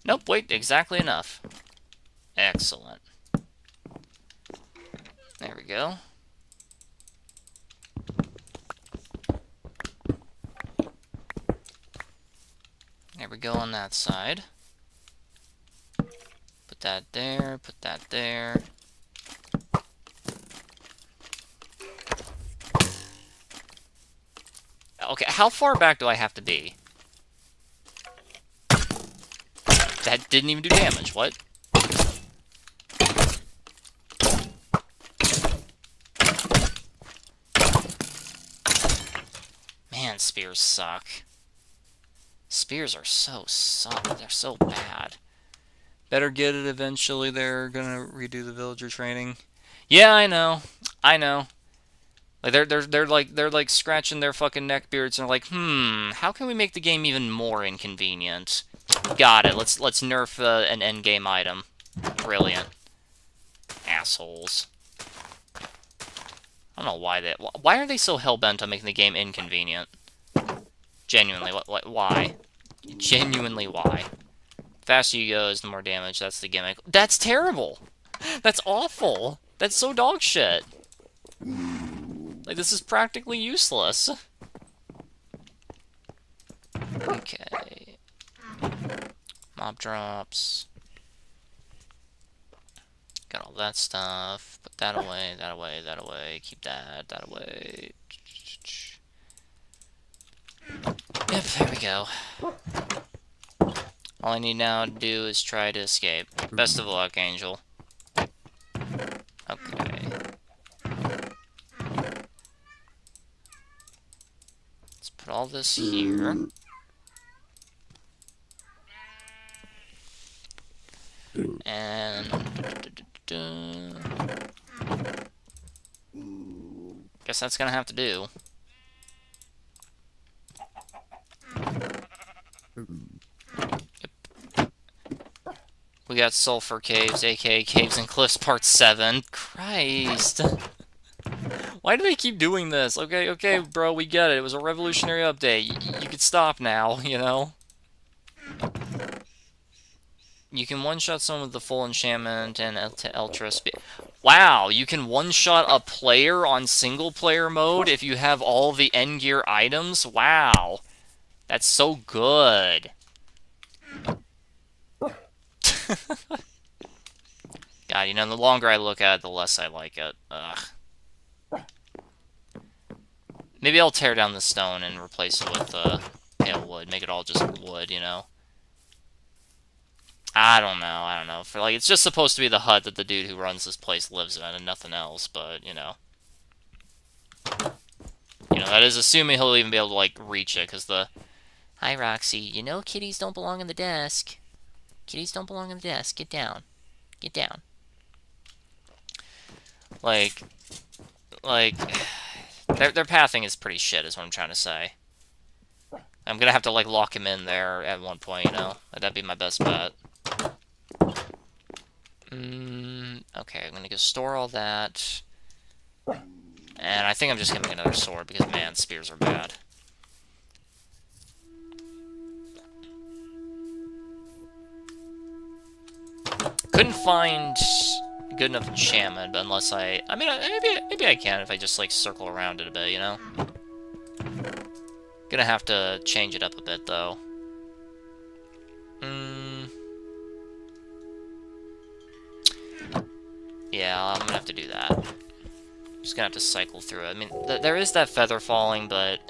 Nope, wait, exactly enough. Excellent. There we go. There we go on that side. Put that there, put that there. Okay, how far back do I have to be? That didn't even do damage, what? Man, spears suck. Spears are so they're so bad. Better get it eventually, they're gonna redo the villager training. Yeah, I know. I know. Like they're like scratching their fucking neck beards and they're like, how can we make the game even more inconvenient? Got it. Let's nerf an endgame item. Brilliant. Assholes. I don't know why they... Why are they so hell-bent on making the game inconvenient? Genuinely, why? Genuinely, why? The faster you go is the more damage, that's the gimmick. That's terrible! That's awful! That's so dog shit! Like, this is practically useless. Okay. Mob drops. Got all that stuff. Put that away, that away, that away. Keep that, that away. Yep, there we go. All I need now to do is try to escape. Best of luck, Angel. Okay. Let's put all this here. And... guess that's gonna have to do. Yep. We got Sulfur Caves, aka Caves and Cliffs Part 7. Christ. Why do they keep doing this? Okay, okay, bro, we get it. It was a revolutionary update. You could stop now, you know? You can one-shot someone with the full enchantment and Ultra Speed. Wow, you can one-shot a player on single-player mode if you have all the end-gear items? Wow. That's so good. God, you know, the longer I look at it, the less I like it. Ugh. Maybe I'll tear down the stone and replace it with pale wood. Make it all just wood, you know? I don't know. For like, it's just supposed to be the hut that the dude who runs this place lives in and nothing else, but, you know. You know, that is assuming he'll even be able to, like, reach it, because the... Hi, Roxy. You know kitties don't belong on the desk. Kitties don't belong on the desk. Get down. Get down. Like, their pathing is pretty shit, is what I'm trying to say. I'm gonna have to, like, lock him in there at one point, you know? That'd be my best bet. Okay, I'm gonna go store all that. And I think I'm just gonna make another sword, because, man, spears are bad. Couldn't find good enough enchantment, but unless I mean, maybe I can if I just, like, circle around it a bit, you know? Gonna have to change it up a bit, though. Yeah, I'm gonna have to do that. Just gonna have to cycle through it. I mean, there is that feather falling, but,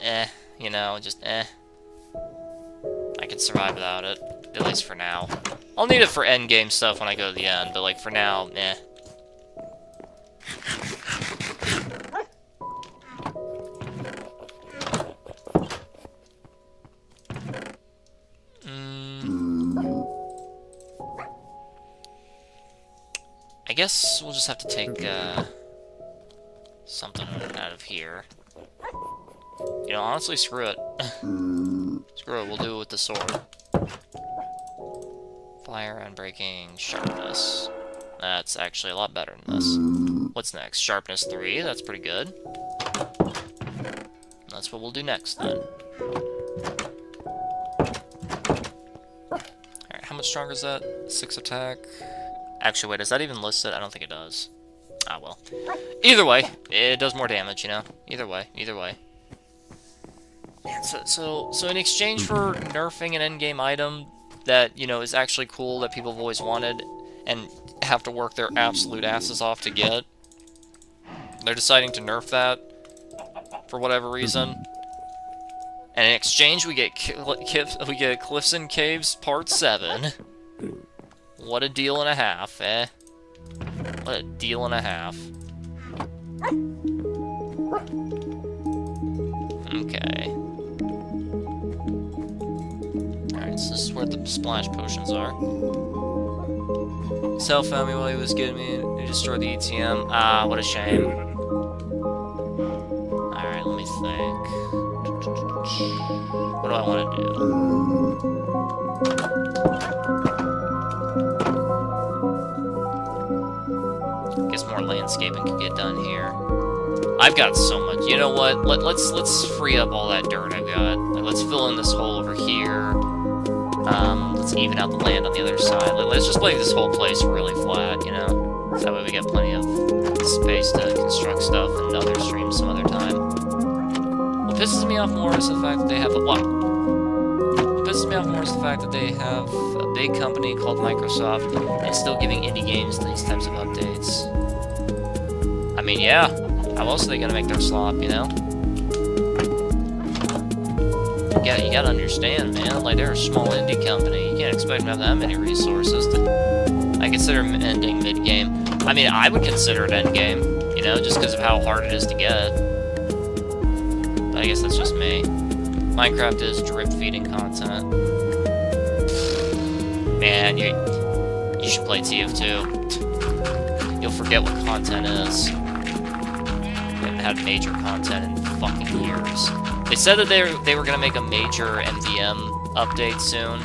you know, just, I can survive without it, at least for now. I'll need it for endgame stuff when I go to the end, but, like, for now, I guess we'll just have to take, something out of here. You know, honestly, screw it. Screw it, we'll do it with the sword. Fire and breaking sharpness. That's actually a lot better than this. What's next? Sharpness 3, that's pretty good. That's what we'll do next, then. Alright, how much stronger is that? 6 attack. Actually, wait, is that even listed? I don't think it does. Ah, well. Either way, it does more damage, you know? Either way, either way. Man, so in exchange for nerfing an endgame item that, you know, is actually cool, that people have always wanted, and have to work their absolute asses off to get, they're deciding to nerf that for whatever reason. And in exchange, we get Cliffs and Caves Part 7. What a deal and a half, eh? What a deal and a half. Okay. Alright, so this is where the splash potions are. Sal found me while he was getting me to destroy the ATM. Ah, what a shame. Alright, let me think. What do I want to do? landscaping could get done here. I've got so much. You know what? Let's free up all that dirt I've got. Like, let's fill in this hole over here. Let's even out the land on the other side. Let's just make this whole place really flat, you know? So that way we get plenty of space to construct stuff and other streams some other time. What pisses me off more is the fact that they have a... What pisses me off more is the fact that they have a big company called Microsoft and still giving indie games these types of updates. I mean, yeah. How else are they gonna make their slop, you know? Yeah, you gotta understand, man. Like, they're a small indie company. You can't expect them to have that many resources. I consider them ending mid-game. I mean, I would consider it endgame, you know, just because of how hard it is to get. But I guess that's just me. Minecraft is drip-feeding content. Man, you should play TF2. You'll forget what content is. Haven't had major content in fucking years. They said that they were gonna make a major MVM update soon.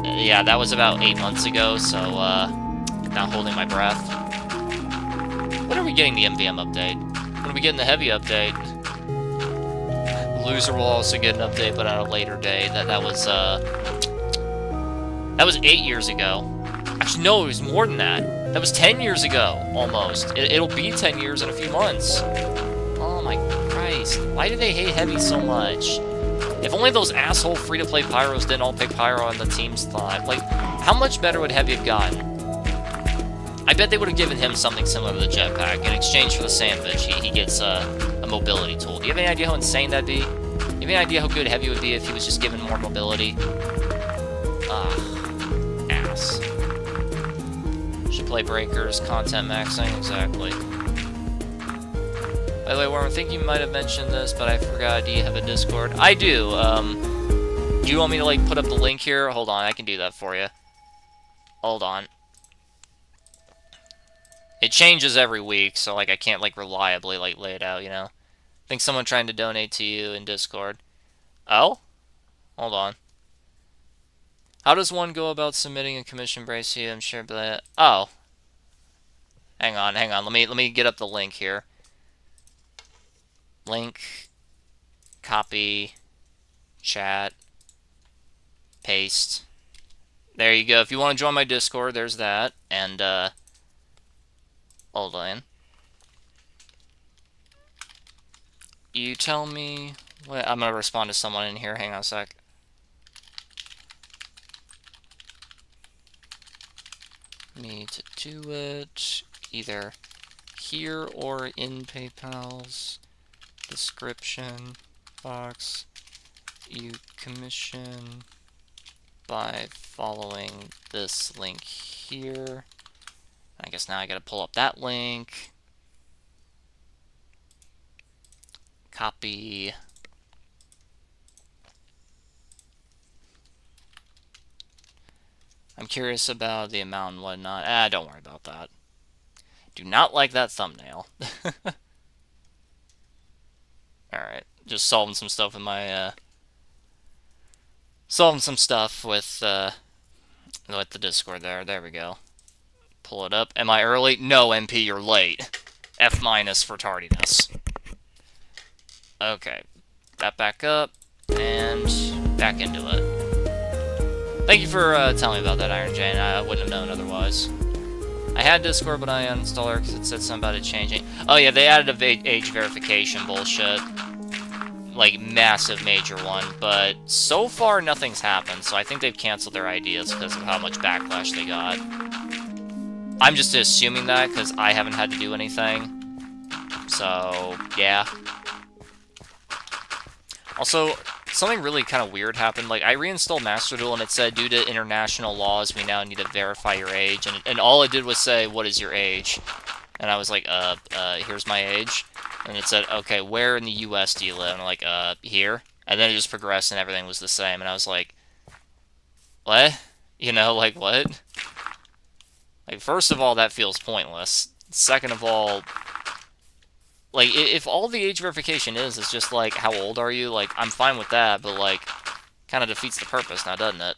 Yeah, that was about 8 months ago, so not holding my breath. When are we getting the MVM update? When are we getting the heavy update? Loser will also get an update, but at a later date. That was 8 years ago. Actually, no, it was more than that. That was 10 years ago, almost. It'll be 10 years in a few months. Oh my Christ. Why do they hate Heavy so much? If only those asshole free-to-play Pyros didn't all pick Pyro on the team's thought. Like, how much better would Heavy have gotten? I bet they would have given him something similar to the jetpack. In exchange for the sandwich, he gets a mobility tool. Do you have any idea how insane that'd be? Do you have any idea how good Heavy would be if he was just given more mobility? Ass. Should play Breakers, content maxing, exactly. By the way, Warren, I think you might have mentioned this, but I forgot. Do you have a Discord? I do. Do you want me to, like, put up the link here? Hold on, I can do that for you. Hold on. It changes every week, so, like, I can't, like, reliably, like, lay it out, you know? I think someone trying to donate to you in Discord. Oh? Hold on. How does one go about submitting a commission brace to you? I'm sure, but... Oh. Hang on. Let me get up the link here. Link. Copy. Chat. Paste. There you go. If you want to join my Discord, there's that. And, hold on. You tell me... Wait, I'm gonna respond to someone in here. Hang on a sec. Me to do it either here or in PayPal's description box. You commission by following this link here. I guess now I gotta pull up that link. Copy. I'm curious about the amount and whatnot. Don't worry about that. Do not like that thumbnail. Alright, just solving some stuff with my, solving some stuff with the Discord there. There we go. Pull it up. Am I early? No, MP, you're late. F- for tardiness. Okay. That back up, and back into it. Thank you for telling me about that, Iron Jane. I wouldn't have known otherwise. I had Discord, but I uninstalled it because it said something about it changing. Oh yeah, they added a age verification bullshit. Like, massive major one. But so far, nothing's happened, so I think they've canceled their ideas because of how much backlash they got. I'm just assuming that because I haven't had to do anything. So, yeah. Also, something really kind of weird happened. Like, I reinstalled Master Duel, and it said, due to international laws, we now need to verify your age. And all it did was say, what is your age? And I was like, here's my age. And it said, okay, where in the US do you live? And I'm like, here. And then it just progressed, and everything was the same. And I was like, what? You know, like, what? Like, first of all, that feels pointless. Second of all... Like, if all the age verification is just, like, how old are you? Like, I'm fine with that, but, like, kind of defeats the purpose now, doesn't it?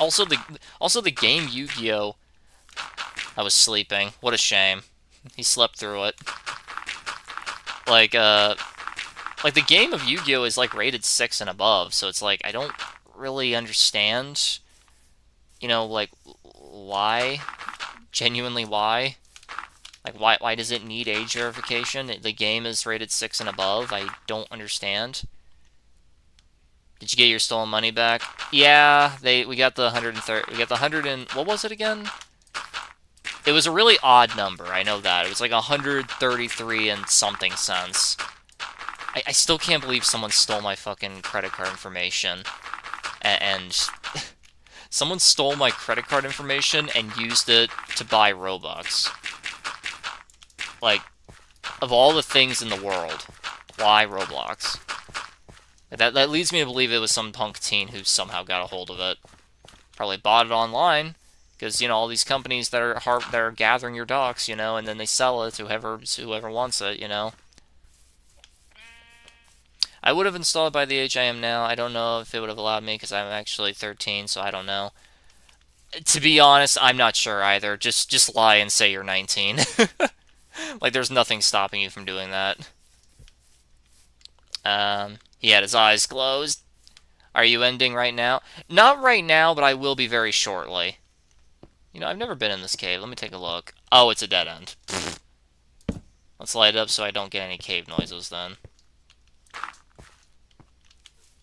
Also, the game Yu-Gi-Oh! I was sleeping. What a shame. He slept through it. Like, like the game of Yu-Gi-Oh! Is like rated 6 and above, so it's like, I don't really understand, you know, like, why? Genuinely why? Like, why does it need age verification? The game is rated 6 and above. I don't understand. Did you get your stolen money back? Yeah, we got the 130. We got the 100 and what was it again? It was a really odd number. I know that. It was like 133 and something cents. I still can't believe someone stole my fucking credit card information. And someone stole my credit card information and used it to buy Robux. Like, of all the things in the world, why Roblox? That leads me to believe it was some punk teen who somehow got a hold of it. Probably bought it online, because, you know, all these companies that are gathering your docs, you know, and then they sell it to whoever wants it, you know. I would have installed by the age I am now. I don't know if it would have allowed me, because I'm actually 13, so I don't know. To be honest, I'm not sure either. Just lie and say you're 19. Like, there's nothing stopping you from doing that. He had his eyes closed. Are you ending right now? Not right now, but I will be very shortly. You know, I've never been in this cave. Let me take a look. Oh, it's a dead end. Let's light it up so I don't get any cave noises then.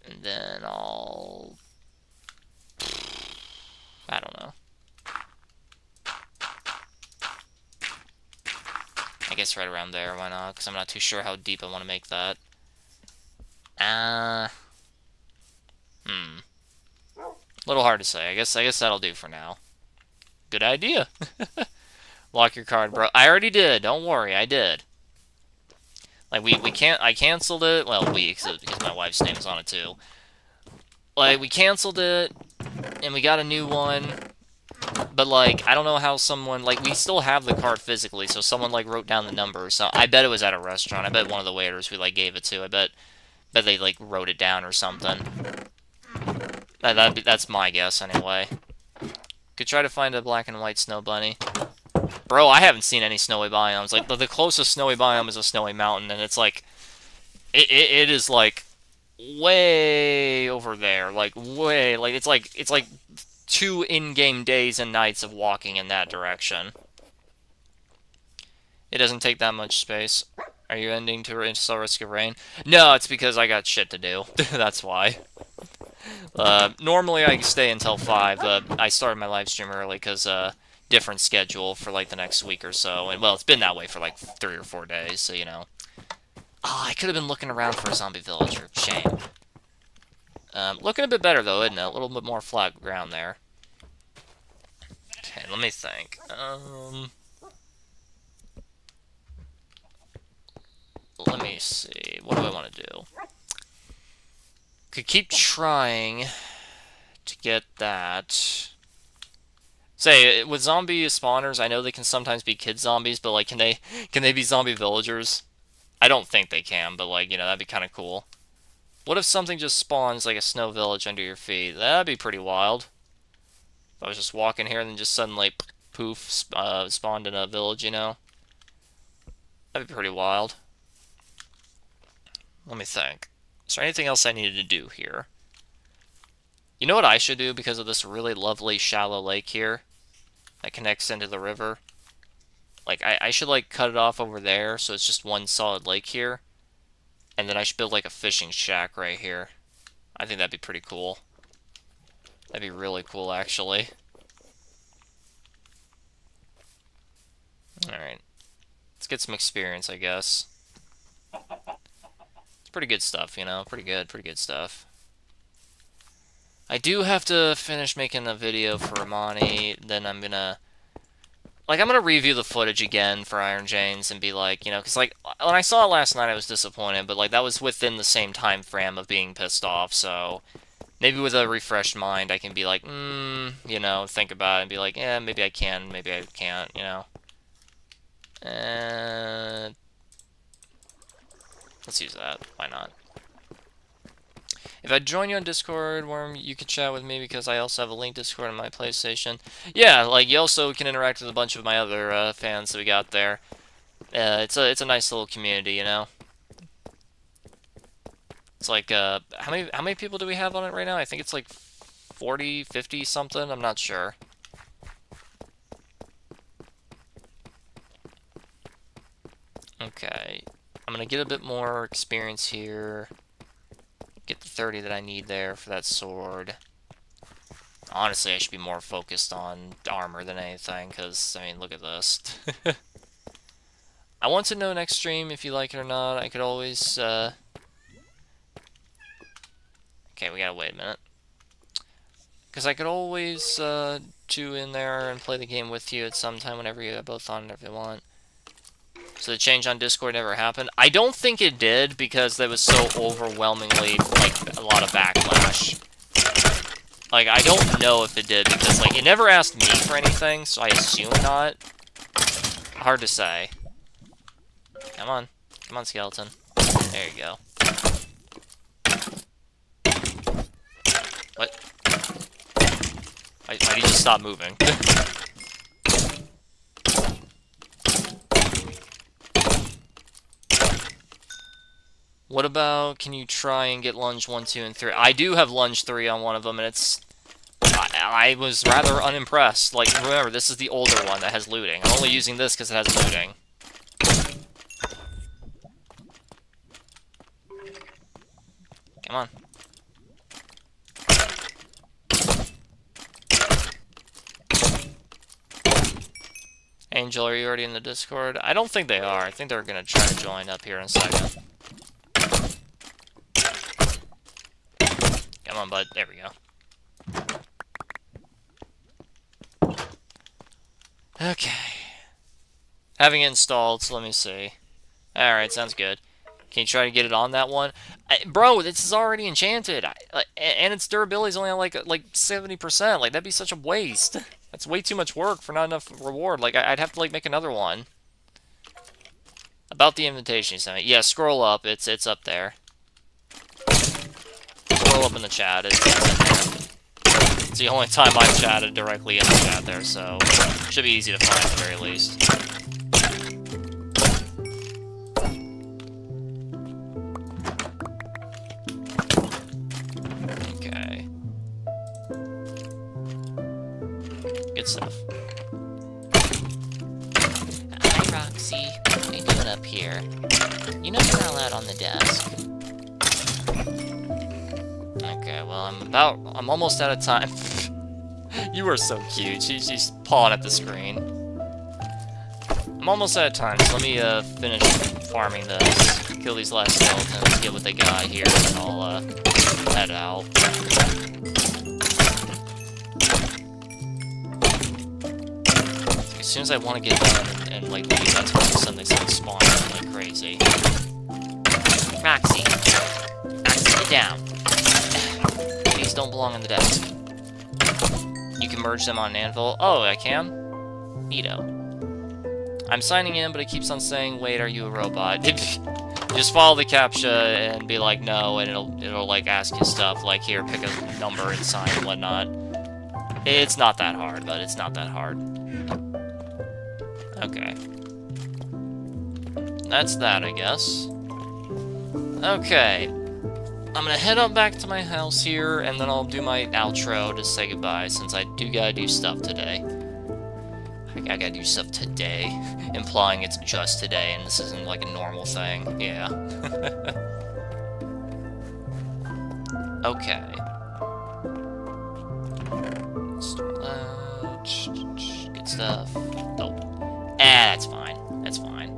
And then I'll... I don't know. I guess right around there, why not? Because I'm not too sure how deep I want to make that. A little hard to say. I guess that'll do for now. Good idea. Lock your card, bro. I already did. Don't worry, I did. Like, I canceled it. Well, because my wife's name is on it, too. Like, we canceled it, and we got a new one. But, like, I don't know how someone... Like, we still have the card physically, so someone, like, wrote down the number. So I bet it was at a restaurant. I bet one of the waiters we, like, gave it to. I bet they, like, wrote it down or something. That's my guess, anyway. Could try to find a black and white snow bunny. Bro, I haven't seen any snowy biomes. Like, the closest snowy biome is a snowy mountain, and it's like... It is, like, way over there. Like, way... Like, it's like 2 in-game days and nights of walking in that direction. It doesn't take that much space. Are you ending to install Risk of Rain? No, it's because I got shit to do. That's why. Normally I stay until 5, but I started my live stream early because, different schedule for, like, the next week or so. And, well, it's been that way for, like, 3 or 4 days, so, you know. Oh, I could have been looking around for a zombie villager. Shame. Looking a bit better, though, isn't it? A little bit more flat ground there. Okay, let me think. Let me see. What do I want to do? Could keep trying to get that. Say, with zombie spawners, I know they can sometimes be kid zombies, but, like, can they be zombie villagers? I don't think they can, but, like, you know, that'd be kind of cool. What if something just spawns, like, a snow village under your feet? That'd be pretty wild. If I was just walking here and then just suddenly, poof, spawned in a village, you know? That'd be pretty wild. Let me think. Is there anything else I needed to do here? You know what I should do because of this really lovely shallow lake here that connects into the river? Like, I should, like, cut it off over there so it's just one solid lake here. And then I should build, like, a fishing shack right here. I think that'd be pretty cool. That'd be really cool, actually. Alright. Let's get some experience, I guess. It's pretty good stuff, you know? Pretty good stuff. I do have to finish making a video for Romani, then I'm gonna... Like, I'm gonna review the footage again for Iron Janes and be like, you know, because, like, when I saw it last night, I was disappointed, but, like, that was within the same time frame of being pissed off, so maybe with a refreshed mind, I can be like, you know, think about it and be like, yeah, maybe I can, maybe I can't, you know. Let's use that. Why not? If I join you on Discord, Worm, you can chat with me because I also have a link Discord on my PlayStation. Yeah, like you also can interact with a bunch of my other fans that we got there. It's a nice little community, you know. It's like how many people do we have on it right now? I think it's like 40, 50 something. I'm not sure. Okay, I'm gonna get a bit more experience here. Get the 30 that I need there for that sword. Honestly, I should be more focused on armor than anything, because, I mean, look at this. I want to know next stream if you like it or not. I could always, Okay, we gotta wait a minute. Because I could always, chew in there and play the game with you at some time whenever you have both on if you want. So the change on Discord never happened. I don't think it did, because there was so overwhelmingly, like, a lot of backlash. Like, I don't know if it did, because, like, it never asked me for anything, so I assume not. Hard to say. Come on. Come on, skeleton. There you go. What? Why did you just stop moving? What about, can you try and get lunge 1, 2, and 3? I do have lunge 3 on one of them, and it's... I was rather unimpressed. Like, remember, this is the older one that has looting. I'm only using this because it has looting. Come on. Angel, are you already in the Discord? I don't think they are. I think they're going to try to join up here in a second. Come on, bud. There we go. Okay. Having it installed, so let me see. Alright, sounds good. Can you try to get it on that one? Bro, this is already enchanted. And its durability is only on like 70%. Like, that'd be such a waste. That's way too much work for not enough reward. Like, I'd have to, like, make another one. About the invitation you sent me. Yeah, scroll up. It's up there. Scroll up in the chat. It's in there. It's the only time I've chatted directly in the chat there, so should be easy to find at the very least. Okay. Good stuff. Hi, Roxy. What are you doing up here? You know you're not allowed on the desk. Okay, well, I'm almost out of time. You are so cute. She's pawing at the screen. I'm almost out of time, so let me finish farming this. Kill these last skeletons, get what they got here, and I'll head out. As soon as I want to get done and like leave, that's when suddenly start spawning like crazy. Roxy, get down. These don't belong on the desk. You can merge them on an anvil. Oh, I can? Neato. I'm signing in, but it keeps on saying, wait, are you a robot? Just follow the CAPTCHA and be like, no, and it'll like ask you stuff, like, here, pick a number and sign and whatnot. It's not that hard, but it's not that hard. Okay. That's that, I guess. Okay. I'm gonna head up back to my house here, and then I'll do my outro to say goodbye, since I do gotta do stuff today. I gotta do stuff today, implying it's just today, and this isn't like a normal thing. Yeah. Okay. Good stuff. Oh. That's fine. That's fine.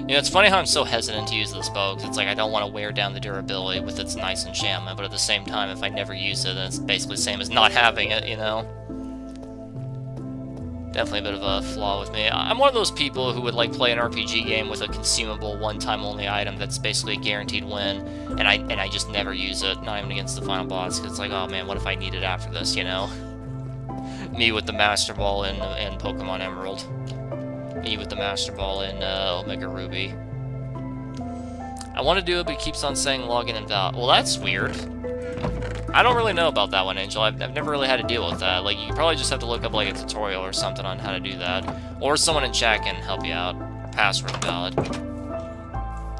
You know, it's funny how I'm so hesitant to use this bow, because it's like I don't want to wear down the durability with its nice enchantment, but at the same time, if I never use it, then it's basically the same as not having it, you know? Definitely a bit of a flaw with me. I'm one of those people who would like play an RPG game with a consumable one-time only item that's basically a guaranteed win, and I just never use it, not even against the final boss, because it's like, oh man, what if I need it after this, you know? Me with the Master Ball in Pokemon Emerald. Me with the Master Ball in Omega Ruby. I want to do it, but it keeps on saying login and val. Well, that's weird. I don't really know about that one, Angel. I've never really had to deal with that. Like, you probably just have to look up, like, a tutorial or something on how to do that. Or someone in chat can help you out. Password invalid.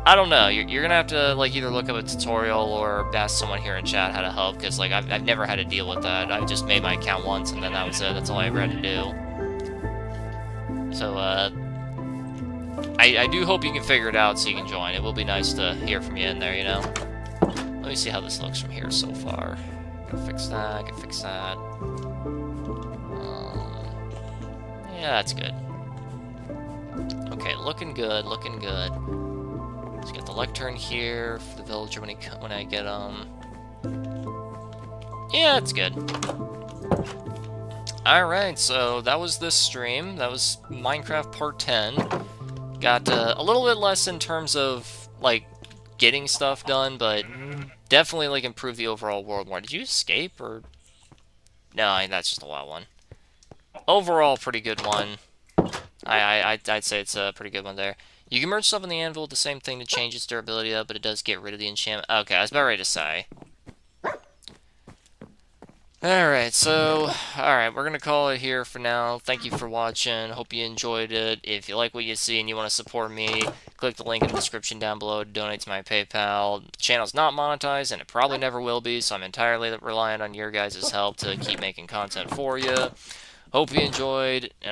I don't know. You're gonna have to, like, either look up a tutorial or ask someone here in chat how to help, because, like, I've never had to deal with that. I just made my account once, and then that was it. That's all I ever had to do. So, I do hope you can figure it out so you can join. It will be nice to hear from you in there, you know? Let me see how this looks from here so far. Gotta fix that, I can fix that. Yeah, that's good. Okay, looking good, looking good. Let's get the lectern here for the villager when I get, Yeah, it's good. Alright, so that was this stream. That was Minecraft Part 10. Got a little bit less in terms of, like, getting stuff done, but definitely, like, improved the overall world more. Did you escape, or...? No, that's just a wild one. Overall, pretty good one. I'd say it's a pretty good one there. You can merge stuff in the anvil with the same thing to change its durability up, but it does get rid of the enchantment. Okay, I was about ready to say. Alright, so, alright, we're gonna call it here for now. Thank you for watching. Hope you enjoyed it. If you like what you see and you want to support me, click the link in the description down below to donate to my PayPal. The channel's not monetized, and it probably never will be, so I'm entirely reliant on your guys' help to keep making content for you. Hope you enjoyed, and